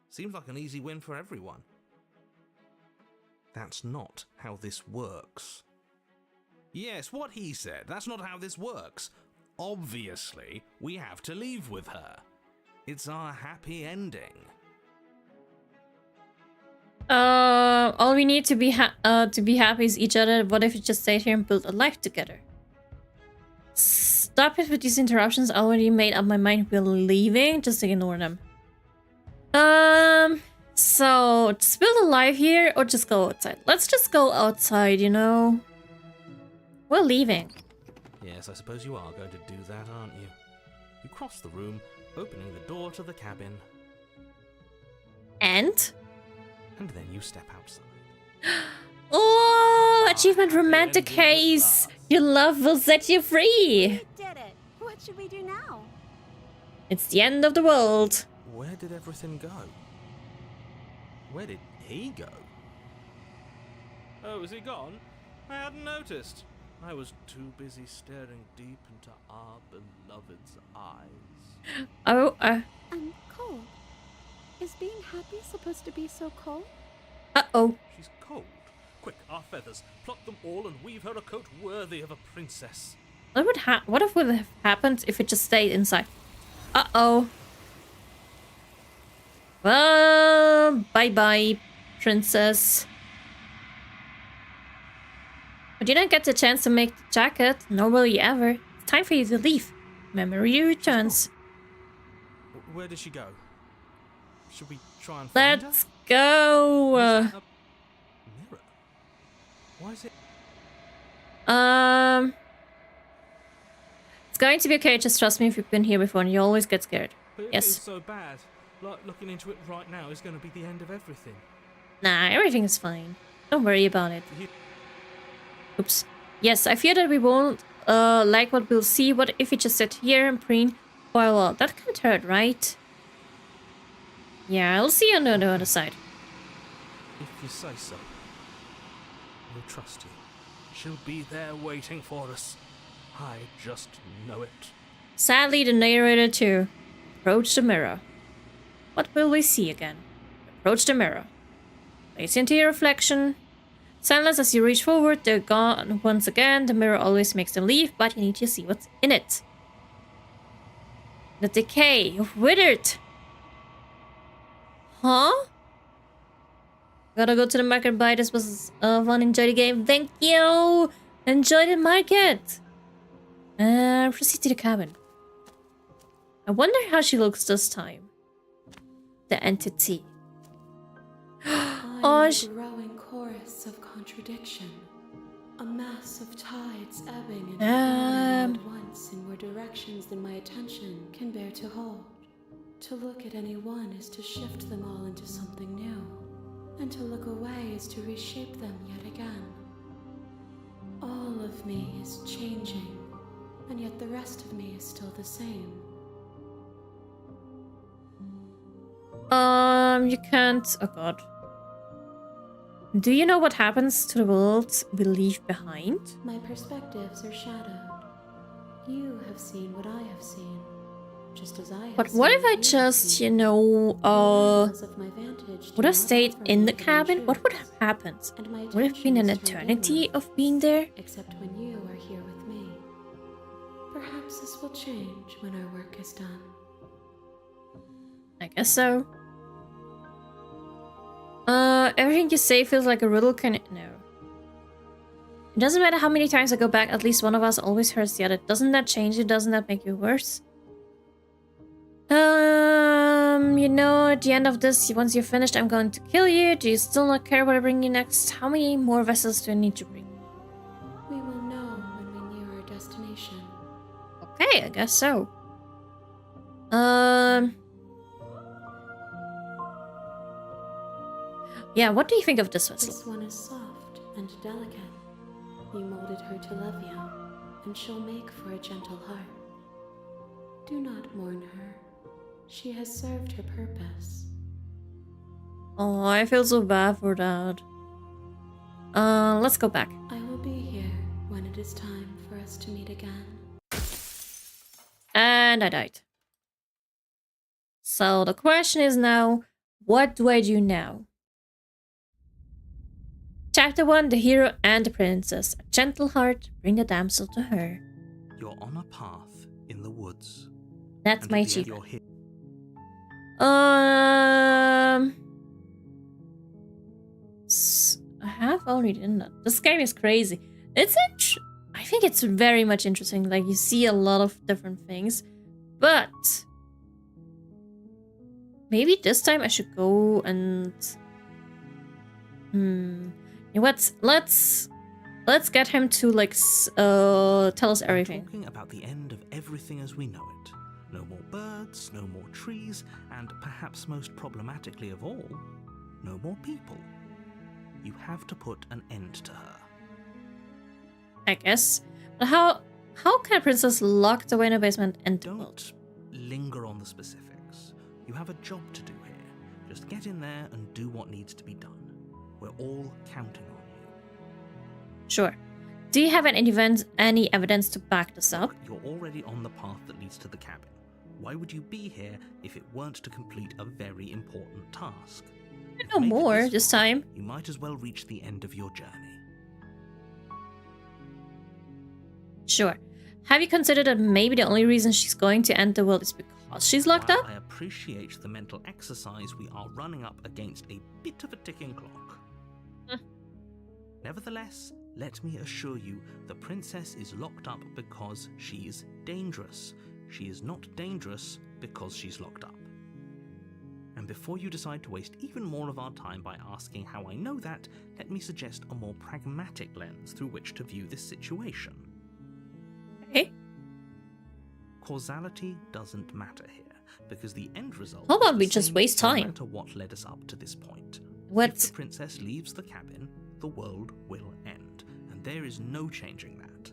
Seems like an easy win for everyone. That's not how this works. Yes, what he said. That's not how this works. Obviously, we have to leave with her. It's our happy ending. All we need to be happy is each other. What if we just stay here and build a life together? Stop it with these interruptions. I already made up my mind. We're leaving. Just ignore them. So just build a life here or just go outside. Let's just go outside. You know, we're leaving. Yes, I suppose you are going to do that, aren't you? You cross the room, opening the door to the cabin, And and then you step outside. oh, achievement romantic Ending with haze. love. Your love will set you free. We did it. What should we do now? It's the end of the world. Where did everything go? Where did he go? Oh, is he gone? I hadn't noticed. I was too busy staring deep into our beloved's eyes. Oh, I'm cold. Is being happy supposed to be so cold? uh-oh. She's cold. Quick, our feathers. Pluck them all and weave her a coat worthy of a princess. What if would have happened if it just stayed inside? Uh-oh. Well, bye-bye, princess. But you didn't get the chance to make the jacket, nor will you ever. It's time for you to leave. Memory returns. Where did she go? Should we try and find Let's go. her? Is that a mirror? Why is it? It's going to be okay. Just trust me. If you've been here before, and you always get scared. But if Yes. it's so bad, like looking into it right now is going to be the end of everything. Nah, everything is fine. Don't worry about it. You- Oops. Yes, I fear that we won't like what we'll see. What if we just sit here and preen for a while? That can't hurt, right? Yeah, I'll see you on the other side. If you say so. We'll trust you. She'll be there waiting for us. I just know it. Sadly, the narrator too. Approach the mirror. What will we see again? Approach the mirror. Face into your reflection. Silence as you reach forward. They're gone once again. The mirror always makes them leave, but you need to see what's in it. The decay of withered. Huh? Gotta go to the market buy. This was fun. Enjoy the game. Thank you. Enjoy the market. Proceed to the cabin. I wonder how she looks this time. The entity. I Oh, am sh- a growing chorus of contradiction. A mass of tides ebbing and flowing at once in more directions than my attention can bear to hold. To look at any one is to shift them all into something new, and to look away is to reshape them yet again. All of me is changing, and yet the rest of me is still the same. You can't. Oh god. Do you know what happens to the world we leave behind? My perspectives are shadowed. You have seen what I have seen, just as I have But seen what if I you just, see. you know, Angles of my vantage do would have not stayed offer in me the full cabin? What would truth, have happened? and my Would it have been an attention is turned eternity inward, of being there? except when you are here with me. Perhaps this will change when our work is done. I guess so. Everything you say feels like a riddle. Can it? No. It doesn't matter how many times I go back, at least one of us always hurts the other. Doesn't that change you? Doesn't that make you worse? You know, at the end of this, once you're finished, I'm going to kill you. Do you still not care what I bring you next? How many more vessels do I need to bring? We will know when we near our destination. Okay, I guess so. Yeah, what do you think of this vessel? This one is soft and delicate. You molded her to love you, and she'll make for a gentle heart. Do not mourn her. She has served her purpose. Oh, I feel so bad for that. Let's go back. I will be here when it is time for us to meet again. And I died. So the question is now, what do I do now? Chapter 1, the hero and the princess. A gentle heart, bring the damsel to her. You're on a path in the woods. That's and my at the end achievement. you're hit. I have already done that. This game is crazy. I think it's very much interesting. Like, you see a lot of different things. But maybe this time I should go and you know what? Let's get him to like tell us everything. Talking about the end of everything as we know it. No more birds, no more trees, and perhaps most problematically of all, no more people. You have to put an end to her. I guess. But how can a princess locked away in a basement and Don't linger on the specifics. You have a job to do here. Just get in there and do what needs to be done. We're all counting on you. Sure. Do you have any evidence to back this up? You're already on the path that leads to the cabin. Why would you be here if it weren't to complete a very important task? No Make it more this this far, time. You might as well reach the end of your journey. Sure. Have you considered that maybe the only reason she's going to end the world is because she's locked While up? I appreciate the mental exercise, we are running up against a bit of a ticking clock. Nevertheless, let me assure you, the princess is locked up because she's dangerous. She is not dangerous because she's locked up. And before you decide to waste even more of our time by asking how I know that, let me suggest a more pragmatic lens through which to view this situation. Okay. Causality doesn't matter here, because the end result How about is we the just same waste no time? matter what led us up to this point. If What? the princess leaves the cabin, the world will end, and there is no changing that.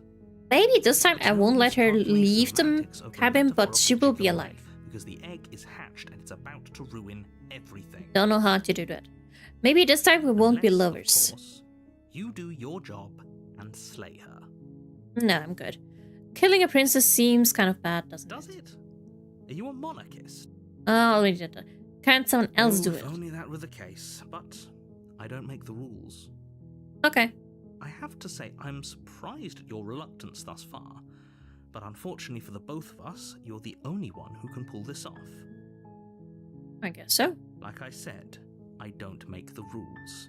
Maybe this time I It's won't no let her sparkling leave the semantics of the cabin, but she will be metaphor of alive. because the egg is hatched and it's about to ruin everything. Don't know how to do that. Maybe this time we won't be Unless, of lovers. course, you do your job and slay her. No, I'm good. Killing a princess seems kind of bad, doesn't Does it? it? Are you a monarchist? I already did that. Can't someone else do If it? only that were the case, but I don't make the rules. Okay. I have to say, I'm surprised at your reluctance thus far, but unfortunately for the both of us, you're the only one who can pull this off. I guess so. Like I said, I don't make the rules,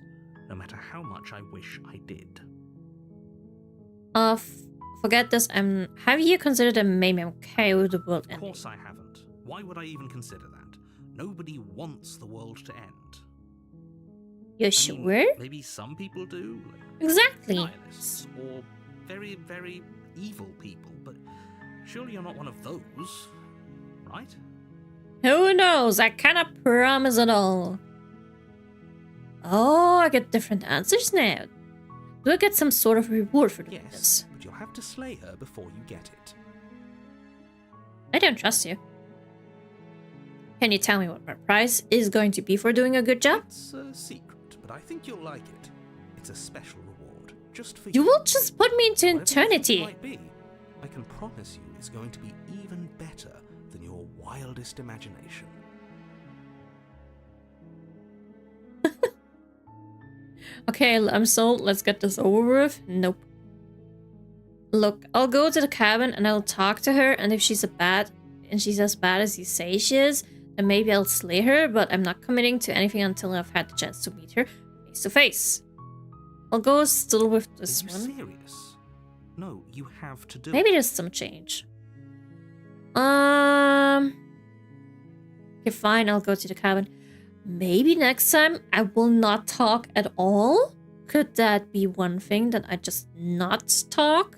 no matter how much I wish I did. Forget this. Have you considered that maybe I'm okay with the world Of ending? course I haven't. Why would I even consider that? Nobody wants the world to end. You I sure? mean, maybe some people do, like Exactly. nihilists or very, very evil people, but surely you're not one of those, right? Who knows? I cannot promise at all. Oh, I get different answers now. Do I get some sort of reward for doing Yes, this? but you'll have to slay her before you get it. I don't trust you. Can you tell me what my prize is going to be for doing a good job? It's a secret, but I think you'll like it. It's a special reward, just for You will just put me into Whatever you think it eternity. might be, I can promise you it's going to be even better than your wildest imagination. Okay, I'm sold. Let's get this over with. Nope. Look, I'll go to the cabin and I'll talk to her, and if she's she's as bad as you say she is, then maybe I'll slay her, but I'm not committing to anything until I've had the chance to meet her face to face. I'll go still with this Are you one. serious? No, you have to do Maybe it. there's some change. Okay, fine, I'll go to the cabin. Maybe next time I will not talk at all? Could that be one thing, that I just not talk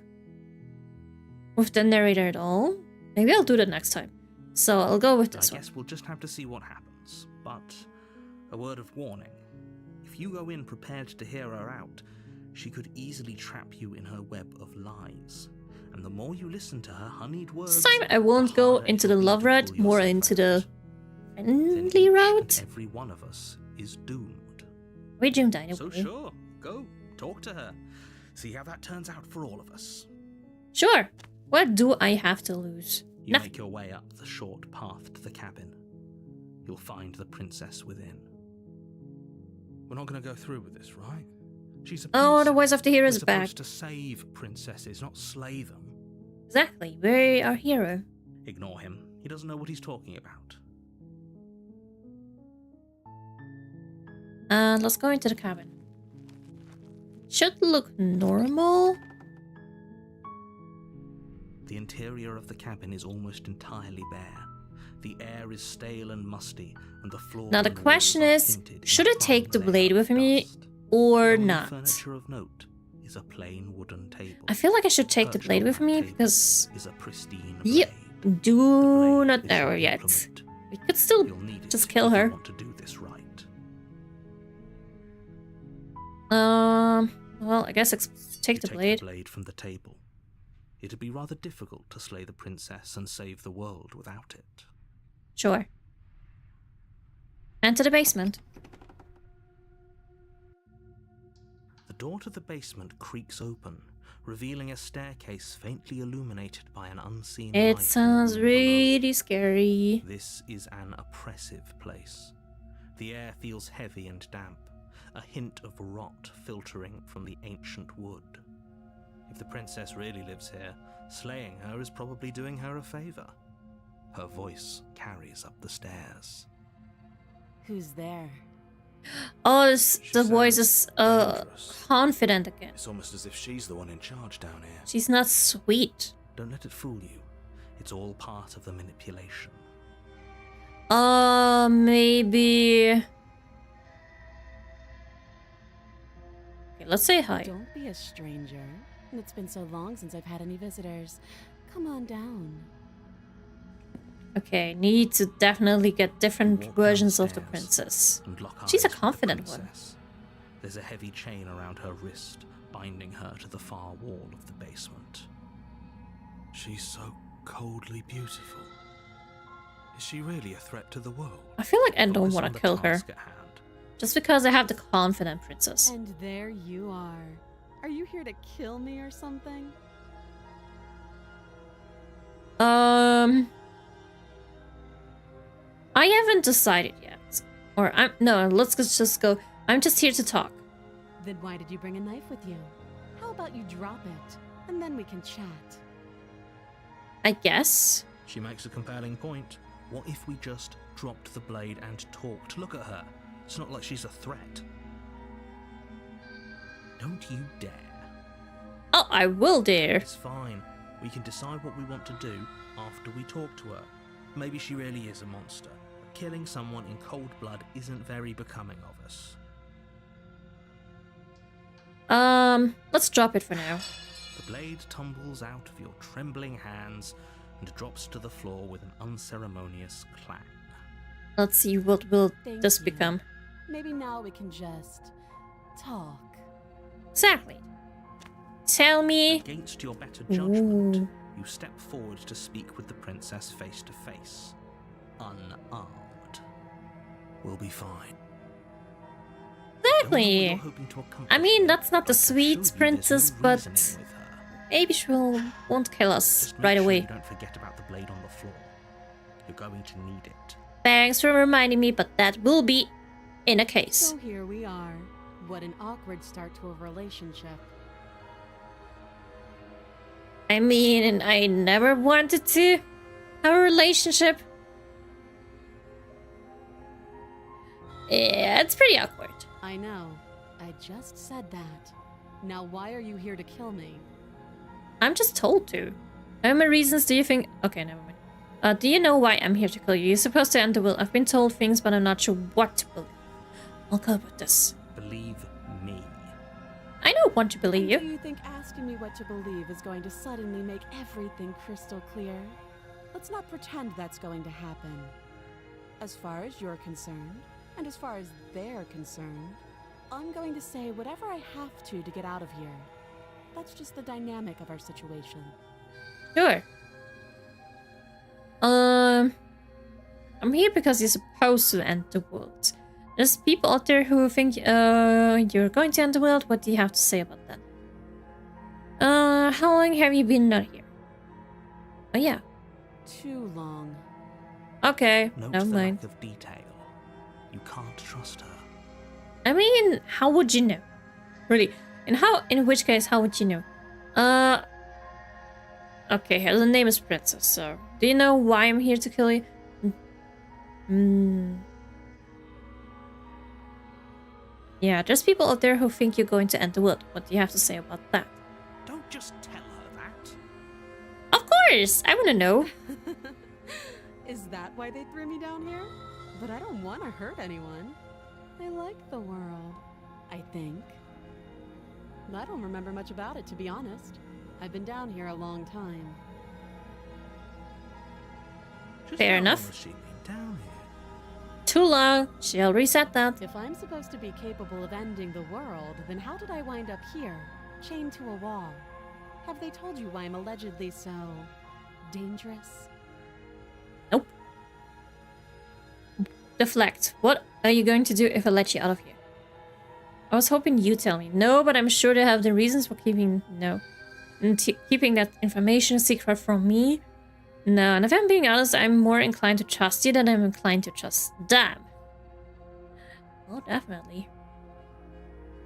with the narrator at all? Maybe I'll do that next time. So I'll go with I this one. guess we'll just have to see what happens. But a word of warning. If you go in prepared to hear her out, she could easily trap you in her web of lies. And the more you listen to her honeyed words, This time I won't the go harder into it'll the be love to route, pull more yourself into out. the Then friendly each and route. every one of us is doomed. We doomed anyway. So sure, go talk to her. See how that turns out for all of us. Sure. What do I have to lose? You Nothing. make your way up the short path to the cabin. You'll find the princess within. We're not going to go through with this, right? She's a Oh, the princess. voice of the hero is We're back. supposed to save princesses, not slay them. Exactly. We're our hero. Ignore him. He doesn't know what he's talking about. And let's go into the cabin. Should look normal. The interior of the cabin is almost entirely bare. The air is stale and musty, and the floor. Now the and walls question are is, tinted in should a I take fine the layer blade of with me dust. or The only not? furniture of note is a plain wooden table. I feel like I should take the Perched blade on with that me table because is a pristine you blade. The do blade not is know your yet. implement. We could still You'll need it just kill if you her. want to do this right. Well, I guess take You the blade. the blade from the table. It'd be rather difficult to slay the princess and save the world without it. Sure. Enter the basement. The door to the basement creaks open, revealing a staircase faintly illuminated by an unseen light. It sounds in the room below. really scary. This is an oppressive place. The air feels heavy and damp, a hint of rot filtering from the ancient wood. If the princess really lives here, slaying her is probably doing her a favor. Her voice carries up the stairs. Who's there? Oh, the She voice sounds is dangerous. confident again. It's almost as if she's the one in charge down here. She's not sweet. Don't let it fool you. It's all part of the manipulation. Maybe. Okay, let's say hi. Don't be a stranger. It's been so long since I've had any visitors. Come on down. Okay, need to definitely get different Walk versions of the downstairs princess. and lock She's a eyes with the confident one. princess. There's a heavy chain around her wrist, binding her to the far wall of the basement. She's so coldly beautiful. Is she really a threat to the world? I feel like I don't Focus want on to the kill her. task at hand. Just because I have the confident princess. And there you are. Are you here to kill me or something? I haven't decided yet. Or let's just go. I'm just here to talk. Then why did you bring a knife with you? How about you drop it, and then we can chat? I guess. She makes a compelling point. What if we just dropped the blade and talked? Look at her. It's not like she's a threat. Don't you dare. Oh, I will dare. It's fine. We can decide what we want to do after we talk to her. Maybe she really is a monster. But killing someone in cold blood isn't very becoming of us. Let's drop it for now. The blade tumbles out of your trembling hands and drops to the floor with an unceremonious clang. Let's see what will Thank this you. become. Maybe now we can just talk. Exactly. Tell me. Against your better judgment, Ooh. you step forward to speak with the princess face to face, unarmed. We'll be fine. Exactly. I mean, that's not the sweet princess, but maybe she won't kill us right away. You don't forget about the blade on the floor. You're going to need it. Thanks for reminding me, but that will be in a case. So here we are. What an awkward start to a relationship. I mean, I never wanted to have a relationship. Yeah, it's pretty awkward. I know. I just said that. Now why are you here to kill me? I'm just told to. How many reasons do you think? Okay, never mind. Do you know why I'm here to kill you? You're supposed to end the will. I've been told things, but I'm not sure what to believe. I'll go with this. Believe me. I don't want to believe And do you. you think asking me what to believe is going to suddenly make everything crystal clear? Let's not pretend that's going to happen. As far as you're concerned, and as far as they're concerned, I'm going to say whatever I have to get out of here. That's just the dynamic of our situation. Sure. I'm here because you're supposed to end the world. There's people out there who think you're going to end the world. What do you have to say about that? How long have you been not here? Oh yeah. Too long. Okay, Note never the mind. lack of detail. You can't trust her. I mean, how would you know? Really? In which case, how would you know? Okay, her name is Princess, so do you know why I'm here to kill you? Yeah, there's people out there who think you're going to end the world. What do you have to say about that? Don't just tell her that. Of course! I wanna know. Is that why they threw me down here? But I don't want to hurt anyone. I like the world, I think. I don't remember much about it, to be honest. I've been down here a long time. Just Fair how enough. long has she been down here? Too long. She'll reset that. If I'm supposed to be capable of ending the world, then how did I wind up here, chained to a wall? Have they told you why I'm allegedly so dangerous? Nope. Deflect. What are you going to do if I let you out of here? I was hoping you'd tell me. No, but I'm sure they have the reasons for keeping keeping that information secret from me. No, and if I'm being honest, I'm more inclined to trust you than I'm inclined to trust them. Oh, definitely.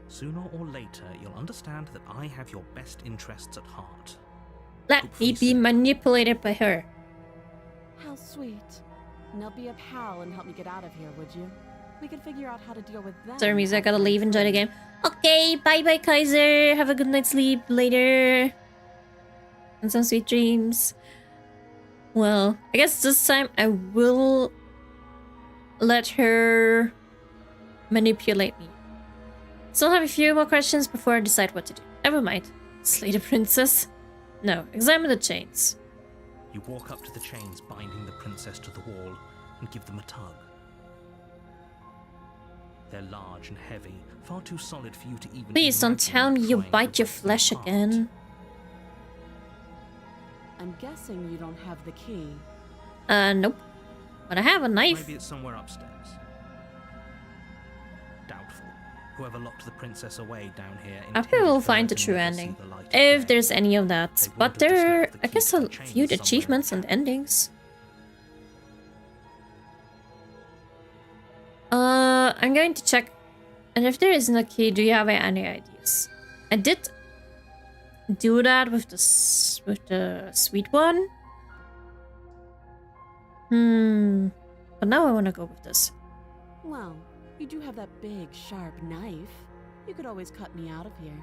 Sooner or later, you'll understand that I have your best interests at heart. Let Hopefully me be soon. manipulated by her. How sweet. Now be a pal and help me get out of here, would you? We could figure out how to deal with them. Sorry, Misa, I gotta after leave. I'm Enjoy the free. game. Okay, bye-bye, Kaiser. Have a good night's sleep later. And some sweet dreams. Well, I guess this time I will let her manipulate me. Still have a few more questions before I decide what to do. Never mind. Slay the princess? No, examine the chains. You walk up to the chains binding the princess to the wall and give them a tug. They're large and heavy, far too solid for you to even Please don't imagine tell me you trying to bite your break them flesh apart. again. I'm guessing you don't have the key. Nope. But I have a knife. Maybe it's somewhere upstairs. Doubtful. Whoever locked the princess away down here. I intended bet we'll for find her the to true never see ending. the light of If day. there's any of that. They But would have just there are, left the I key guess, to a the few chains somewhere in achievements and town. endings. I'm going to check. And if there isn't a key, do you have any ideas? I did do that with the sweet one. But now I want to go with this. Well, you do have that big, sharp knife. You could always cut me out of here.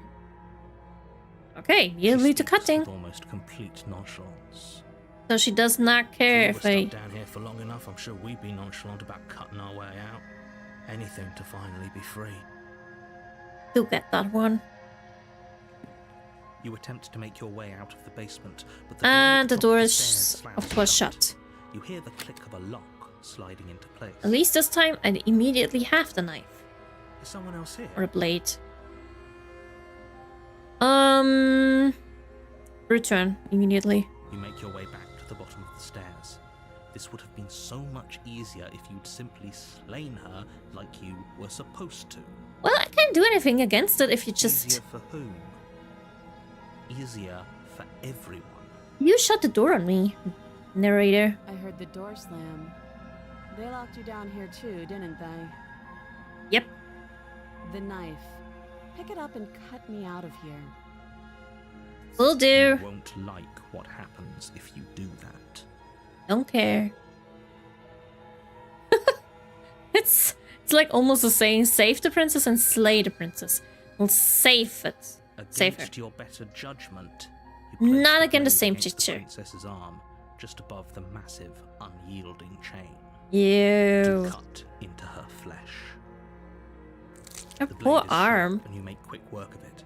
Okay, She you lead to speaks cutting. with almost complete nonchalance. So she does not care If if we were I... stuck down here for long enough, I'm sure we'd be nonchalant about cutting our way out. Anything to finally be free. do get that one. You attempt to make your way out of the basement, but the And the door door is, of course, shut. You hear the click of a lock sliding into place. At least this time, I immediately have the knife. Is someone else here? Or a blade. Return immediately. You make your way back to the bottom of the stairs. This would have been so much easier if you'd simply slain her like you were supposed to. Well, I can't do anything against it if you just... Easier for whom? Easier for everyone. You shut the door on me, narrator. I heard the door slam. They locked you down here too, didn't they? Yep. The knife. Pick it up and cut me out of here. Will do. You won't like what happens if you do that. Don't care. It's like almost the saying, save the princess and slay the princess. We'll save it. Save her. Against your better judgment, you place Not the again the blade same against the picture. princess's arm, just above the massive, unyielding chain. You. Cut into her flesh. Her The blade poor is arm. sharp and you make quick work of it.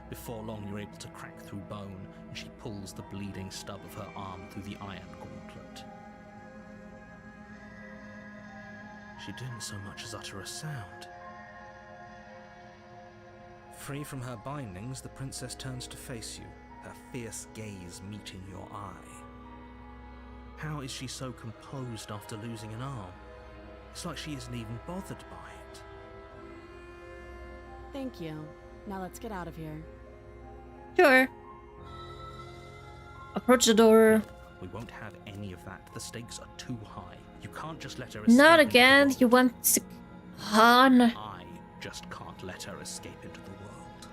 Before long, you're able to crack through bone, and she pulls the bleeding stub of her arm through the iron gauntlet. She didn't so much as utter a sound. Free from her bindings, the princess turns to face you, her fierce gaze meeting your eye. How is she so composed after losing an arm? It's like she isn't even bothered by it. Thank you. Now let's get out of here. Sure. Approach the door. We won't have any of that. The stakes are too high. You can't just let her escape. Not into the again. world. You want to... Han. I just can't let her escape into the world.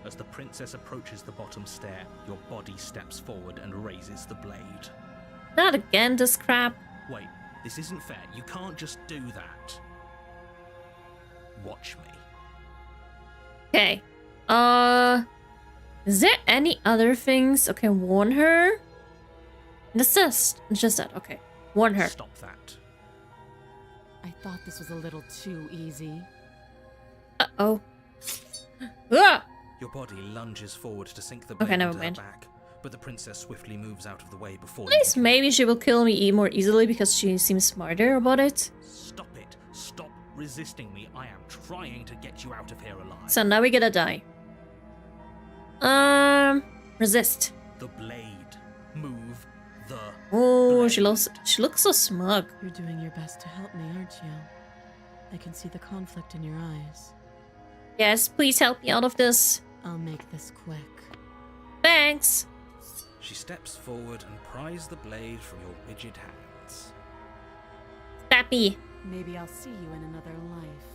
As the princess approaches the bottom stair, your body steps forward and raises the blade. Not again, this crap. Wait, this isn't fair. You can't just do that. Watch me. Okay. Is there any other things? Okay, warn her. Desist. Just that. Okay. Warn her. Stop that. I thought this was a little too easy. Uh-oh. Ah! Your body lunges forward to sink the Okay, blade never into her mind. back, but the princess swiftly moves out of the way before At least maybe she will kill me more easily because she seems smarter about it. Stop it. Stop resisting me. I am trying to get you out of here alive. So now we gotta die. Resist. The blade. Move the Oh, blade. she looks so smug. You're doing your best to help me, aren't you? I can see the conflict in your eyes. Yes, please help me out of this. I'll make this quick. Thanks. She steps forward and pries the blade from your rigid hands. Stappy. Maybe I'll see you in another life.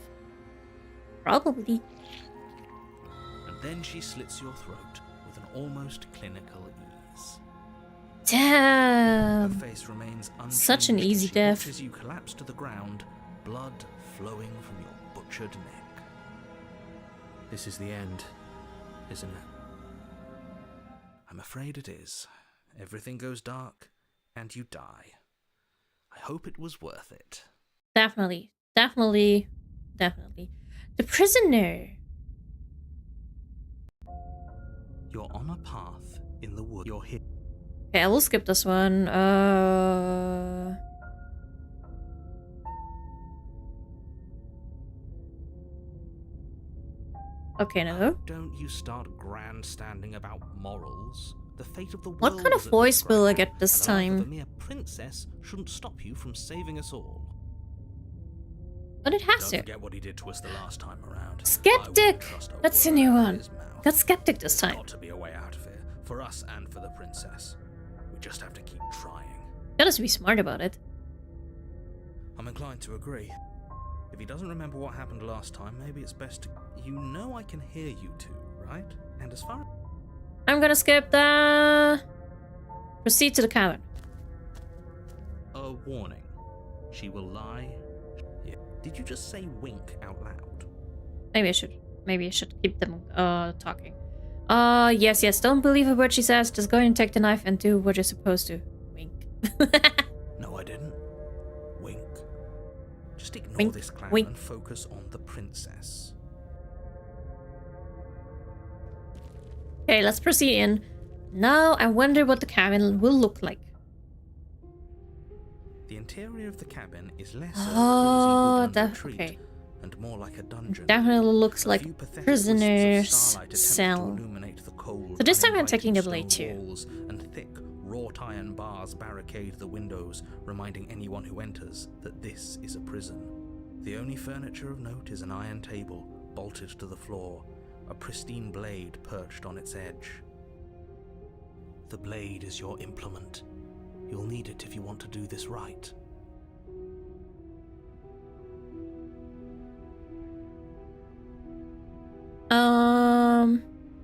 Probably. And then she slits your throat with an almost clinical ease. Her Damn. face remains unchanged. Such an as easy she death. watches you collapse to the ground, blood flowing from your butchered neck. This is the end, isn't it? I'm afraid it is. Everything goes dark, and you die. I hope it was worth it. Definitely. Definitely. Definitely. The prisoner. You're on a path in the wood. You're here. Okay, I will skip this one. Okay, no. Don't you start grandstanding about morals. The fate of the What world kind of is at voice stake will I right get now, this and the life of time? a mere princess shouldn't stop you from saving us all. But it has Don't to. forget what he did to us the last time around. Skeptic! I wouldn't trust a That's a word new out of one. his mouth. Got skeptic this There's time. got to be a way out of here, for us and for the princess. We just have to keep trying. Gotta be smart about it. I'm inclined to agree. If he doesn't remember what happened last time, maybe it's best to... You know I can hear you two, right? And as far... I'm gonna skip the... Proceed to the cavern. A warning. She will lie. Yeah. Did you just say wink out loud? Maybe I should. Maybe I should keep them talking. Yes. Don't believe a word she says. Just go and take the knife and do what you're supposed to. Wink. No, I didn't. Wink. Just ignore Wink, this clown wink. and focus on the princess. Okay, let's proceed in. Now I wonder what the cabin will look like. The interior of the cabin is less Oh, a cozy woodland retreat okay. and more like a dungeon. Definitely looks A like few pathetic prisoner's wisps of starlight attempt cell. to illuminate the cold, So this time I'm uninviting taking the blade stone too. walls and thick, wrought iron bars barricade the windows, reminding anyone who enters that this is a prison. The only furniture of note is an iron table, bolted to the floor, a pristine blade perched on its edge. The blade is your implement. You'll need it if you want to do this right.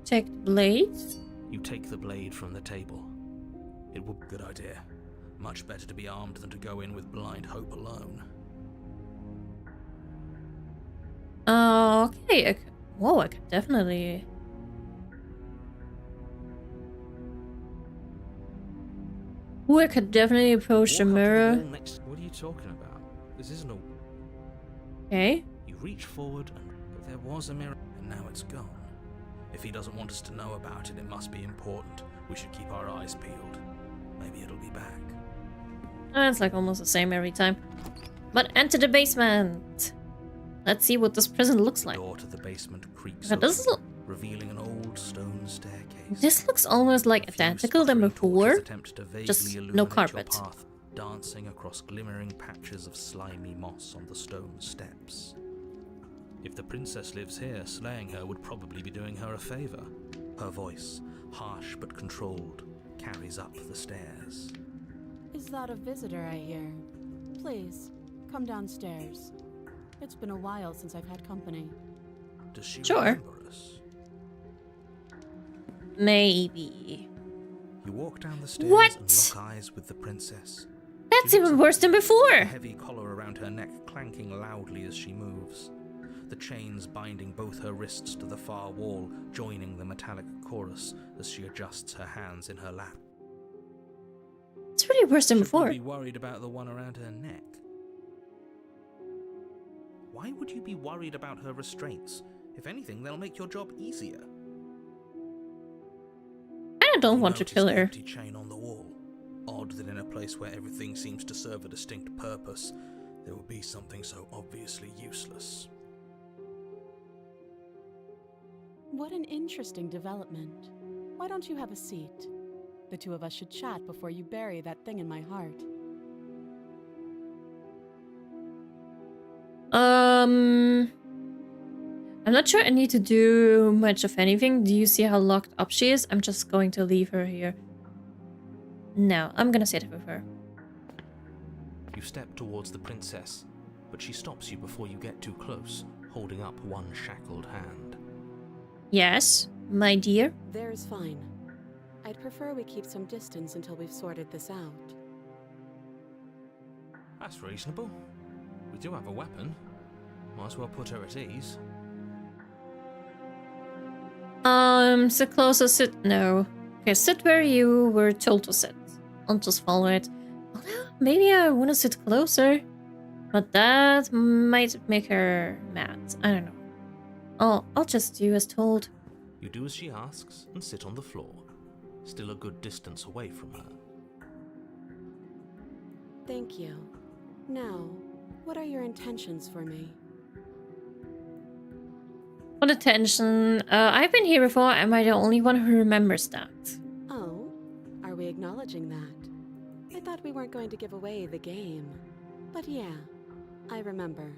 Take the blade. You take the blade from the table. It would be a good idea. Much better to be armed than to go in with blind hope alone. Okay. Whoa, I could definitely. Ooh, I could definitely approach the Walk up to mirror. wall next. What are you talking about? This isn't a. Okay. You reach forward, but there was a mirror, and now it's gone. If he doesn't want us to know about it, it must be important. We should keep our eyes peeled. Maybe it'll be back. It's like almost the same every time. But enter the basement. Let's see what this prison looks like. The door to the basement creaks Okay, this open, revealing an old stone staircase. This looks almost like A few identical than sputtering torches before. attempt to vaguely just no illuminate your carpet. path, dancing across glimmering patches of slimy moss on the stone steps. If the princess lives here, slaying her would probably be doing her a favor. Her voice, harsh but controlled, carries up the stairs. Is that a visitor I hear? Please, come downstairs. It's been a while since I've had company. Does she Sure. remember us? Maybe. You walk down the stairs What? and lock eyes with the princess. That's She looks even up worse than at you, before. the heavy collar around her neck clanking loudly as she moves. The chains binding both her wrists to the far wall, joining the metallic chorus as she adjusts her hands in her lap. It's really worse than Should before. we be worried about the one around her neck? Why would you be worried about her restraints? If anything, they'll make your job easier. I don't You want to notice kill the her. empty chain on the wall. Odd that in a place where everything seems to serve a distinct purpose, there would be something so obviously useless. What an interesting development. Why don't you have a seat? The two of us should chat before you bury that thing in my heart. I'm not sure I need to do much of anything. Do you see how locked up she is? I'm just going to leave her here. No, I'm gonna sit with her. You step towards the princess, but she stops you before you get too close, holding up one shackled hand. Yes, my dear. There's fine. I'd prefer we keep some distance until we've sorted this out. That's reasonable. We do have a weapon. Might as well put her at ease. Sit closer, sit. No. Okay, sit where you were told to sit. I'll just follow it. Although, maybe I want to sit closer. But that might make her mad. I don't know. I'll just do as told. You do as she asks and sit on the floor, still a good distance away from her. Thank you. Now, what are your intentions for me? What attention. I've been here before. Am I the only one who remembers that? Oh, are we acknowledging that? I thought we weren't going to give away the game. But yeah, I remember.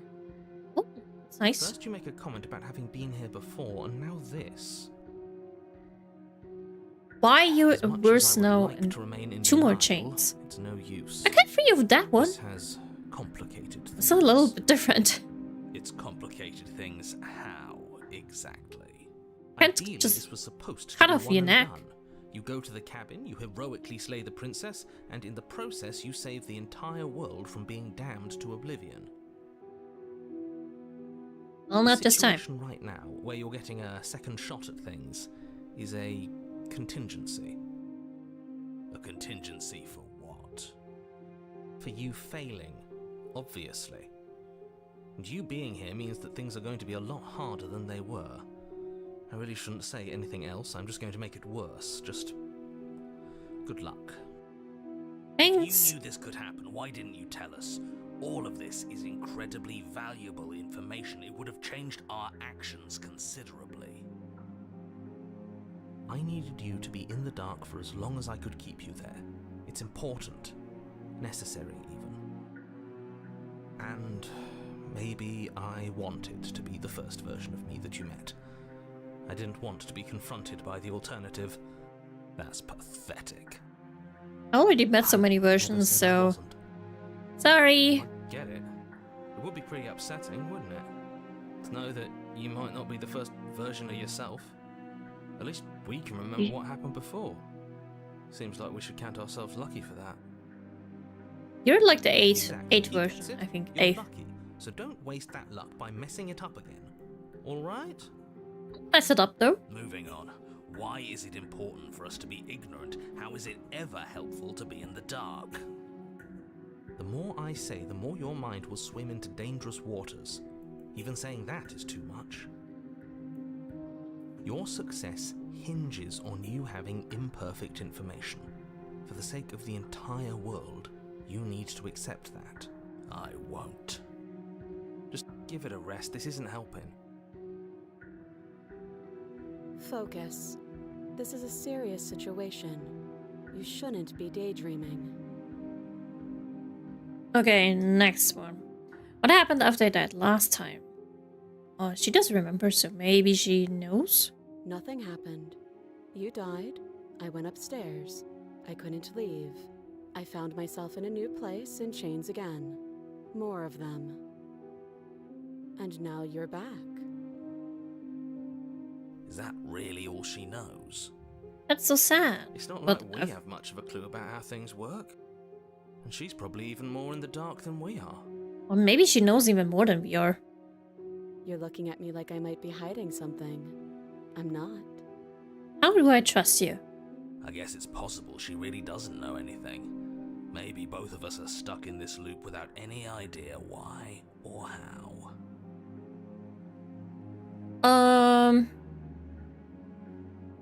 Oh, it's nice. First you make a comment about having been here before, and now this. Why you As much worse as I would now like and to remain in 2 more denial, chains? It's no use. I can't free you with that one. This has complicated things. It's a little bit different. It's complicated things. How exactly? Can't Ideally, just this was supposed to cut be off one your and neck. done. You go to the cabin, you heroically slay the princess, and in the process you save the entire world from being damned to oblivion. Well, not this time. The situation right now, where you're getting a second shot at things, is a contingency. A contingency for what? For you failing, obviously. And you being here means that things are going to be a lot harder than they were. I really shouldn't say anything else. I'm just going to make it worse. Just good luck. Thanks. If you knew this could happen, why didn't you tell us? All of this is incredibly valuable information. It would have changed our actions considerably. I needed you to be in the dark for as long as I could keep you there. It's important. Necessary, even. And maybe I wanted to be the first version of me that you met. I didn't want to be confronted by the alternative. That's pathetic. I already met so many versions, so... Sorry. I get it. It would be pretty upsetting, wouldn't it? To know that you might not be the first version of yourself. At least we can remember what happened before. Seems like we should count ourselves lucky for that. You're like the eighth Exactly. version, That's it. I think. You're Eighth. lucky, so don't waste that luck by messing it up again. Alright? Mess it up though. Moving on. Why is it important for us to be ignorant? How is it ever helpful to be in the dark? The more I say, the more your mind will swim into dangerous waters. Even saying that is too much. Your success hinges on you having imperfect information. For the sake of the entire world, you need to accept that. I won't. Just give it a rest. This isn't helping. Focus. This is a serious situation. You shouldn't be daydreaming. Okay, next one. What happened after I died last time? Oh, she does remember, so maybe she knows? Nothing happened. You died. I went upstairs. I couldn't leave. I found myself in a new place in chains again. More of them. And now you're back. Is that really all she knows? That's so sad. It's not But like we have much of a clue about how things work. And she's probably even more in the dark than we are. Or maybe she knows even more than we are. You're looking at me like I might be hiding something. I'm not. How do I trust you? I guess it's possible she really doesn't know anything. Maybe both of us are stuck in this loop without any idea why or how.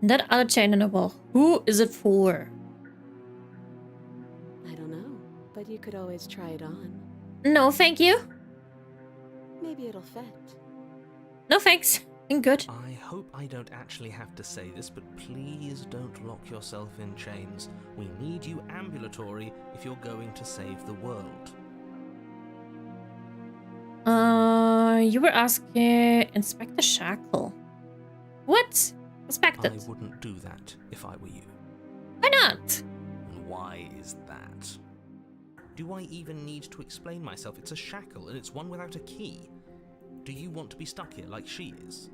That other chain in the wall. Who is it for? I don't know, but you could always try it on. No, thank you. Maybe it'll fit. No thanks. I'm good. I hope I don't actually have to say this, but please don't lock yourself in chains. We need you ambulatory if you're going to save the world. You were asking Inspector Shackle. What? Inspected. I wouldn't do that if I were you. Why not? And why is that? Do I even need to explain myself? It's a shackle, and it's one without a key. Do you want to be stuck here like she is?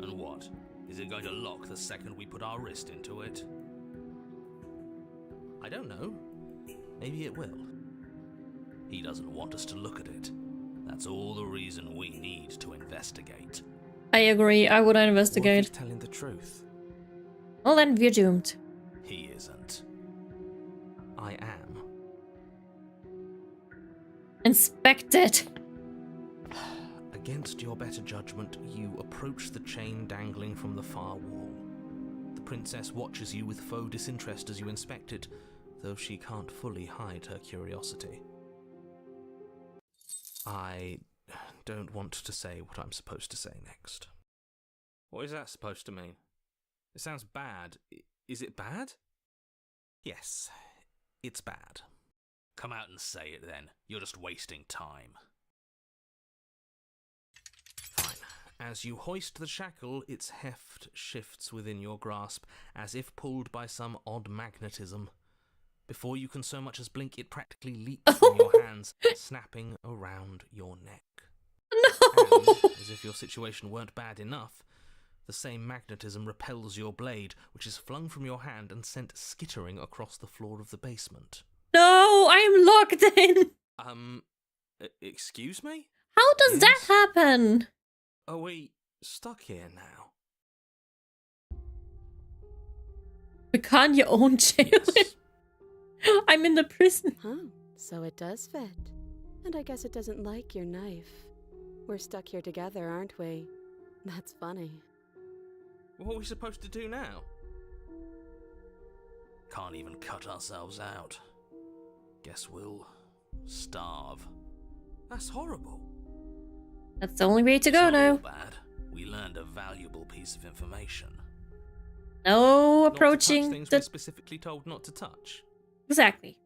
And what? Is it going to lock the second we put our wrist into it? I don't know. Maybe it will. He doesn't want us to look at it. That's all the reason we need to investigate. I agree. I would What if investigate. he's telling the truth? Well, then we're doomed. He isn't. I am. Inspected. Against your better judgment, you approach the chain dangling from the far wall. The princess watches you with faux disinterest as you inspect it, though she can't fully hide her curiosity. I don't want to say what I'm supposed to say next. What is that supposed to mean? It sounds bad. Is it bad? Yes, it's bad. Come out and say it then. You're just wasting time. Fine. As you hoist the shackle, its heft shifts within your grasp, as if pulled by some odd magnetism. Before you can so much as blink, it practically leaps from your hands, snapping around your neck. No. And, as if your situation weren't bad enough, the same magnetism repels your blade, which is flung from your hand and sent skittering across the floor of the basement. No, I'm locked in. Excuse me? How does that Yes? happen? Are we stuck here now? We can't your own jail. Yes. I'm in the prison. Huh, so it does fit. And I guess it doesn't like your knife. We're stuck here together, aren't we? That's funny. What are we supposed to do now? Can't even cut ourselves out. Guess we'll starve. That's horrible. That's the only way to go It's not all now. bad. We learned a valuable piece of information. No Not to touch approaching things we're the... specifically told not to touch. Exactly.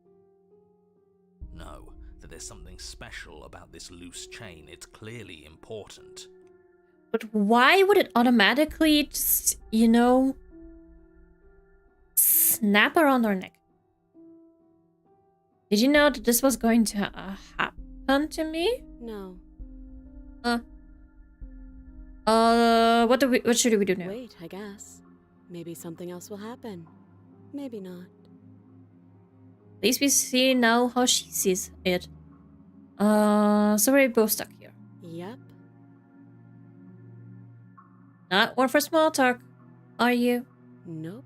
No, that there's something special about this loose chain. It's clearly important. But why would it automatically just, you know, snap around our neck? Did you know that this was going to happen to me? No. What should we do now? Wait, I guess. Maybe something else will happen. Maybe not. At least we see now how she sees it. So we're both stuck here. Yep. Not one for small talk, are you? Nope.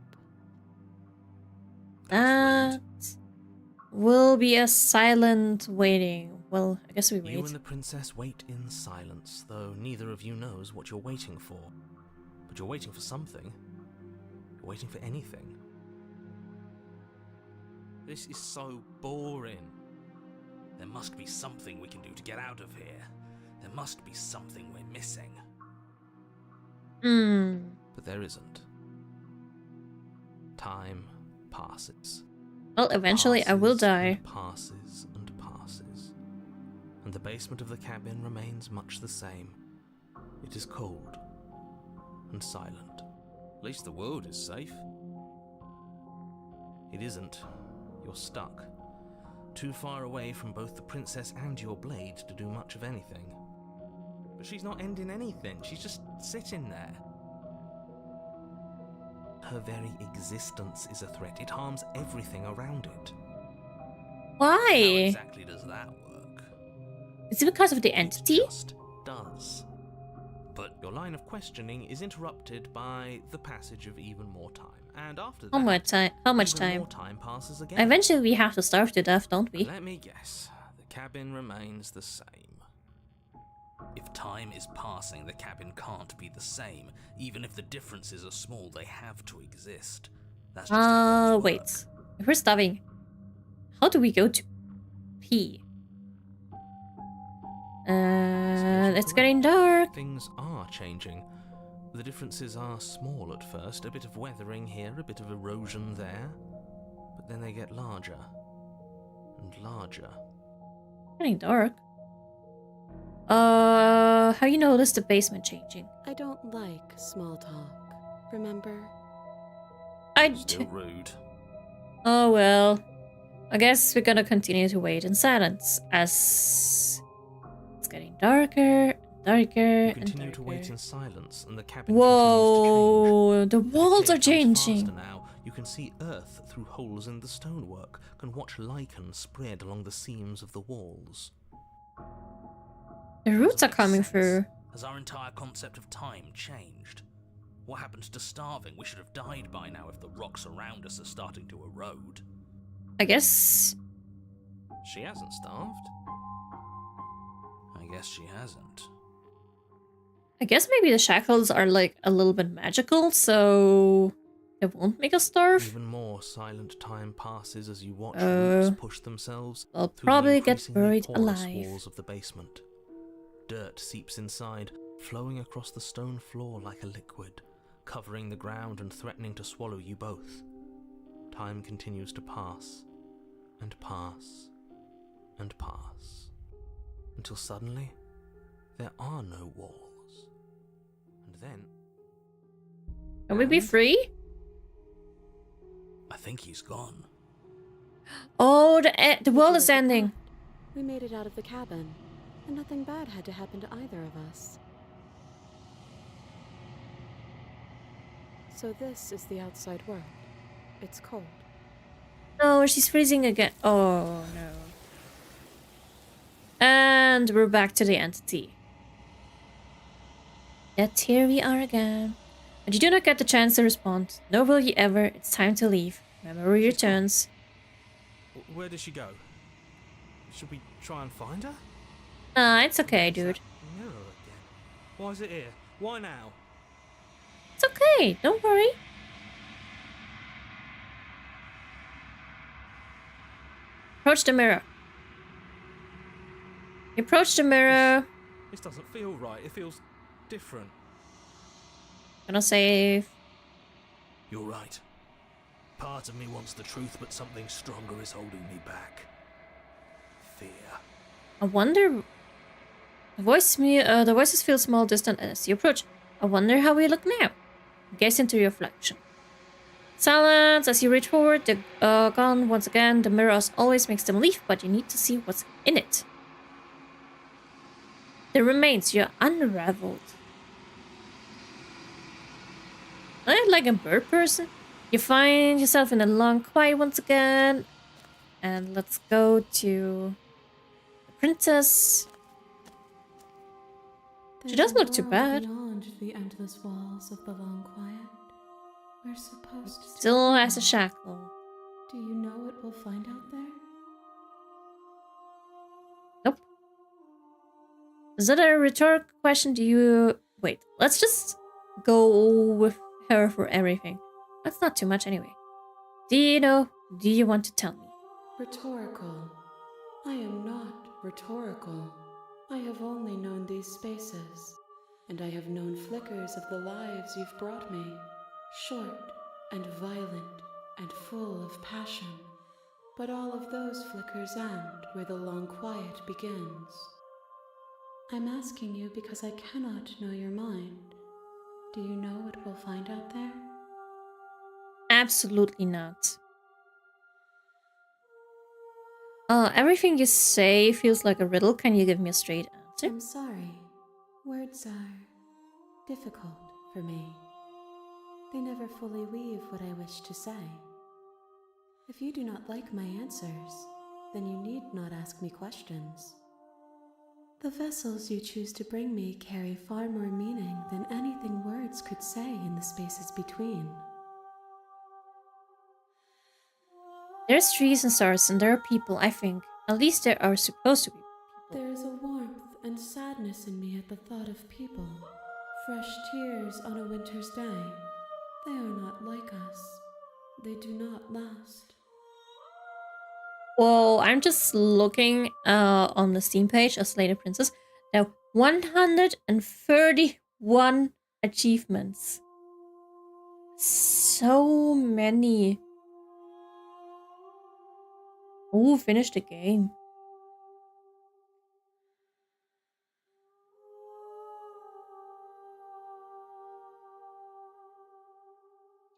That will be a silent waiting. Well, I guess we You wait. and the princess wait in silence, though neither of you knows what you're waiting for. But you're waiting for something. You're waiting for anything. This is so boring. There must be something we can do to get out of here. There must be something we're missing. But there isn't. Time passes. Well, eventually I will Passes die. and passes and passes. And the basement of the cabin remains much the same. It is cold and silent. At least the world is safe. It isn't. You're stuck. Too far away from both the princess and your blade to do much of anything. But she's not ending anything. She's just sitting there. Her very existence is a threat. It harms everything around it. How Why? exactly does that work? Is it because of the It entity? just does. But your line of questioning is interrupted by the passage of even more time. And after How that, much time? How much even time? more time passes again. Eventually we have to starve to death, don't we? Let me guess. The cabin remains the same. If time is passing, the cabin can't be the same. Even if the differences are small, they have to exist. That's just how things Wait. work. If we're starving, how do we go to pee? It's getting dark. Things are changing. The differences are small at first. A bit of weathering here, a bit of erosion there. But then they get larger and larger. Getting dark. How you notice the basement changing? I don't like small talk. Remember? Still rude. Oh well. I guess we're gonna continue to wait in silence as it's getting darker, darker, You and continue to wait darker. in silence, and the cabin Whoa! The continues to change. walls The are decay comes changing. faster now. You can see earth through holes in the stonework, can watch lichen spread along the seams of the walls. The roots are Doesn't make coming sense. through. Has our entire concept of time changed? What happened to starving? We should have died by now if the rocks around us are starting to erode. I guess. She hasn't starved. I guess she hasn't. I guess maybe the shackles are like a little bit magical, so it won't make us starve. Even more silent time passes as you watch Uh, roots push themselves I'll through probably the get increasingly buried porous alive. walls of the basement. Dirt seeps inside, flowing across the stone floor like a liquid, covering the ground and threatening to swallow you both. Time continues to pass, and pass, and pass, until suddenly there are no walls. And then... Can we be free? I think he's gone. Oh, the world Would is you like a ending. pot? We made it out of the cabin, and nothing bad had to happen to either of us. So this is the outside world. It's cold. No, she's freezing again. Oh no. And we're back to the entity. Yet here we are again. And you do not get the chance to respond. Nor will you ever. It's time to leave. Memory returns. Where did she go? Should we try and find her? Nah, it's okay, What's dude. that mirror again? Why is it here? Why now? It's okay, don't worry. Approach the mirror. You approach the mirror. This doesn't feel right. It feels different. Gonna save. You're right. Part of me wants the truth, but something stronger is holding me back. Fear. I wonder. The voices feel small, distant as you approach. I wonder how we look now. Gaze into your reflection. Silence as you reach forward. The gun once again. The mirror as always makes them leave, but you need to see what's in it. The remains you're unraveled. I like a bird person. You find yourself in a long quiet once again. And let's go to the princess. She doesn't look too bad. Beyond the endless walls of the long quiet, we're supposed to Still has a shackle. Do you know what we'll find out there? Nope. Is that a rhetorical question? Do you... Wait, let's just go with her for everything. That's not too much anyway. Do you know? Do you want to tell me? Rhetorical. I am not rhetorical. I have only known these spaces, and I have known flickers of the lives you've brought me. Short and violent and full of passion. But all of those flickers end where the long quiet begins. I'm asking you because I cannot know your mind. Do you know what we'll find out there? Absolutely not. Everything you say feels like a riddle. Can you give me a straight answer? I'm sorry. Words are difficult for me. They never fully weave what I wish to say. If you do not like my answers, then you need not ask me questions. The vessels you choose to bring me carry far more meaning than anything words could say in the spaces between. There's trees and stars and there are people, I think. At least there are supposed to be people. There is a warmth and sadness in me at the thought of people. Fresh tears on a winter's day. They are not like us. They do not last. Well, I'm just looking on the Steam page of Slay the Princess. There are 131 achievements. So many. Oh, finish the game.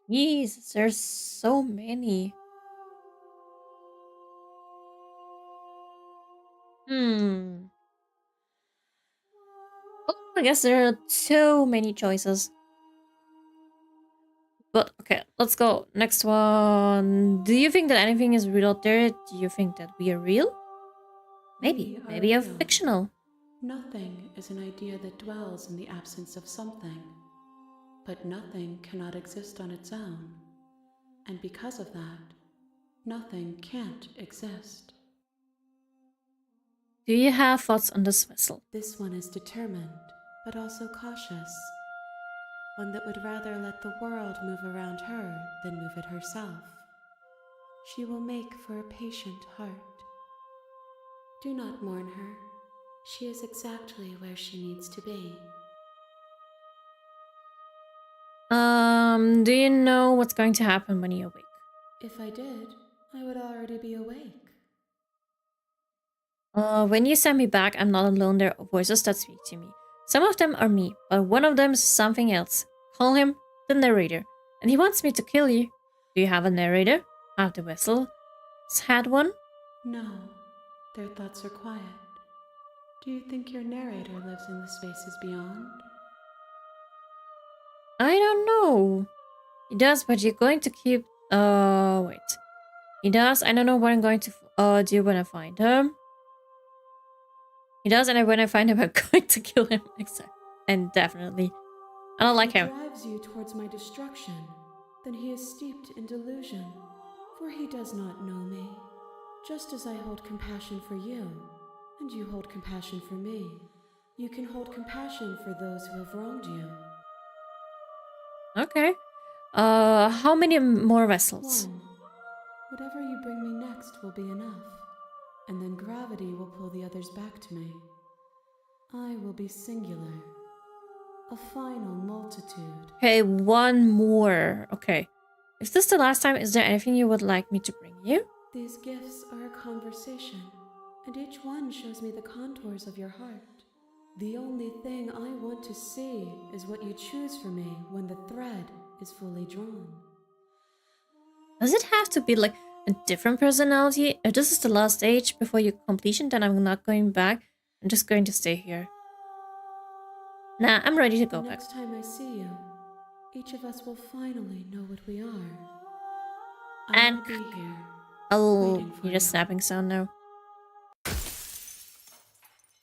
Jesus, there's so many. Oh, I guess there are so many choices. But okay, let's go. Next one. Do you think that anything is real out there? Do you think that we are real? Maybe. We are Maybe a real. fictional. Nothing is an idea that dwells in the absence of something. But nothing cannot exist on its own. And because of that, nothing can't exist. Do you have thoughts on this vessel? This one is determined, but also cautious. One that would rather let the world move around her than move it herself. She will make for a patient heart. Do not mourn her. She is exactly where she needs to be. Do you know what's going to happen when you awake? If I did, I would already be awake. When you send me back, I'm not alone. There are voices that speak to me. Some of them are me, but one of them is something else. Call him the narrator. And he wants me to kill you. Do you have a narrator? Have the vessel had one? No, their thoughts are quiet. Do you think your narrator lives in the spaces beyond? I don't know. He does, but you're going to keep... wait. He does. I don't know what I'm going to do when I find him. He does, and when I find him, I'm going to kill him. And definitely. I don't like him. If he drives you towards my destruction, then he is steeped in delusion. For he does not know me. Just as I hold compassion for you, and you hold compassion for me, You can hold compassion for those who have wronged you. Okay. How many more vessels? One. Whatever you bring me next will be enough, and then gravity will pull the others back to me. I will be singular. A final multitude. Okay, one more. Okay. If this is the last time, is there anything you would like me to bring you? These gifts are a conversation, and each one shows me the contours of your heart. The only thing I want to see is what you choose for me when the thread is fully drawn. Does it have to be like a different personality? If this is the last stage before your completion, then I'm not going back. I'm just going to stay here. Nah, I'm ready to go back. Next time I see you, each of us will finally know what we are. And I'll be here. I'll waiting for need you. a snapping sound now.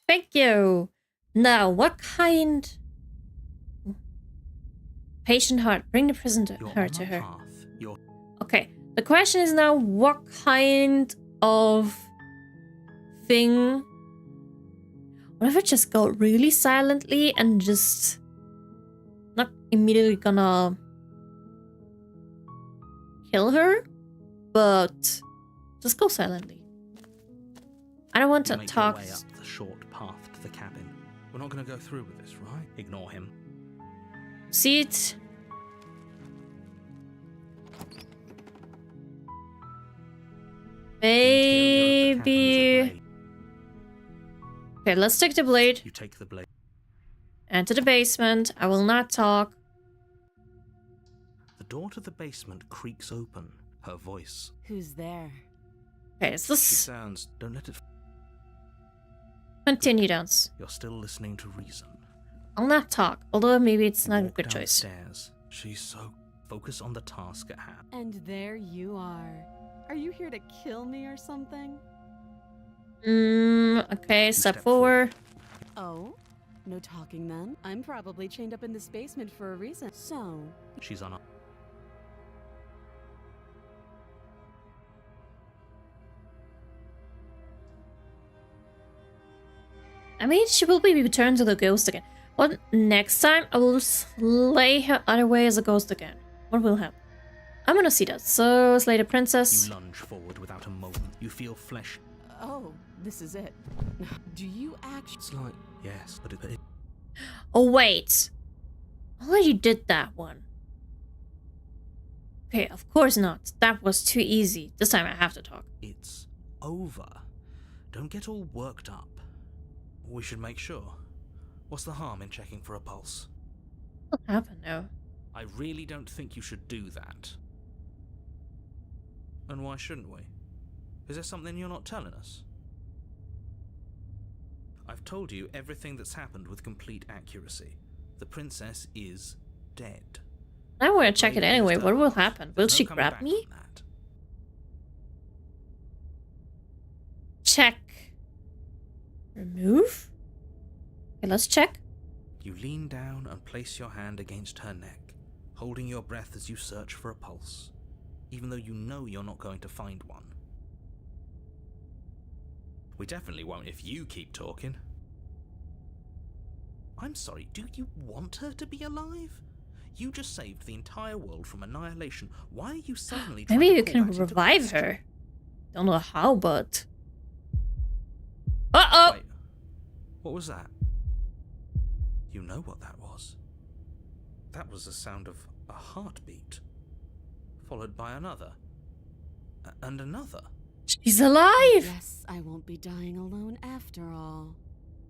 Thank you. Now, what kind? Patient heart. Bring the prisoner You're her on to the her. path. You're Okay. The question is now, what kind of thing? What if I just go really silently and just not immediately gonna kill her, but just go silently. I don't want You to make talk. your way up the short path to the cabin. We're not going to go through with this, right? Ignore him. See it? Interior of the cabin is a Baby. blade. Okay, let's take the blade. You take the blade. Enter the basement. I will not talk. The door to the basement creaks open. Her voice. Who's there? Okay, is She this sounds. Don't let it. continue dance? You're still listening to reason. I'll not talk, although maybe it's You not a walk good choice. downstairs. She's so. Focus on the task at hand. And there you are. Are you here to kill me or something? Okay, step step 4. Oh? No talking then? I'm probably chained up in this basement for a reason. So, She's on. I mean, she will be returned to the ghost again. What next time? I will slay her other way as a ghost again. What will happen? I'm gonna see that. So, slay the princess. You lunge forward without a moment. You feel flesh. oh, this is it. Do you actually... It's like. Yes, but it Oh, wait. I already did that one. Okay, of course not. That was too easy. This time I have to talk. it's over. Don't get all worked up. We should make sure. What's the harm in checking for a pulse? What happened now? I really don't think you should do that. And why shouldn't we? Is there something you're not telling us? I've told you everything that's happened with complete accuracy. The princess is dead. I want to check it Blade anyway. used her What will heart. happen? Will There's no she coming grab back me? from that. Check. Remove? Okay, let's check. You lean down and place your hand against her neck, holding your breath as you search for a pulse, even though you know you're not going to find one. We definitely won't if you keep talking. I'm sorry, do you want her to be alive? You just saved the entire world from annihilation. Why are you suddenly trying Maybe to you call can that into revive question? her. Don't know how, but... Uh-oh! Wait, what was that? You know what that was. That was the sound of a heartbeat, followed by another, and another. She's alive! Yes, I won't be dying alone after all.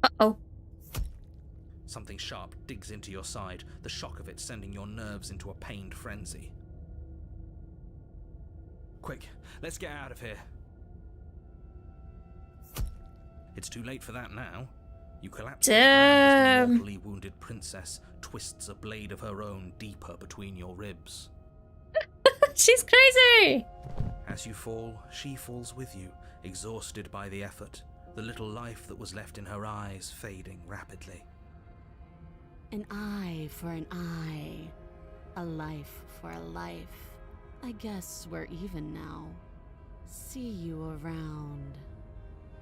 Uh-oh. Something sharp digs into your side, the shock of it sending your nerves into a pained frenzy. Quick, let's get out of here. It's too late for that now. You collapse Damn. to the ground as the mortally wounded princess twists a blade of her own deeper between your ribs. She's crazy! As you fall, she falls with you, exhausted by the effort, the little life that was left in her eyes fading rapidly. An eye for an eye. A life for a life. I guess we're even now. See you around.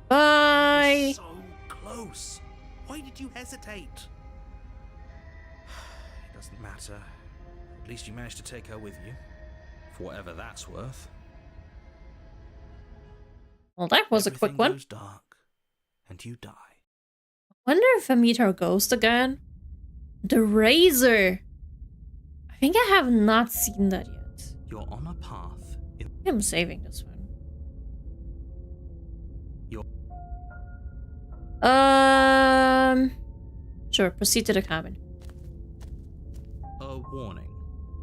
Bye! So close! Why did you hesitate? It doesn't matter. At least you managed to take her with you. For whatever that's worth. Well, that was a quick Everything one. goes dark, and you die. Wonder if I meet her ghost again. The Razor. I think I have not seen that yet. You're on a path in I'm saving this one. Sure, proceed to the cabin. a warning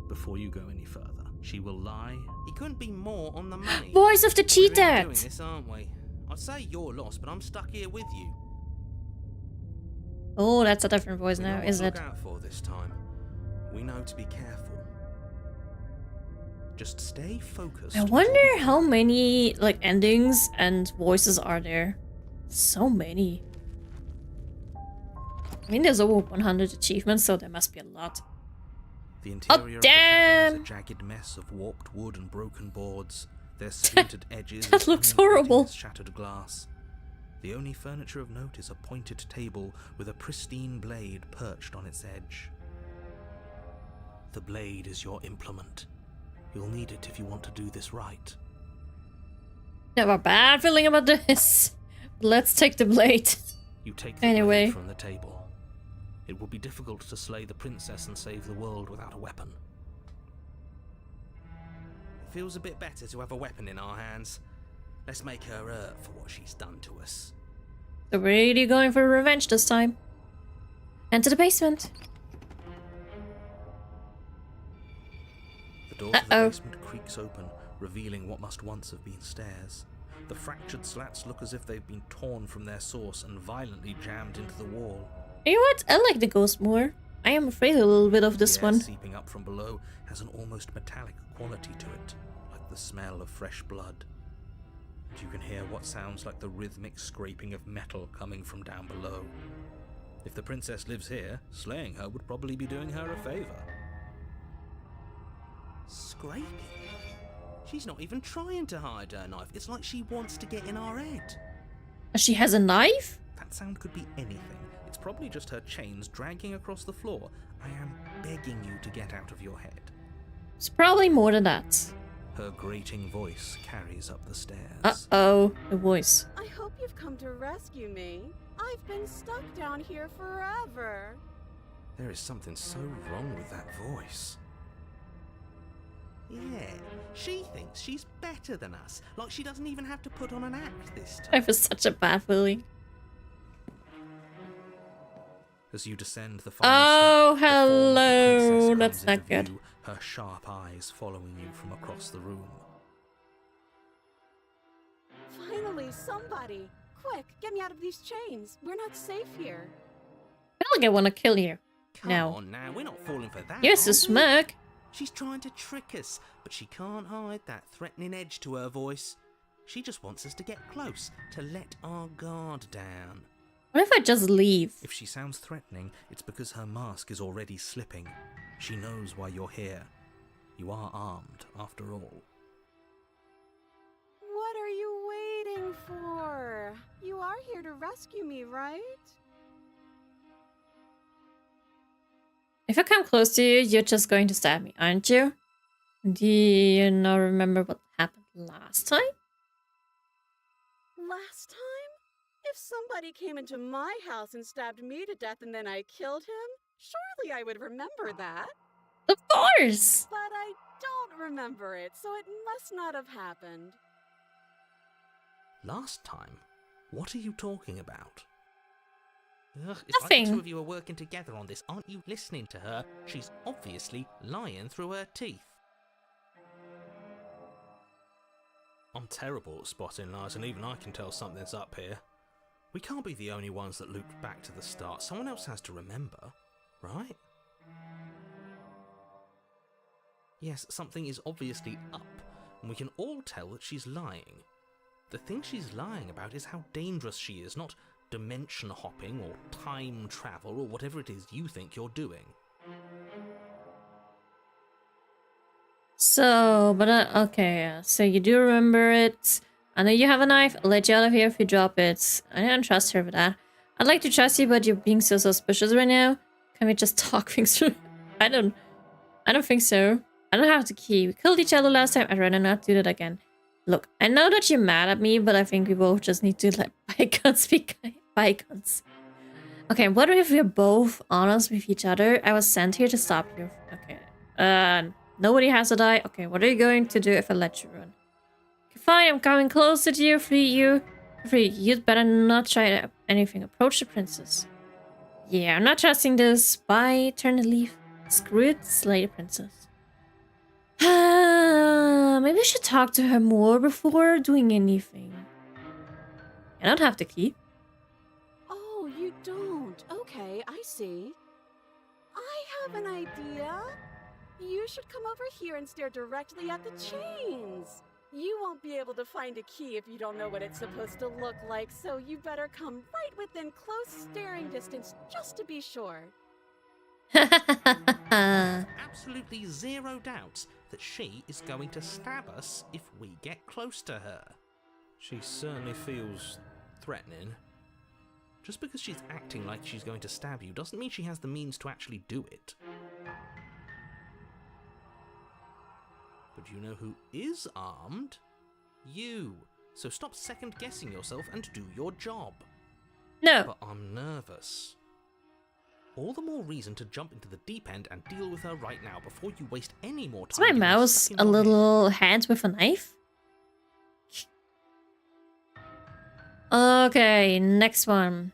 before you go any further. She will lie. He couldn't be more on the money. Voice of the We're really cheetah! doing this, aren't we? I'd say you're lost, but I'm stuck here with you. Oh, that's a different voice We now, know what is to it? look out for this time. We know to be careful. Just stay focused. I wonder how many, like, endings and voices are there. So many. I mean, there's over 100 achievements, so there must be a lot. The interior of the cabin damn! is a jagged mess of warped wood and broken boards. Their splintered edges That and looks uninviting horrible. shattered glass. The only furniture of note is a pointed table with a pristine blade perched on its edge. The blade is your implement. You'll need it if you want to do this right. I have a bad feeling about this. Let's take the blade. You take the Anyway. blade from the table. It will be difficult to slay the princess and save the world without a weapon. It feels a bit better to have a weapon in our hands. Let's make her hurt for what she's done to us. So we're really going for revenge this time. Enter the basement. The door to the Uh-oh. basement creaks open, revealing what must once have been stairs. The fractured slats look as if they've been torn from their source and violently jammed into the wall. You know what? I like the ghost more. I am afraid a little bit of this The air one. seeping up from below has an almost metallic quality to it, like the smell of fresh blood. And you can hear what sounds like the rhythmic scraping of metal coming from down below. If the princess lives here, slaying her would probably be doing her a favor. Scraping? She's not even trying to hide her knife. It's like she wants to get in our head. She has a knife? That sound could be anything. It's probably just her chains dragging across the floor. I am begging you to get out of your head. It's probably more than that. Her grating voice carries up the stairs. Uh-oh, the voice. I hope you've come to rescue me. I've been stuck down here forever. There is something so wrong with that voice. Yeah, she thinks she's better than us. Like she doesn't even have to put on an act this I time. have such a bad feeling. As you descend the final Oh, step, the form of the hello. princess That's comes not into good. view, her sharp eyes following you from across the room. Finally, somebody. Quick, get me out of these chains. We're not safe here. I feel like I want to kill you. Come No. on now, we're not falling for that. Here's are the we? smirk. She's trying to trick us, but she can't hide that threatening edge to her voice. She just wants us to get close, to let our guard down. What if I just leave? If she sounds threatening, it's because her mask is already slipping. She knows why you're here. You are armed, after all. What are you waiting for? You are here to rescue me, right? If I come close to you, you're just going to stab me, aren't you? Do you not remember what happened last time? Last time? If somebody came into my house and stabbed me to death and then I killed him, surely I would remember that. Of course! But I don't remember it, so it must not have happened. Last time? What are you talking about? Ugh, it's like the Nothing. two of you are working together on this. Aren't you listening to her? She's obviously lying through her teeth. I'm terrible at spotting lies, and even I can tell something's up here. We can't be the only ones that looped back to the start. Someone else has to remember, right? Yes, something is obviously up, and we can all tell that she's lying. The thing she's lying about is how dangerous she is, not dimension hopping or time travel or whatever it is you think you're doing. So, but okay, yeah. So you do remember it. I know you have a knife. I'll let you out of here if you drop it. I don't trust her for that. I'd like to trust you, but you're being so suspicious right now. Can we just talk things through? I don't think so. I don't have the key. We killed each other last time. I'd rather not do that again. Look, I know that you're mad at me, but I think we both just need to let bygones be bygones. Okay, what if we're both honest with each other? I was sent here to stop you. Okay. Nobody has to die. Okay, what are you going to do if I let you run? Okay, fine, I'm coming closer to you. Free you. Free. You'd better not try to anything. Approach the princess. Yeah, I'm not trusting this. Bye. Turn the leaf. Screw it. Slay the princess. Maybe I should talk to her more before doing anything. I don't have the key. Oh, you don't. Okay, I see. I have an idea. You should come over here and stare directly at the chains. You won't be able to find a key if you don't know what it's supposed to look like, so you better come right within close staring distance just to be sure. Absolutely zero doubts that she is going to stab us if we get close to her. She certainly feels threatening. Just because she's acting like she's going to stab you doesn't mean she has the means to actually do it. But you know who is armed? You. So stop second guessing yourself and do your job. No. But I'm nervous. All the more reason to jump into the deep end and deal with her right now before you waste any more Is time. my mouse a little hands with a knife? Okay, next one.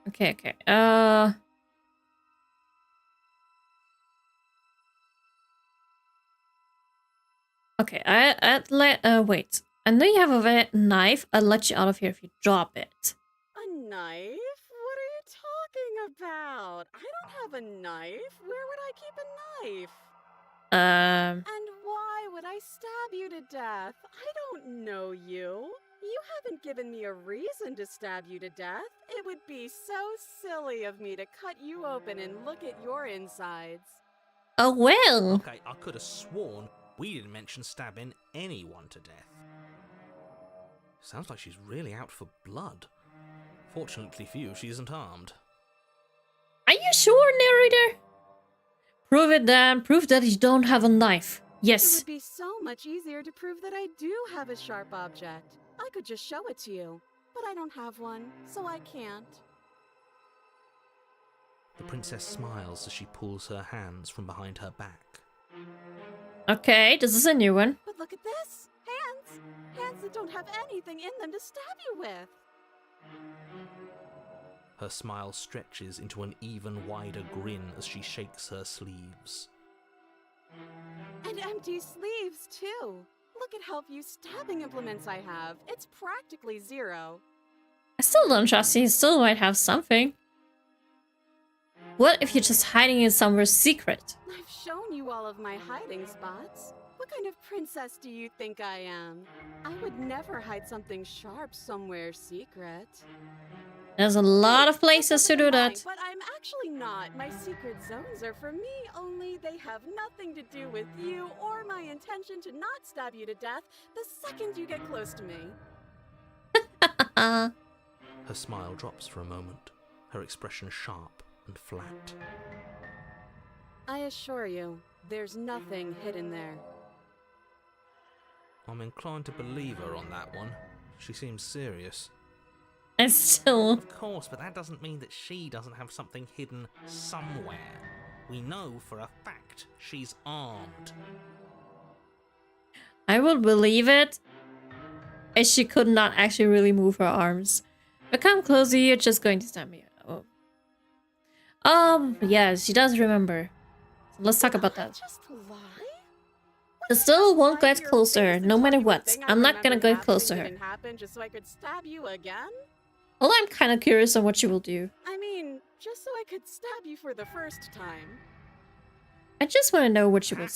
Okay. Okay, wait. I know you have a knife. I'll let you out of here if you drop it. A knife? What are you talking about? I don't have a knife. Where would I keep a knife? And why would I stab you to death? I don't know you. You haven't given me a reason to stab you to death. It would be so silly of me to cut you open and look at your insides. Oh, well. Okay, I could have sworn we didn't mention stabbing anyone to death. Sounds like she's really out for blood. Fortunately for you, she isn't armed. Are you sure, narrator? Prove it then. Prove that you don't have a knife. It Yes. would be so much easier to prove that I do have a sharp object. I could just show it to you, but I don't have one, so I can't. The princess smiles as she pulls her hands from behind her back. Okay, this is a new one. But look at this! Hands! Hands that don't have anything in them to stab you with! Her smile stretches into an even wider grin as she shakes her sleeves. And empty sleeves, too! Look at how few stabbing implements I have. It's practically zero. I still don't trust you. You still might have something. What if you're just hiding it somewhere secret? I've shown you all of my hiding spots. What kind of princess do you think I am? I would never hide something sharp somewhere secret. There's a lot of places to do that. But I'm actually not. My secret zones are for me, only they have nothing to do with you or my intention to not stab you to death the second you get close to me. Her smile drops for a moment, her expression sharp and flat. I assure you, there's nothing hidden there. I'm inclined to believe her on that one. She seems serious. And still... Of course, but that doesn't mean that she doesn't have something hidden somewhere. We know for a fact she's armed. I will believe it if she could not actually really move her arms. If I come closer, you're just going to stab me. Oh. Yes, she does remember. So let's talk about that. Just lie? I still won't get close to her, no matter what. I'm not gonna go close to her. Didn't happen just so I could stab you again? Well, I'm kind of curious on what she will do. I mean, just so I could stab you for the first time. I just want to know what she will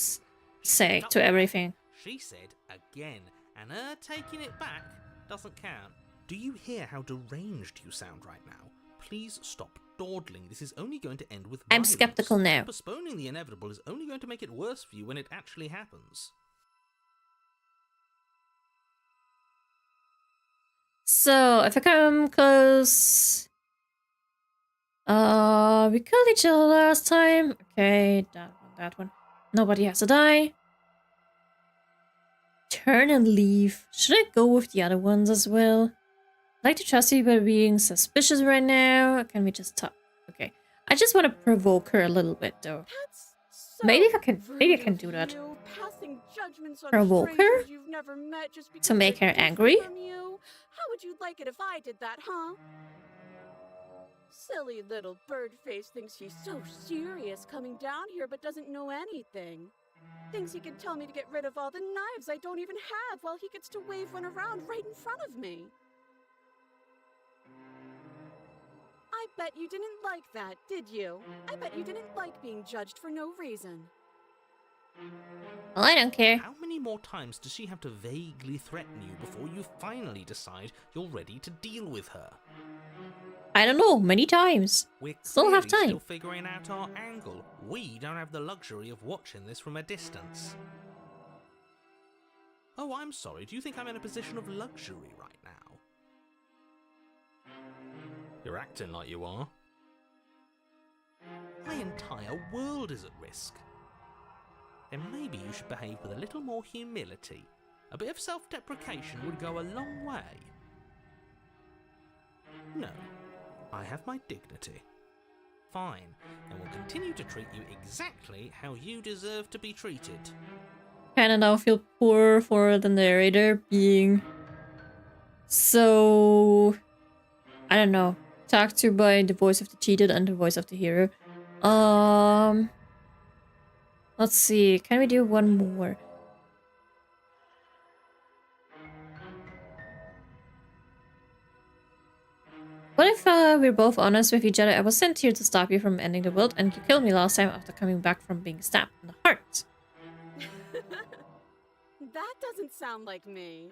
say to everything. She said again, and her taking it back doesn't count. Do you hear how deranged you sound right now? Please stop dawdling. This is only going to end with I'm violence. skeptical now. Postponing the inevitable is only going to make it worse for you when it actually happens. So, if I come close... we killed each other last time. Okay, that one. Nobody has to die. Turn and leave. Should I go with the other ones as well? I'd like to trust you by being suspicious right now. Or can we just talk? Okay. I just want to provoke her a little bit, though. That's so Maybe I can rude do of that. you, passing judgments on Provoke her? strangers you've never met just because To make they're her different angry? from you. How would you like it if I did that, huh? Silly little bird face thinks he's so serious coming down here but doesn't know anything. Thinks he can tell me to get rid of all the knives I don't even have while he gets to wave one around right in front of me. I bet you didn't like that, did you? I bet you didn't like being judged for no reason. Well, I don't care. How many more times does she have to vaguely threaten you before you finally decide you're ready to deal with her? I don't know, many times. We're Still have clearly time. still figuring out our angle. We don't have the luxury of watching this from a distance. Oh, I'm sorry. Do you think I'm in a position of luxury right now? You're acting like you are. My entire world is at risk. Then maybe you should behave with a little more humility. A bit of self-deprecation would go a long way. No, I have my dignity. Fine, and will continue to treat you exactly how you deserve to be treated. Kinda now feel poor for the narrator being so... I don't know. Talked to by the voice of the cheated and the voice of the hero. Let's see. Can we do one more? What if we're both honest with each other? I was sent here to stop you from ending the world, and you killed me last time after coming back from being stabbed in the heart. That doesn't sound like me.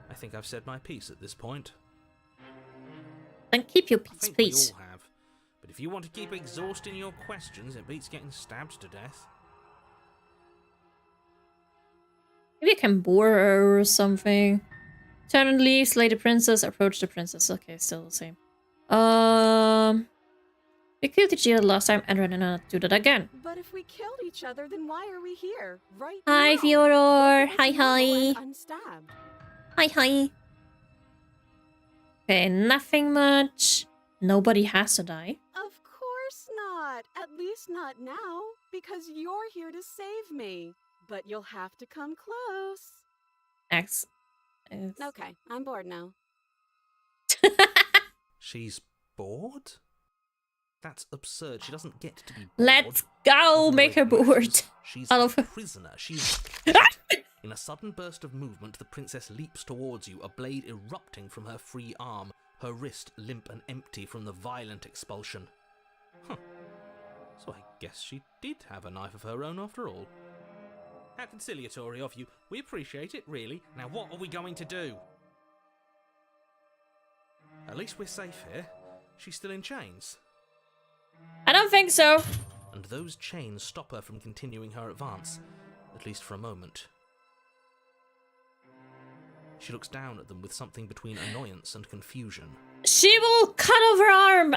I think I've said my piece at this point. Then keep your I peace, think please. we all have. But if you want to keep exhausting your questions, it beats getting stabbed to death. Maybe I can bore her or something. Turn and leave, slay the princess, approach the princess. Okay, still the same. We killed each other last time and rather not do that again. But if we killed each other, then why are we here? Right Hi, now? Fyodor. Both of Hi, us know hi. I'm unstabbed. Hi, hi. Okay, nothing much. Nobody has to die. Of course not. At least not now. Because you're here to save me. But you'll have to come close. X. Okay, I'm bored now. She's bored? That's absurd. She doesn't get to be bored. Let's go! Doesn't Make her make bored. matches. She's I a love her. prisoner. She's... In a sudden burst of movement, the princess leaps towards you, a blade erupting from her free arm, her wrist limp and empty from the violent expulsion. Huh. So I guess she did have a knife of her own after all. How conciliatory of you. We appreciate it, really. Now what are we going to do? At least we're safe here. She's still in chains. I don't think so. And those chains stop her from continuing her advance, at least for a moment. She looks down at them with something between annoyance and confusion, She will cut off her arm.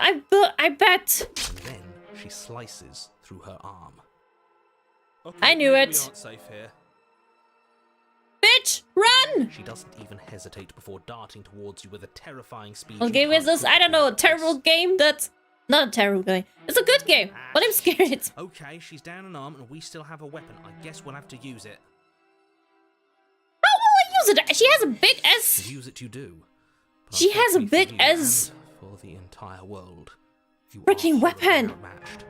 I bet. and then she slices through her arm. Okay, I knew maybe it. We aren't safe here. Bitch, run! She doesn't even hesitate before darting towards you with a terrifying speed. What you game is can't this? I don't know. A comprehend. terrible game that's... Not a terrible game. It's a good game, but I'm scared. Okay, she's down an arm and we still have a weapon. I guess we'll have to use it. How will I use it? She has a big S. And use it you do. But She has a unfortunately big for you S. and for the entire world. You Freaking are weapon. outmatched.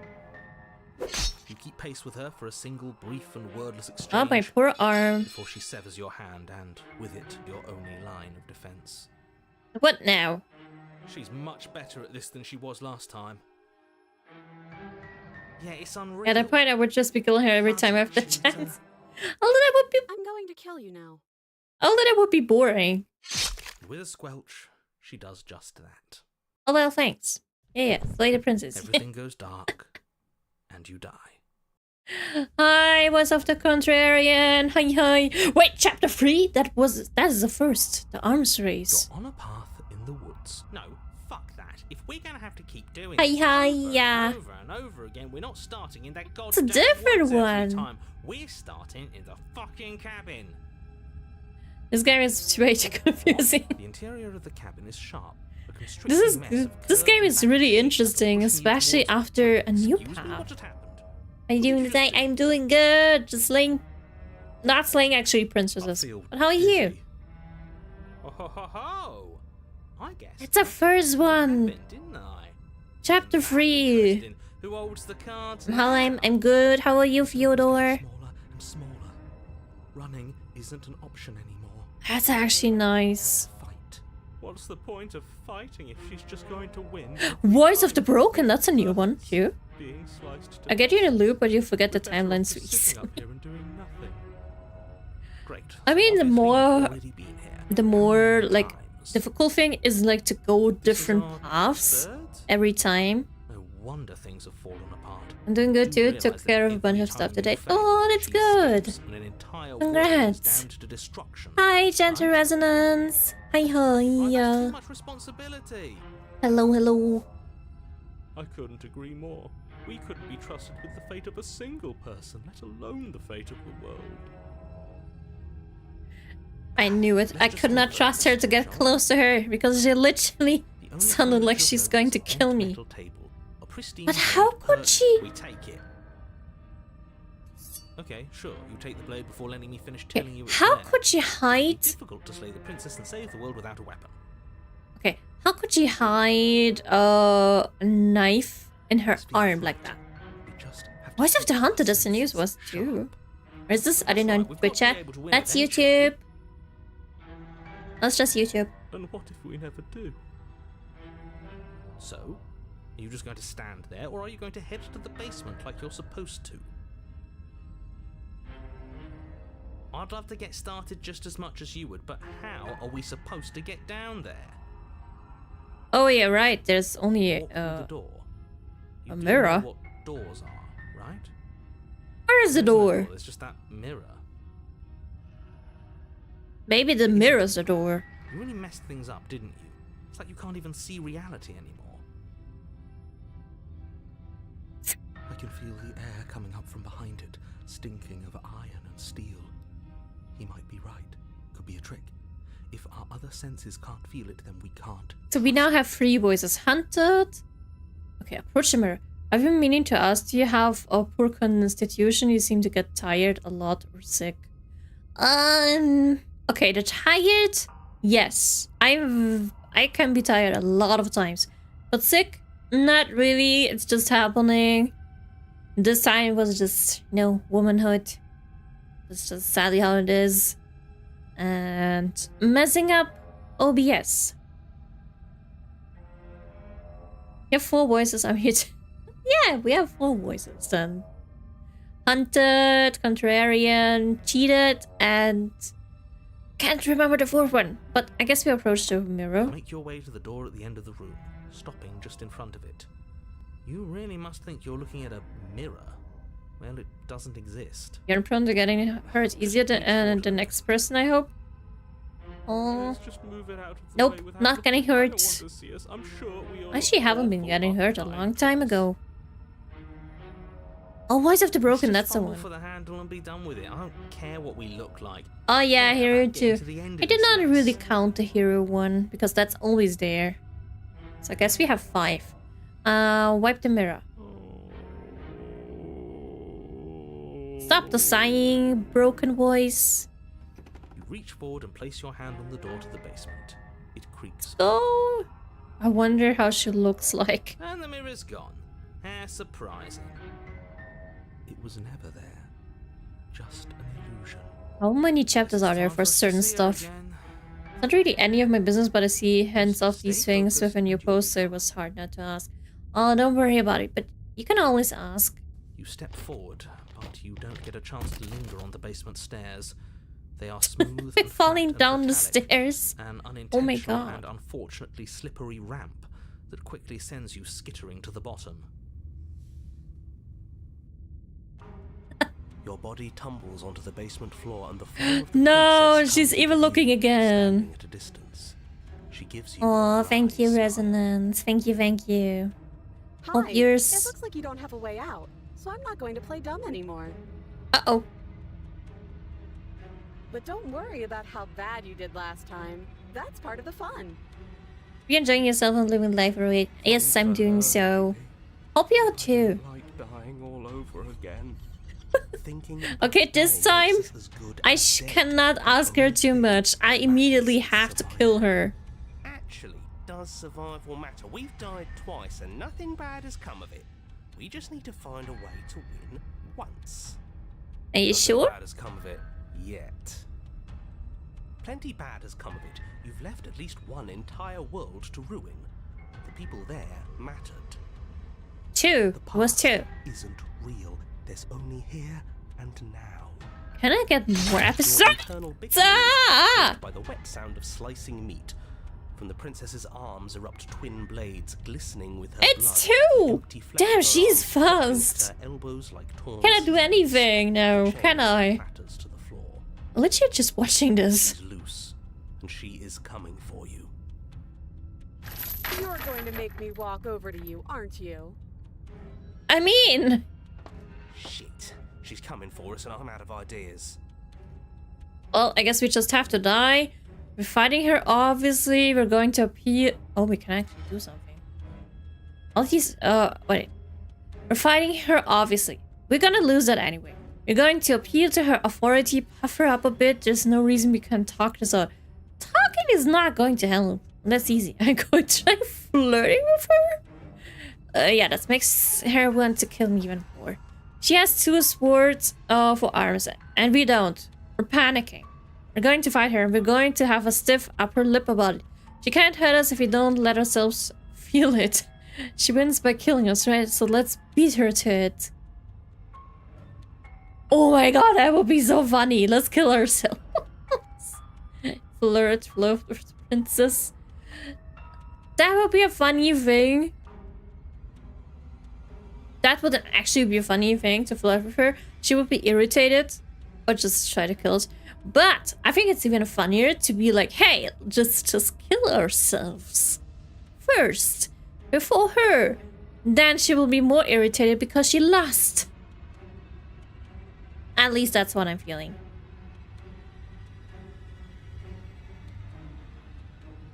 You keep pace with her for a single brief and wordless Oh, exchange my poor arm. before she severs your hand and, with it, your only line of defense. What now? She's much better at this than she was last time. Yeah, it's unreal. At that point, I would just be killing her every time I have the chance. Although that would be... I'm going to kill you now. Although that would be boring. With a squelch, she does just that. Oh well, thanks. Yeah, slay the princess. Everything goes dark, and you die. Hi, Voice of the Contrarian. Hi, hi. Wait, chapter 3? That is the first. The arms race. You're on a path in the woods. No, fuck that. If we're gonna have to keep doing Hi, this hi, over yeah. and over and over again, we're not starting in that a goddamn different woods every one. time. We're starting in the fucking cabin. This game is way too confusing. The interior of the cabin is sharp. This game is really interesting, especially after a new path. Are you doing today? I'm doing good. Just slaying, not slaying actually princesses. But how are you? Oh, ho, ho, ho. I guess It's the first one. happened, didn't I? Chapter 3. Interesting. Who holds the cards? How now? I'm good. How are you, Fyodor? Smaller and smaller. Running isn't an option anymore. That's actually nice. Fight. What's the point of fighting if she's just going to win? Voice of the Broken. That's a new one too. Being sliced to I get you in a loop, but you forget the We're better off timeline just sweets. sitting up here and doing nothing. Great. I mean, the Obviously, more- you've already been here The more many like times. difficult thing is like to go This is different our paths third? every time. No wonder things have fallen apart. I'm doing good You too. realise Took that care of a every bunch of time stuff you today. fail, Oh, that's she good. steps and an entire world Congrats. is down to destruction. Hi, Gentle Right? Resonance. Hi, Right, hi. that's too much responsibility. Hello, hello. I couldn't agree more. We couldn't be trusted with the fate of a single person, let alone the fate of the world. I knew it. I could not trust her to get close to her because she literally The only sounded like furniture she's though going is to an kill me. ornamental table, a pristine But how blade, could she- We take it. Okay, sure. You take the blade before letting me finish telling you. It's How there. could she It'd be hide? difficult to slay the princess and save the world without a weapon. Okay, how could she hide a knife in her Let's be arm frank. like that? We just have to Voice of keep the our Hunter doesn't senses use was too. Or is this? I don't That's know. right, we've got Twitch to be chat. able to win That's eventually. YouTube. That's just YouTube. And what if we never do? So, are you just going to stand there, or are you going to head to the basement like you're supposed to? I'd love to get started just as much as you would, but how are we supposed to get down there? Oh yeah, right. There's only Walk through the door. You a do mirror? know what doors are, right? where is the There's no door? There's just that mirror. Maybe the mirror's the door. You really messed things up, didn't you? It's like you can't even see reality anymore. I can feel the air coming up from behind it, stinking of iron and steel. He might be right. Could be a trick. If our other senses can't feel it, then we can't. So we now have 3 voices. Hunted. Okay, approach the mirror. I've been meaning to ask, do you have a poor constitution? You seem to get tired a lot or sick. Okay, the tired? Yes. I can be tired a lot of times. But sick? Not really. It's just happening. This time was just, womanhood. It's just sadly how it is. And messing up OBS. You have 4 voices. I'm here to... Yeah, we have 4 voices then. Hunted, Contrarian, Cheated, and... Can't remember the 4th one. But I guess we approached the mirror. Make your way to the door at the end of the room, stopping just in front of it. You really must think you're looking at a mirror. Well, it doesn't exist. You're prone to getting hurt easier than the next person, I hope. Oh, Let's just move it out of the Nope, way without not the getting people. I don't hurt. want to see us. I'm sure we all I actually look haven't been awful getting half hurt the a time. long time ago. Oh, Voice of the Broken, Let's just that's the fumble one. for the handle and be done with it. I don't care what we look like. Oh yeah, Care Hero about getting 2. to the end I of did this not mess. really count the Hero one, because that's always there. So I guess we have 5. Wipe the mirror. Stop the sighing, broken voice. You reach forward and place your hand on the door to the basement. It creaks. Oh, I wonder how she looks like. And the mirror's gone. How surprising. It was never there. Just an illusion. How many chapters are there Time for us to certain see her stuff? again. Not really any of my business, but I see hints of these Stay things focused within your and you'll be post, so it was hard not to ask. Oh, don't worry about it, but you can always ask. You step forward, but you don't get a chance to linger on the basement stairs. They are smooth We're and falling flat and down the metallic. stairs. An Oh my unintentional God. and unfortunately slippery ramp that quickly sends you skittering to the bottom. Your body tumbles onto the basement floor, and the form of the No, princess she's comes even to looking you, again. standing at a distance. She gives you Oh, a thank you, wry smile. Resonance. Thank you, thank you. Hope Hi. you're It looks like you don't have a way out, so I'm not going to play dumb anymore. Uh-oh. But don't worry about how bad you did last time. That's part of the fun. You're enjoying yourself and living life for it. Yes, I'm doing so. Hope you are too. Like dying all over again. Thinking Okay, this dying time, makes us as good I as dead. cannot ask her too much. I immediately have to kill her. Actually, does survival matter? We've died twice and nothing bad has come of it. We just need to find a way to win once. Are you Nothing sure? bad has come of it yet. Plenty bad has come of it. You've left at least one entire world to ruin. The people there mattered. Two. The It was past two. isn't real. There's only here and now. Can I get more Your episodes? internal bickering is Ah! caused by the wet sound of slicing meat. From the princess's arms erupt twin blades glistening with her It's blood. two! Empty flesh Damn, of her she's arms twiddle fast. her elbows like torn Can I do seeds. anything? No, Chain can I? clatters to the floor. Literally just watching this. She's loose, and she is coming for you. You're going to make me walk over to you, aren't you? I mean, Shit. She's coming for us, and I'm out of ideas. well, I guess we just have to die. We're fighting her, obviously. We're going to appeal. Oh, we can actually do something. All these, wait. We're fighting her, obviously. We're gonna lose that anyway. We're going to appeal to her authority, puff her up a bit. There's no reason we can't talk this out. Talking is not going to help. That's easy. I'm going to try flirting with her. Yeah, that makes her want to kill me even more. She has two swords for arms, and we don't. We're panicking. We're going to fight her, and we're going to have a stiff upper lip about it. She can't hurt us if we don't let ourselves feel it. She wins by killing us, right? So let's beat her to it. Oh my god, that would be so funny. Let's kill ourselves. Flirt with princess. That would be a funny thing. That wouldn't actually be a funny thing to flirt with her. She would be irritated or just try to kill us. But I think it's even funnier to be like, hey, just kill ourselves first before her. Then she will be more irritated because she lost. At least that's what I'm feeling.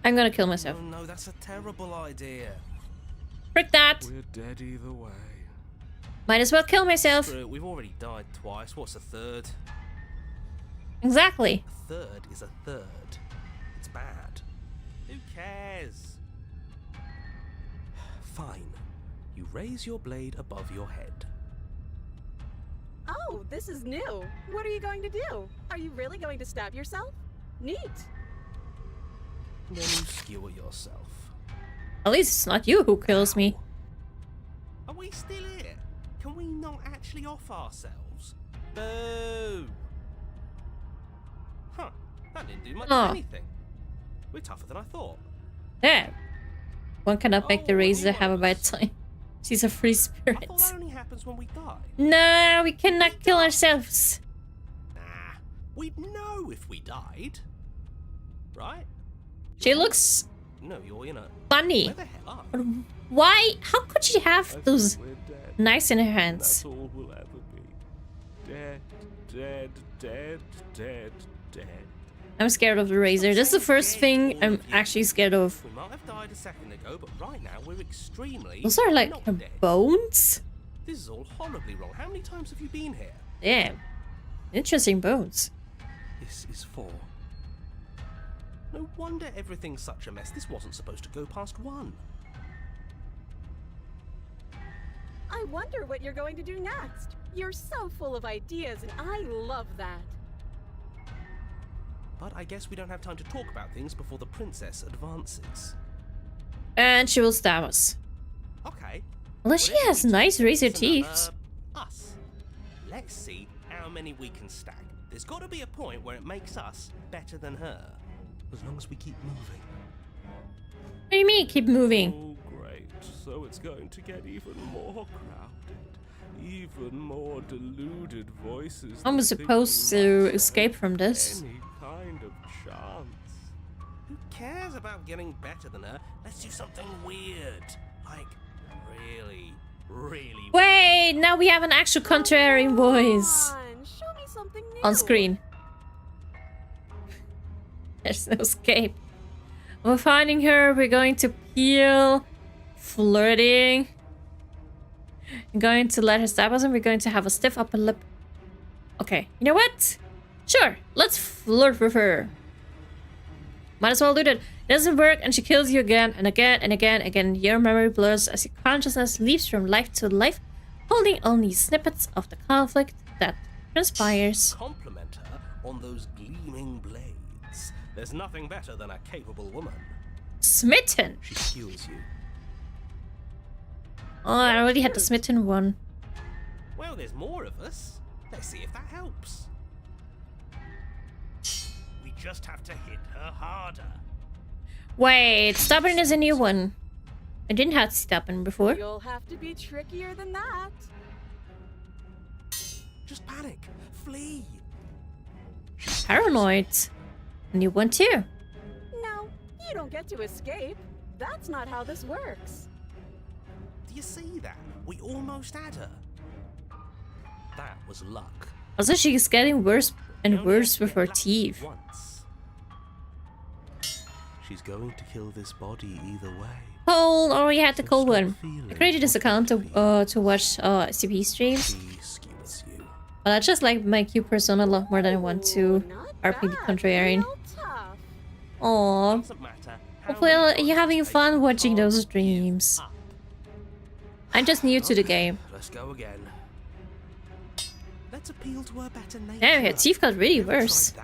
I'm gonna kill myself. Oh no, that's a terrible idea. Frick that. We're dead either way. Might as well kill myself. Screw it, we've already died twice. What's a third? Exactly. A third is a third. It's bad. Who cares? Fine. You raise your blade above your head. Oh, this is new. What are you going to do? Are you really going to stab yourself? Neat. Then you skewer yourself. At least it's not you who kills me. Are we still here? Can we not actually off ourselves? Boo! Huh. That didn't do much Oh. of anything. We're tougher than I thought. Yeah. One cannot make the Oh, razor you have a bad ones. time. She's a free I spirit. thought that only happens when we die. No, we cannot kill ourselves. Nah. We'd know if we died. Right? She looks No, you're in a... funny. Where the hell are you? Why? How could she have those knives in her hands? all we'll ever be. Dead, dead, dead, dead, dead. I'm scared of the razor. This is the first thing I'm actually scared of. We might have died a second ago, but right now we're extremely Those are like not her dead. bones? This is all horribly wrong. How many times have you been here? Damn. Interesting bones. This is for... No wonder everything's such a mess. This wasn't supposed to go past one. I wonder what you're going to do next. You're so full of ideas, and I love that. But I guess we don't have time to talk about things before the princess advances. And she will stab us. Okay. Although she whatever has we do, nice razor it's teeth. Us. Let's see how many we can stack. There's got to be a point where it makes us better than her. As long as we keep moving. What do you mean, keep moving? Oh, great. So it's going to get even more crowded. Even more deluded voices. I'm that think supposed we to might escape from have this. Any kind of chance. Who cares about getting better than her? Let's do something weird. Like, really Wait, now we have an actual contrary voice Come on, show me something new. on screen. There's no escape. We're finding her. We're going to peel, flirting. I'm going to let her stab us, and we're going to have a stiff upper lip. Okay, you know what? Sure, let's flirt with her. Might as well do that. It doesn't work, and she kills you again and again and again and again. Your memory blurs as your consciousness leaps from life to life, holding only snippets of the conflict that transpires. compliment her on those gleaming blades. There's nothing better than a capable woman. Smitten. She skewers you. Oh, I already had the smitten one. Well, there's more of us. Let's see if that helps. We just have to hit her harder. Wait, stubborn is a new one. I didn't have stubborn before. You'll have to be trickier than that. Just panic. Flee. Paranoid. A new one too. No, you don't get to escape. That's not how this works. Do you see that? We almost had her. That was luck. Also, she's getting worse and Don't worse get with her lucky teeth. once. She's going to kill this body either way. Cold, already had the So cold stop one. feeling I created this what you account to feel. watch SCP streams. She skewers you. But I just like my cute persona a lot more than I want to Ooh, not RP bad, contrarian. real tough. Aww. Doesn't matter how Hopefully many you're having times fun they watching can't those give streams. up. I'm just new to the game. Let's go again. Let's appeal to her better nature. Damn, her teeth got really Never tried worse. that.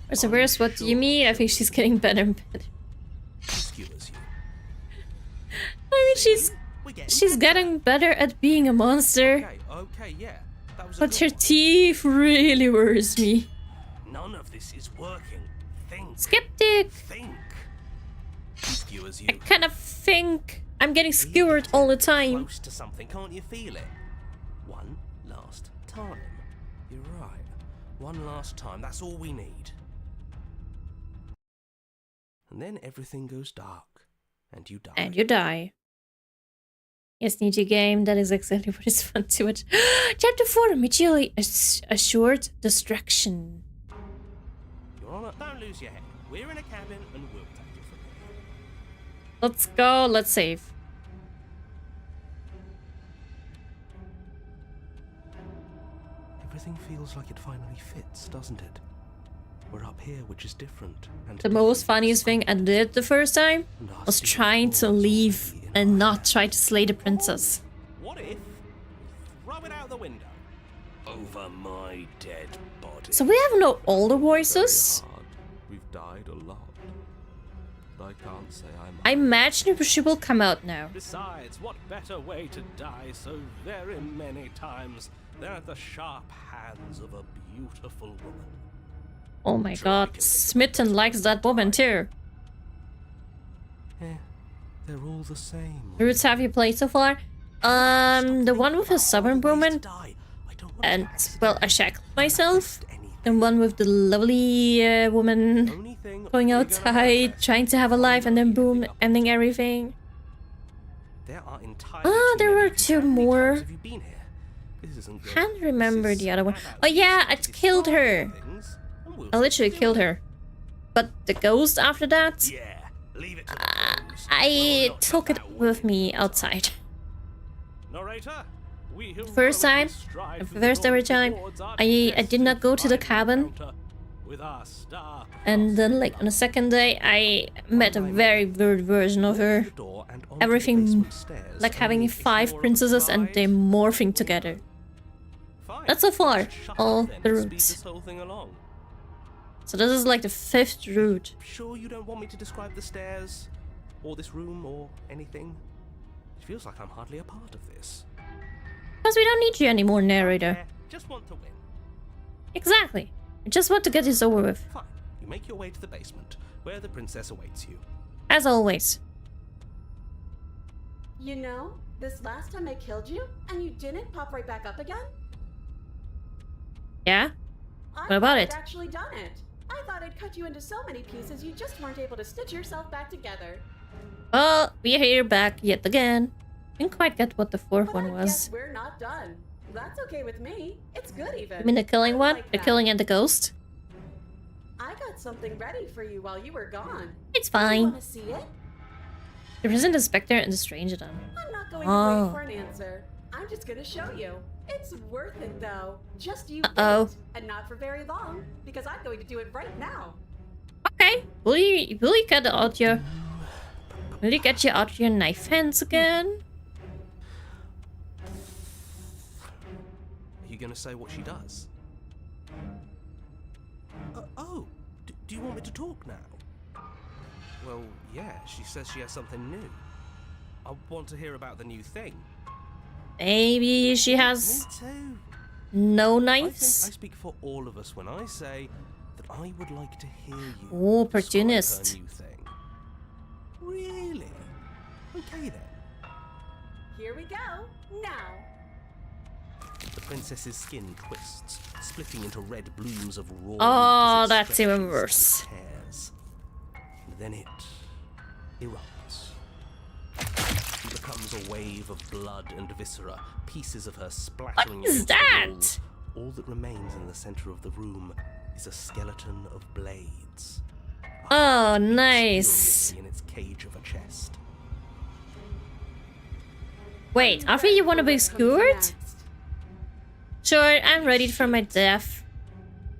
Where's the worse? What do you mean? I think she's getting better and better. She skewers you. I mean, We're she's getting better at being a monster. Okay, yeah. That was a But good her one. teeth really worries me. None of this is working. Think. Skeptic! Think. She skewers you. I kind of think I'm getting skewered all the time. Close to something, can't you feel it? One last time. You're right. One last time. That's all we need. And then everything goes dark, and you die. And you die. Yes, Nietzsche game, that is exactly what is fun to it. Chapter 4, mutually assured destruction. You're on it. Don't lose your head. We're in a cabin, and we'll take it from here. Let's go, let's save. Everything feels like it finally fits, doesn't it? We're up here, which is different. And The most funniest thing I did the first time And our was secret trying to doors leave will be in and our not hands. try to slay the princess. What if we throw it out the window? Over my dead body. So we have no older Very voices. hard. We've died a lot. But I can't say I'm. I imagine she will come out now. Besides, what better way to die so very many times than at the sharp hands of a beautiful woman? Oh my god, Smitten likes that woman too. Eh, they're all the same. Roots have you played so far? The one with the stubborn woman, and well, I checked myself. The one with the lovely woman going outside, trying to have a life, and then boom, ending everything. There were two more. Can't remember the other one. Oh yeah, I killed her. I literally killed her. But the ghost after that, Yeah, leave it to I took it with me outside. Narrator, we who First time, heroically strive the for first glory ever time, towards our I did not go to the final cabin. encounter with our star And then, like, on the second day, I met a very weird version of her. Everything, like having 5 princesses and they morphing together. Fine, That's so far, just shut all up then the and speed routes. this whole thing along. So this is like the 5th route. Sure you don't want me to describe the stairs, or this room, or anything? It feels like I'm hardly a part of this. Because we don't need you anymore, narrator. Yeah, just want to win. Exactly. I just want to get this over with. Fine, you make your way to the basement, where the princess awaits you. As always. You know, This last time I killed you, and you didn't pop right back up again? Yeah? I What about thought it? I'd actually done it. I thought I'd cut you into so many pieces you just weren't able to stitch yourself back together. Well, we're here back yet again. Didn't quite get what the fourth But one I was. guess we're not done. That's okay with me. It's good even. You mean the killing I one? like The that. killing and the ghost? I got something ready for you while you were gone. It's You fine. want to see it? The Prison Inspector and the Stranger then. I'm not going Oh. to wait for an answer. I'm just gonna show you. It's worth it though. Just you Uh-oh. wait, and not for very long, because I'm going to do it right now. Okay. Will you get out your... Will you get you out your knife hands again? Are you going to say what she does? Do you want me to talk now? Well, yeah, she says she has something new. I want to hear about the new thing. Maybe she Me has too. no I think I knives? speak for all of us when I say that I would like to hear you Oh, describe opportunist. her new thing. Really? Okay then. Here we go. Now. The princess's skin twists, splitting into red blooms of raw Oh, meat as it that's even stretches and worse. tears. And then it erupts. She becomes a wave of blood and viscera, pieces of her splattering is against the that? walls. All that remains in the center of the room is a skeleton of blades. A Oh, heart beats nice. furiously in its cage of a chest. Wait, after you want to be What comes skewered? next? Sure, I'm ready for my death.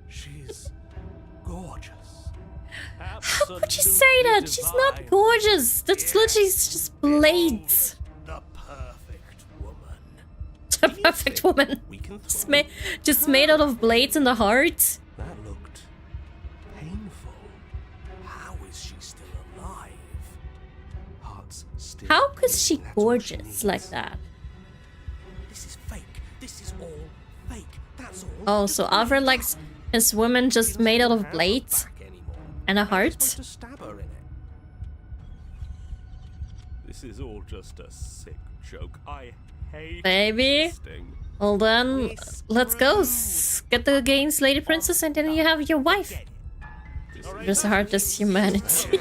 She's gorgeous. How could you say that? She's not gorgeous. That's literally just blades. The perfect woman. The perfect woman. We can Just, throw. just made out of blades in the heart. That looked painful. How is she still alive? Heart's still How could she beating, that's all she gorgeous like needs. that? This is fake. This is all fake. That's all. Oh, Just so believe Alfred it. likes his woman She just doesn't made out even of have a blades back anymore. and a How are you heart. supposed to stab her in it? This is all just a sick joke. I hate Baby. existing. Well then, let's go. Get the gains, Lady Princess, and then you have your wife. Just heartless humanity.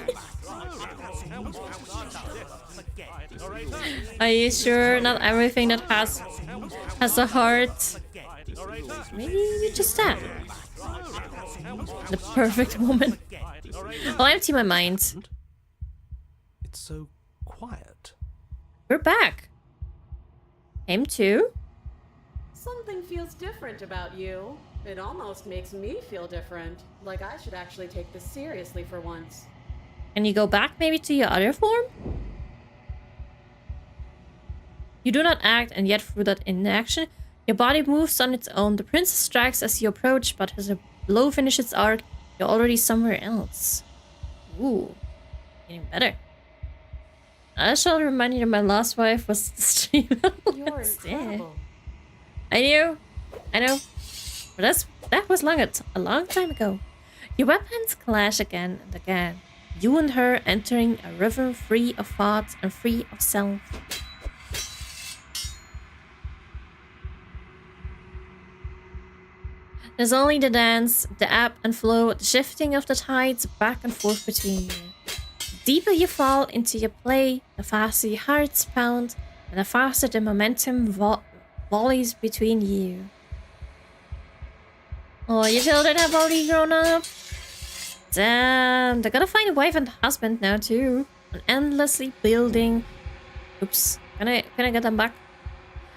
Are you sure not everything that has a heart? Maybe you just that. The perfect woman. I'll empty my mind. It's so quiet. We're back. Him too? Something feels different about you. It almost makes me feel different. Like I should actually take this seriously for once. Can you go back maybe to your other form? You do not act, and yet through that inaction, your body moves on its own. The princess strikes as you approach, but as her blow finishes its arc, you're already somewhere else. Ooh, getting better. I shall remind you that my last wife was the streamer. You're incredible. I know. But that was a long time ago. Your weapons clash again and again. You and her entering a river free of thoughts and free of self. There's only the dance, the ebb and flow, the shifting of the tides back and forth between you. The deeper you fall into your play, the faster your hearts pound, and the faster the momentum volleys between you. Oh, your children have already grown up. Damn, they gotta find a wife and husband now too. An endlessly building. Oops, can I get them back?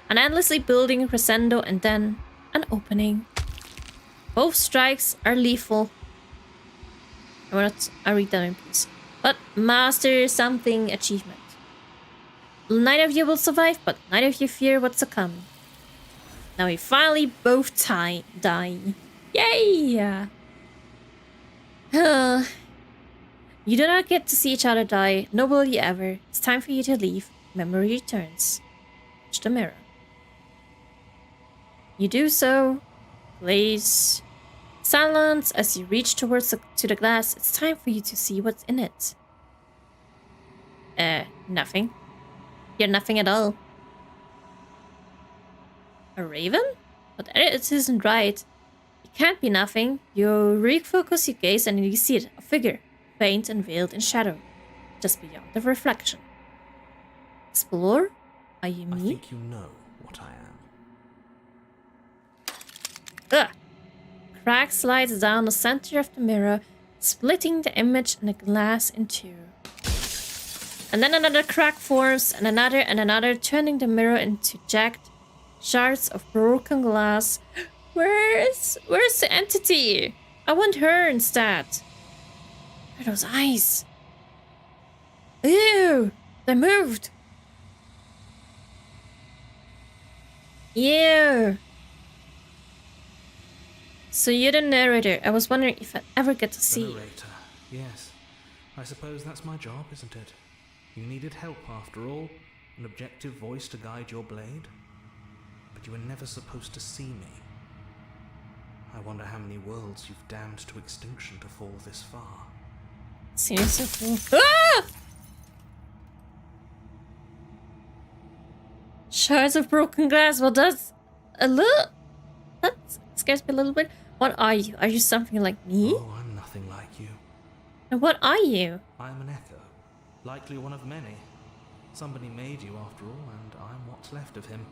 An endlessly building crescendo and then an opening. Both strikes are lethal. I read that in peace. But master something achievement. Neither of you will survive, but neither of you fear what's to come. Now we finally both die. Yay! You do not get to see each other die, nor will you ever. It's time for you to leave. Memory returns. Touch the mirror. You do so. Place silence as you reach towards the glass. It's time for you to see what's in it. Nothing. You're nothing at all. A raven? But it isn't right. It can't be nothing. You refocus your gaze and you see it. A figure, faint and veiled in shadow, just beyond the reflection. Explore? Are you I me? think you know what I am. Ugh. Crack slides down the center of the mirror, splitting the image and the glass in two. And then another crack forms, and another, turning the mirror into jagged shards of broken glass. Where's the entity? I want her instead. Where are those eyes? Ew! They moved! Ew! So you're the narrator. I was wondering if I'd ever get to The see you. narrator. Yes. I suppose that's my job, isn't it? You needed help after all. An objective voice to guide your blade. But you were never supposed to see me. I wonder how many worlds you've damned to extinction to fall this far. Seems so cool. Ah! Shards of broken glass. Well, that's a little... That scares me a little bit. What are you? Are you something like me? Oh, I'm nothing like you. And what are you? I'm an echo. Likely one of many. Somebody made you after all, and I'm what's left of him.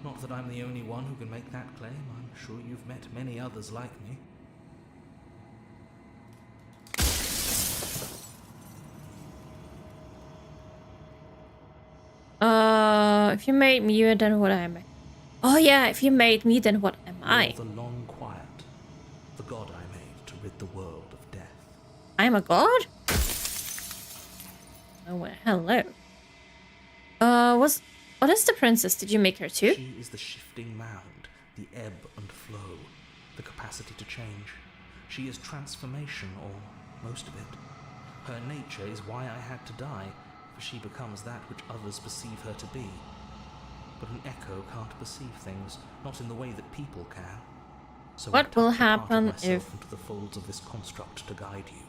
Not that I'm the only one who can make that claim. I'm sure you've met many others like me. If you made me, then what am I? Oh yeah, if you made me, then what am I? You're the long quiet, the god I made to rid the world of death. I'm a god? Oh, well, hello. What is the princess? Did you make her too? She is the shifting mound, the ebb and flow, the capacity to change. She is transformation, or most of it. Her nature is why I had to die, for she becomes that which others perceive her to be. But an echo can't perceive things, not in the way that people can. So I What will tucked a part of happen myself if... into the folds of this construct to guide you.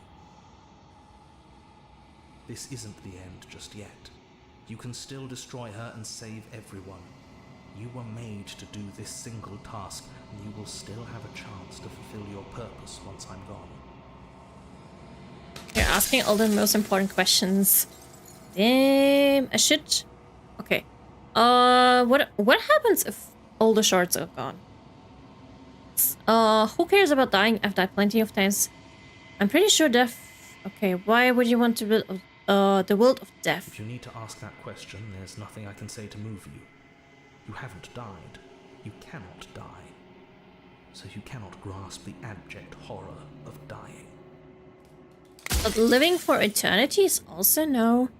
This isn't the end just yet. You can still destroy her and save everyone. You were made to do this single task, and you will still have a chance to fulfill your purpose once I'm gone. You're asking all the most important questions. Damn, I should... Okay. What happens if all the shards are gone? Who cares about dying? I've died plenty of times. I'm pretty sure death... Okay, why would you want to build the world of death? If you need to ask that question, there's nothing I can say to move you. You haven't died. You cannot die. So you cannot grasp the abject horror of dying. But living for eternity is also no.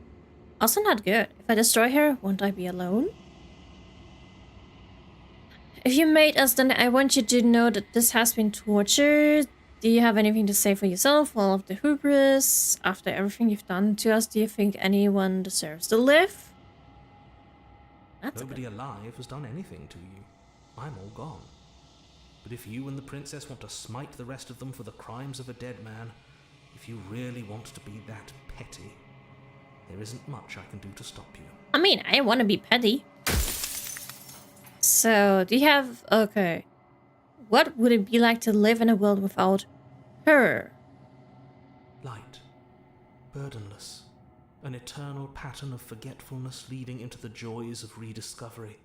Also not good. If I destroy her, won't I be alone? If you made us, then I want you to know that this has been torture. Do you have anything to say for yourself? All of the hubris. After everything you've done to us, do you think anyone deserves to live? That's Nobody alive has done anything to you. I'm all gone. But if you and the princess want to smite the rest of them for the crimes of a dead man, if you really want to be that petty, there isn't much I can do to stop you. I mean, I want to be petty. So, do you have... Okay. What would it be like to live in a world without her? Light, burdenless, an eternal pattern of forgetfulness leading into the joys of rediscovery.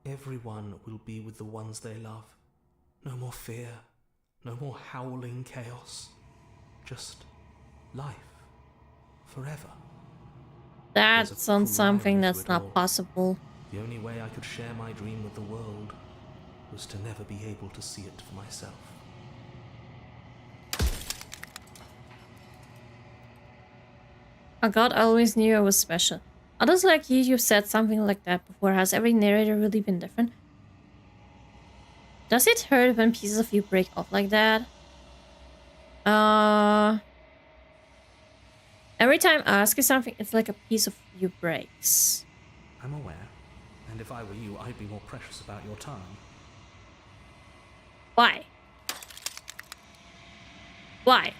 Everyone will be with the ones they love. No more fear, no more howling chaos. Just life, forever. There's a That's on cruel something irony to that's it not all. possible. The only way I could share my dream with the world was to never be able to see it for myself. Oh god, I always knew I was special. Others like you've said something like that before. Has every narrator really been different? Does it hurt when pieces of you break off like that? Every time I ask you something, it's like a piece of you breaks. I'm aware, and if I were you, I'd be more precious about your time. Why? Why?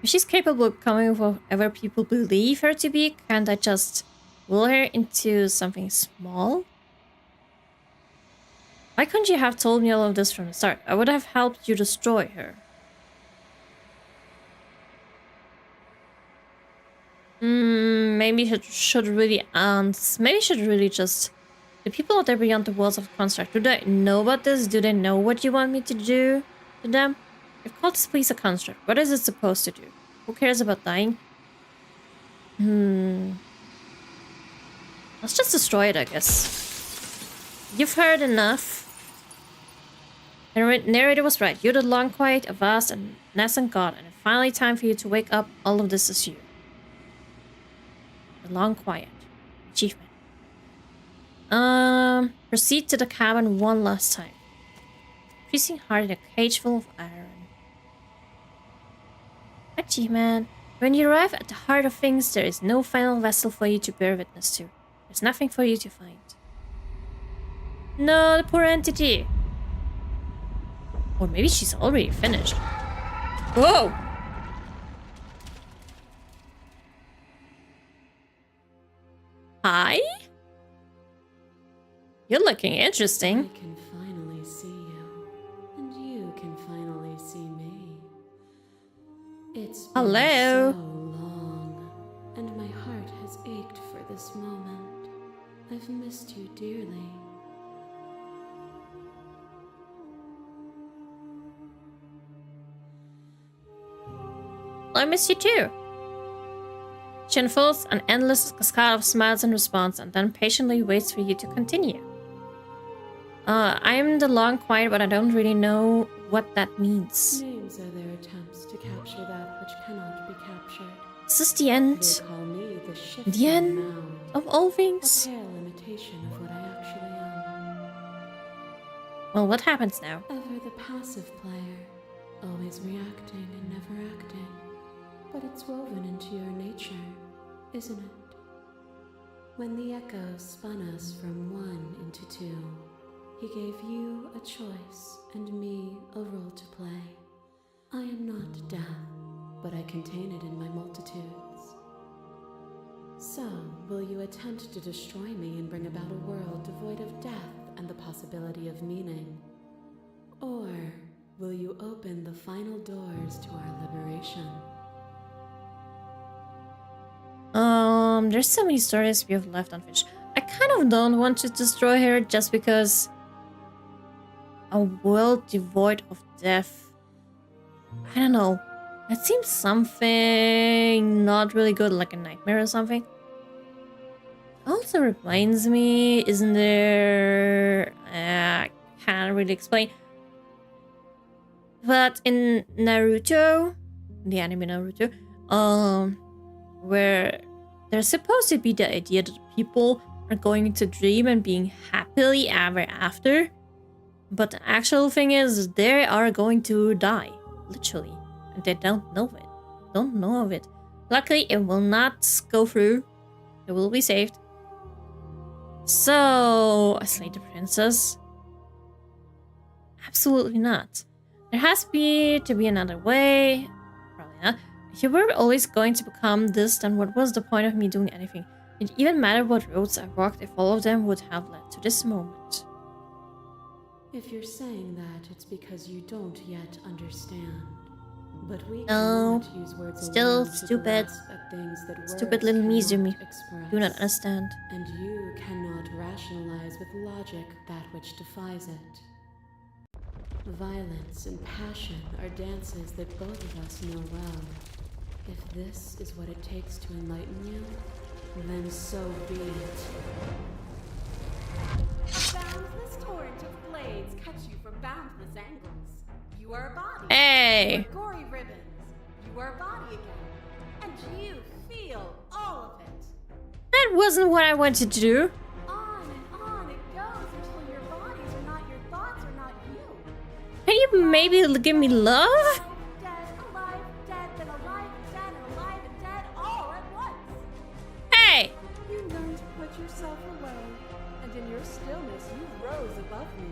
If she's capable of becoming whatever people believe her to be, can't I just will her into something small? Why couldn't you have told me all of this from the start? I would have helped you destroy her. Maybe should really maybe should really just... The people out there beyond the walls of the construct, do they know about this? Do they know what you want me to do to them? You've called this place a construct. What is it supposed to do? Who cares about dying? Let's just destroy it, I guess. You've heard enough. The narrator was right. You're the long quiet, a vast and nascent god, and it's finally time for you to wake up. All of this is you. The long quiet. Achievement. Proceed to the cabin one last time. Freezing heart in a cage full of iron. Achievement. When you arrive at the heart of things, there is no final vessel for you to bear witness to. There's nothing for you to find. No, the poor entity. Or maybe she's already finished. Whoa! Hi? You're looking interesting. I can finally see you, and you can finally see me. It's been Hello. so long, and my heart has ached for this moment. I've missed you dearly. I miss you too. She unfolds an endless cascade of smiles in response and then patiently waits for you to continue. I am the long quiet, but I don't really know what that means. Names are their attempts to capture that which cannot be captured. Is this the end? They call me the shifting The end mound, of all a things? pale imitation of what I actually am. Well, what happens now? Ever the passive player, always reacting and never acting. But it's woven into your nature, isn't it? When the echo spun us from one into two, he gave you a choice and me a role to play. I am not death, but I contain it in my multitudes. So, will you attempt to destroy me and bring about a world devoid of death and the possibility of meaning? Or will you open the final doors to our liberation? There's so many stories we have left unfinished. I kind of don't want to destroy her just because a world devoid of death. I don't know. It seems something not really good, like a nightmare or something. Also reminds me, isn't there... I can't really explain. But in Naruto, the anime Naruto, where there's supposed to be the idea that people are going to dream and being happily ever after. But the actual thing is, they are going to die, literally. And they don't know it. Don't know of it. Luckily, it will not go through. It will be saved. So, slay the princess? Absolutely not. There has to be another way. Probably not. If you were always going to become this, then what was the point of me doing anything? It didn't even matter what roads I walked if all of them would have led to this moment. If you're saying that, it's because you don't yet understand. But we No, cannot use words still alone to stupid. grasp at things that Stupid words little me, Zumi. cannot express. Do not understand. And you cannot rationalize with logic that which defies it. Violence and passion are dances that both of us know well. If this is what it takes to enlighten you, then so be it. A boundless torrent of blades cut you from boundless angles. You are a body. Hey! You are gory ribbons. You are a body again. And you feel all of it. That wasn't what I wanted to do. On and on it goes until your bodies are not your thoughts or not you. Can you maybe give me love? Dead, alive, dead, then alive, dead, and alive, and dead, all at once. Hey! You learned to put yourself away, and in your stillness you rose above me.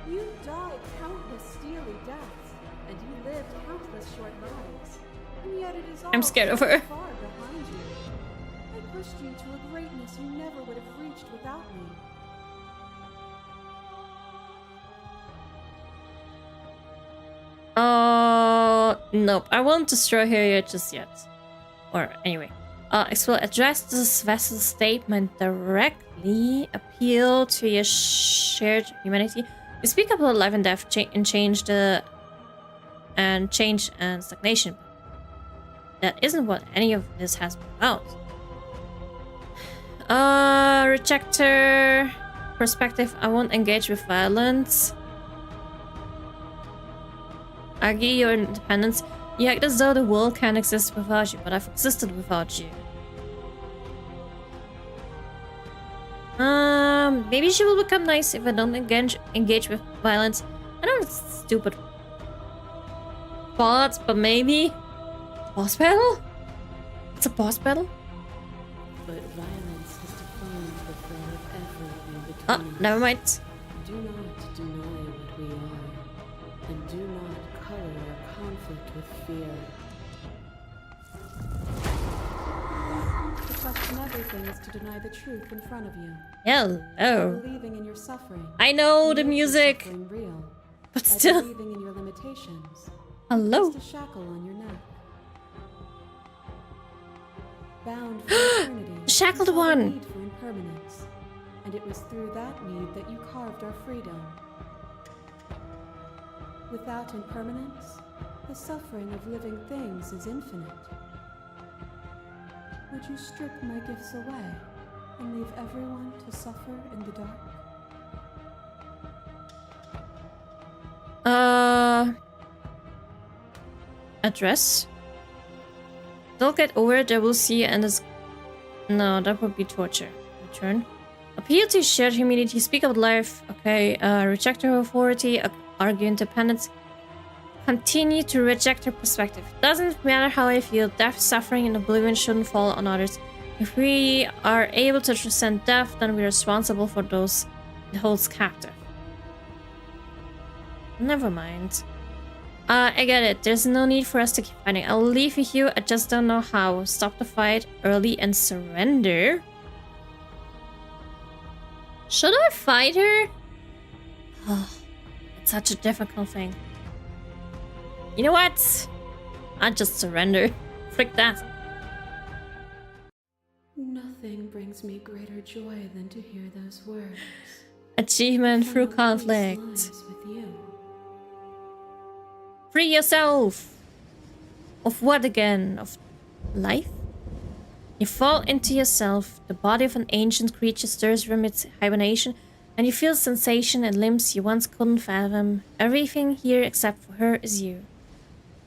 You died countless steely deaths, and you lived countless short lives. And yet it is all I'm scared of so her. far behind you. I pushed you to a greatness you never would have reached without me. Nope. I won't destroy her yet, just yet. Or, anyway. Will address this vessel's statement directly, appeal to your shared humanity. You speak about life and death, change and stagnation. That isn't what any of this has been about. Rejector perspective. I won't engage with violence. Argue your independence. You act as though the world can't exist without you, but I've existed without you. Maybe she will become nice if I don't engage with violence. I know it's stupid thoughts, but maybe boss battle? It's a boss battle? But violence has defined the thread of everything between us. Never mind. Do not deny what we are, and do not color our conflict with fear. To question everything is to deny the truth in front of you. Hello. Believing in your suffering. I know the makes your music, suffering real. but By still. believing in your limitations. Hello. Just a shackle on your neck. Bound for eternity. The shackled you saw the one. need for impermanence, and it was through that need that you carved our freedom. Without impermanence, the suffering of living things is infinite. Would you strip my gifts away and leave everyone to suffer in the dark? Address. They'll get over it, they will see, and it's... No, that would be torture. Return. Appeal to shared humanity, speak about life. Okay, reject her authority, argue independence. Continue to reject her perspective. Doesn't matter how I feel, death, suffering, and oblivion shouldn't fall on others. If we are able to transcend death, then we're responsible for those it holds captive. Never mind. I get it. There's no need for us to keep fighting. I'll leave with you. I just don't know how. Stop the fight early and surrender. Should I fight her? Oh, it's such a difficult thing. You know what? I'll just surrender. Frick that. Nothing brings me greater joy than to hear those words. Achievement through Found conflict. these lives with you. Free yourself! Of what again? Of life? You fall into yourself. The body of an ancient creature stirs from its hibernation, and you feel sensation in limbs you once couldn't fathom. Everything here except for her is you.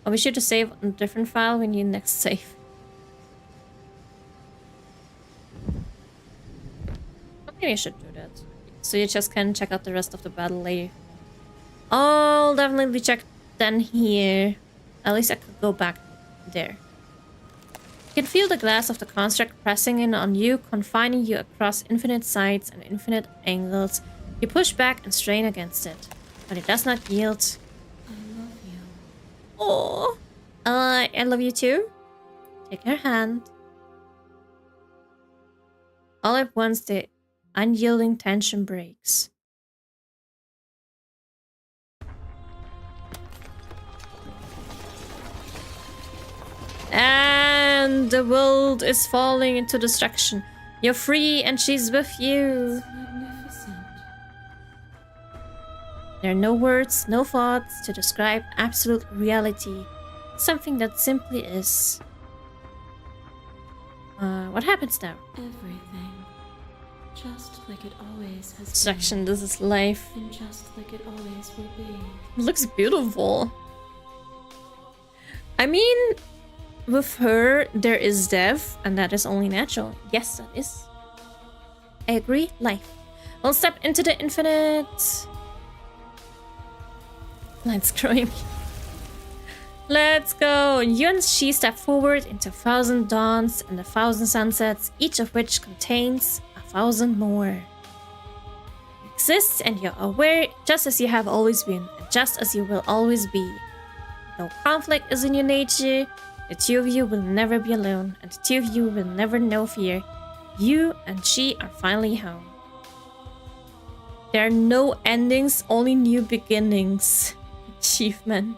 I'll be sure to save on a different file when you next save. Maybe I should do that. So you just can check out the rest of the battle later. I'll definitely check then here. At least I could go back there. You can feel the glass of the construct pressing in on you, confining you across infinite sides and infinite angles. You push back and strain against it, but it does not yield. I love you. Oh, I love you too. Take her hand. All at once, the unyielding tension breaks. And the world is falling into destruction. You're free and she's with you. Magnificent. There are no words, no thoughts to describe absolute reality. Something that simply is. What happens now? Everything. Just like it always has Destruction, this is life. been. And just like it always will be. It looks beautiful. I mean, with her, there is death, and that is only natural. Yes, that is. I agree. Life. We'll step into the infinite. Let's scream. Let's go. You and she step forward into 1,000 dawns and 1,000 sunsets, each of which contains 1,000 more. You exist and you're aware just as you have always been, and just as you will always be. though conflict is in your nature, the two of you will never be alone, and the two of you will never know fear. You and she are finally home. There are no endings, only new beginnings. Achievement.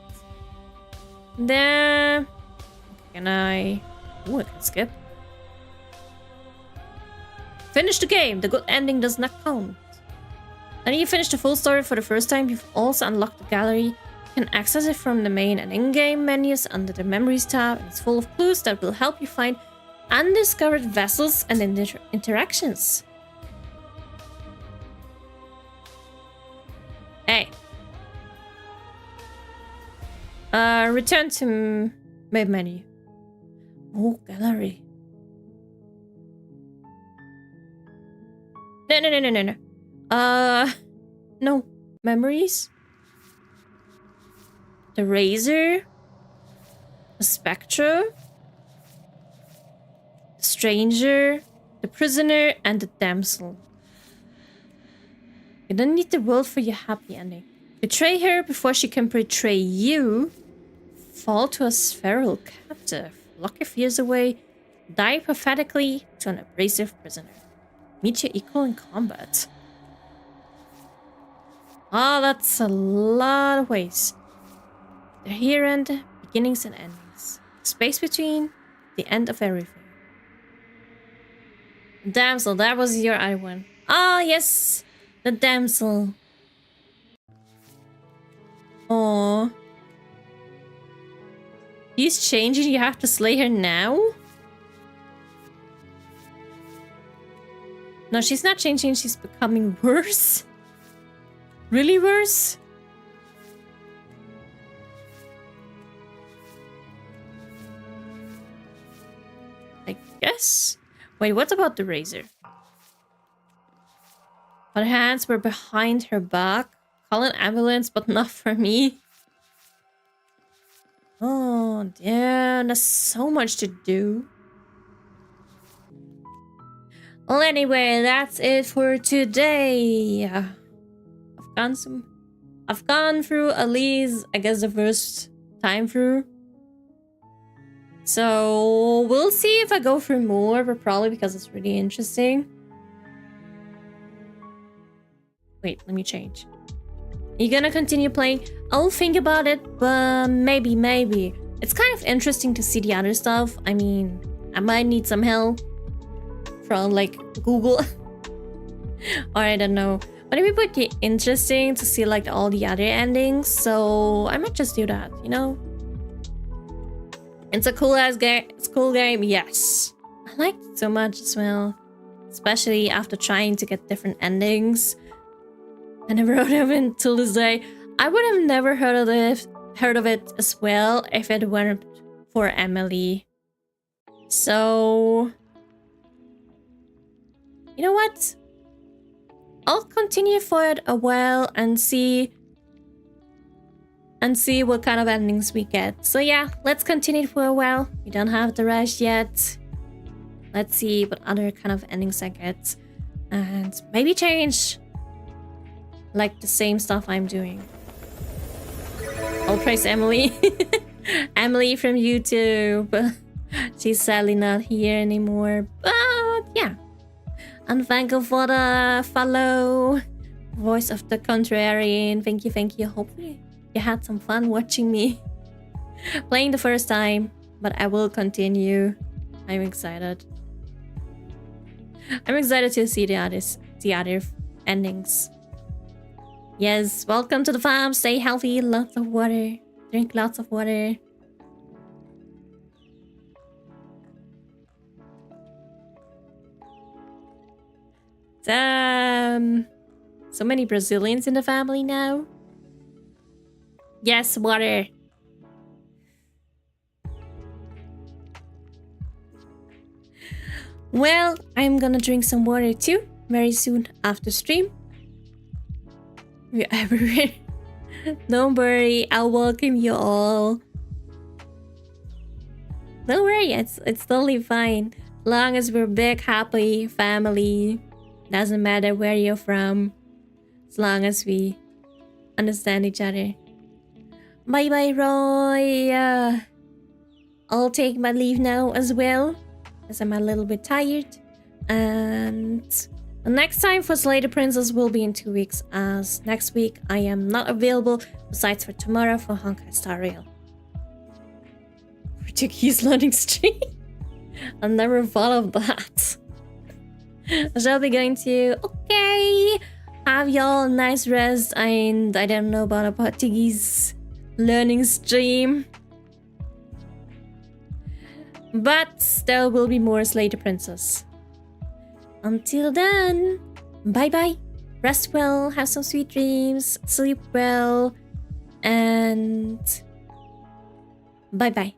Then... Can I... Ooh, I can skip. Finish the game. The good ending does not count. And you finish the full story for the first time, you've also unlocked the gallery. You can access it from the main and in-game menus under the Memories tab, and it's full of clues that will help you find undiscovered vessels and interactions. Hey. Return to main menu. Oh, gallery. No. No. Memories? The Razor? The Spectre? The Stranger? The Prisoner? And the Damsel. You don't need the world for your happy ending. Betray her before she can betray you. Fall to a feral captive. Lock your fears away. Die pathetically to an abrasive prisoner. Meet your equal in combat. Oh, that's a lot of ways. The here and beginnings and endings. Space between the end of everything. Damsel, that was your other one. Ah, yes. The damsel. Oh. She's changing, you have to slay her now? No, she's not changing, she's becoming worse. Really worse? I guess. Wait, what about the razor? Her hands were behind her back. Call an ambulance, but not for me. Oh, damn, there's so much to do. Well, anyway, that's it for today. I've gone through at least, I guess, the first time through. So we'll see if I go through more, but probably because it's really interesting. Wait, let me change. You gonna continue playing? I'll think about it, but maybe. It's kind of interesting to see the other stuff. I mean, I might need some help from like Google. Or I don't know. But it would be pretty interesting to see like all the other endings. So I might just do that, you know? It's a cool ass game. It's a cool game, yes. I liked it so much as well. Especially after trying to get different endings. I never heard of it until this day. I would have never heard of it as well if it weren't for Emily. So you know what? I'll continue for it a while and see what kind of endings we get. So yeah, let's continue for a while. We don't have the rush yet. Let's see what other kind of endings I get. And maybe change like the same stuff I'm doing. I'll praise Emily. Emily from YouTube. She's sadly not here anymore. But yeah. And thank you for the follow. Voice of the Contrarian. Thank you. Hopefully you had some fun watching me playing the first time. But I will continue. I'm excited. I'm excited to see the other endings. Yes, welcome to the farm. Stay healthy. Lots of water. Drink lots of water. So many Brazilians in the family now. Yes, water. Well, I'm gonna drink some water too very soon after stream. We're everywhere. Don't worry, I'll welcome you all. Don't worry, it's totally fine. Long as we're big, happy family. Doesn't matter where you're from. As long as we understand each other. Bye bye, Roy. I'll take my leave now as well, as I'm a little bit tired. And the next time for Slay the Princess will be in 2 weeks, as next week I am not available, besides for tomorrow for Honkai Star Rail. Portuguese learning stream? I never thought of that. I shall be going to... Okay! Have y'all a nice rest, and I don't know about a Portuguese learning stream. But there will be more Slay the Princess. Until then, bye bye. Rest well, have some sweet dreams, sleep well, and bye bye.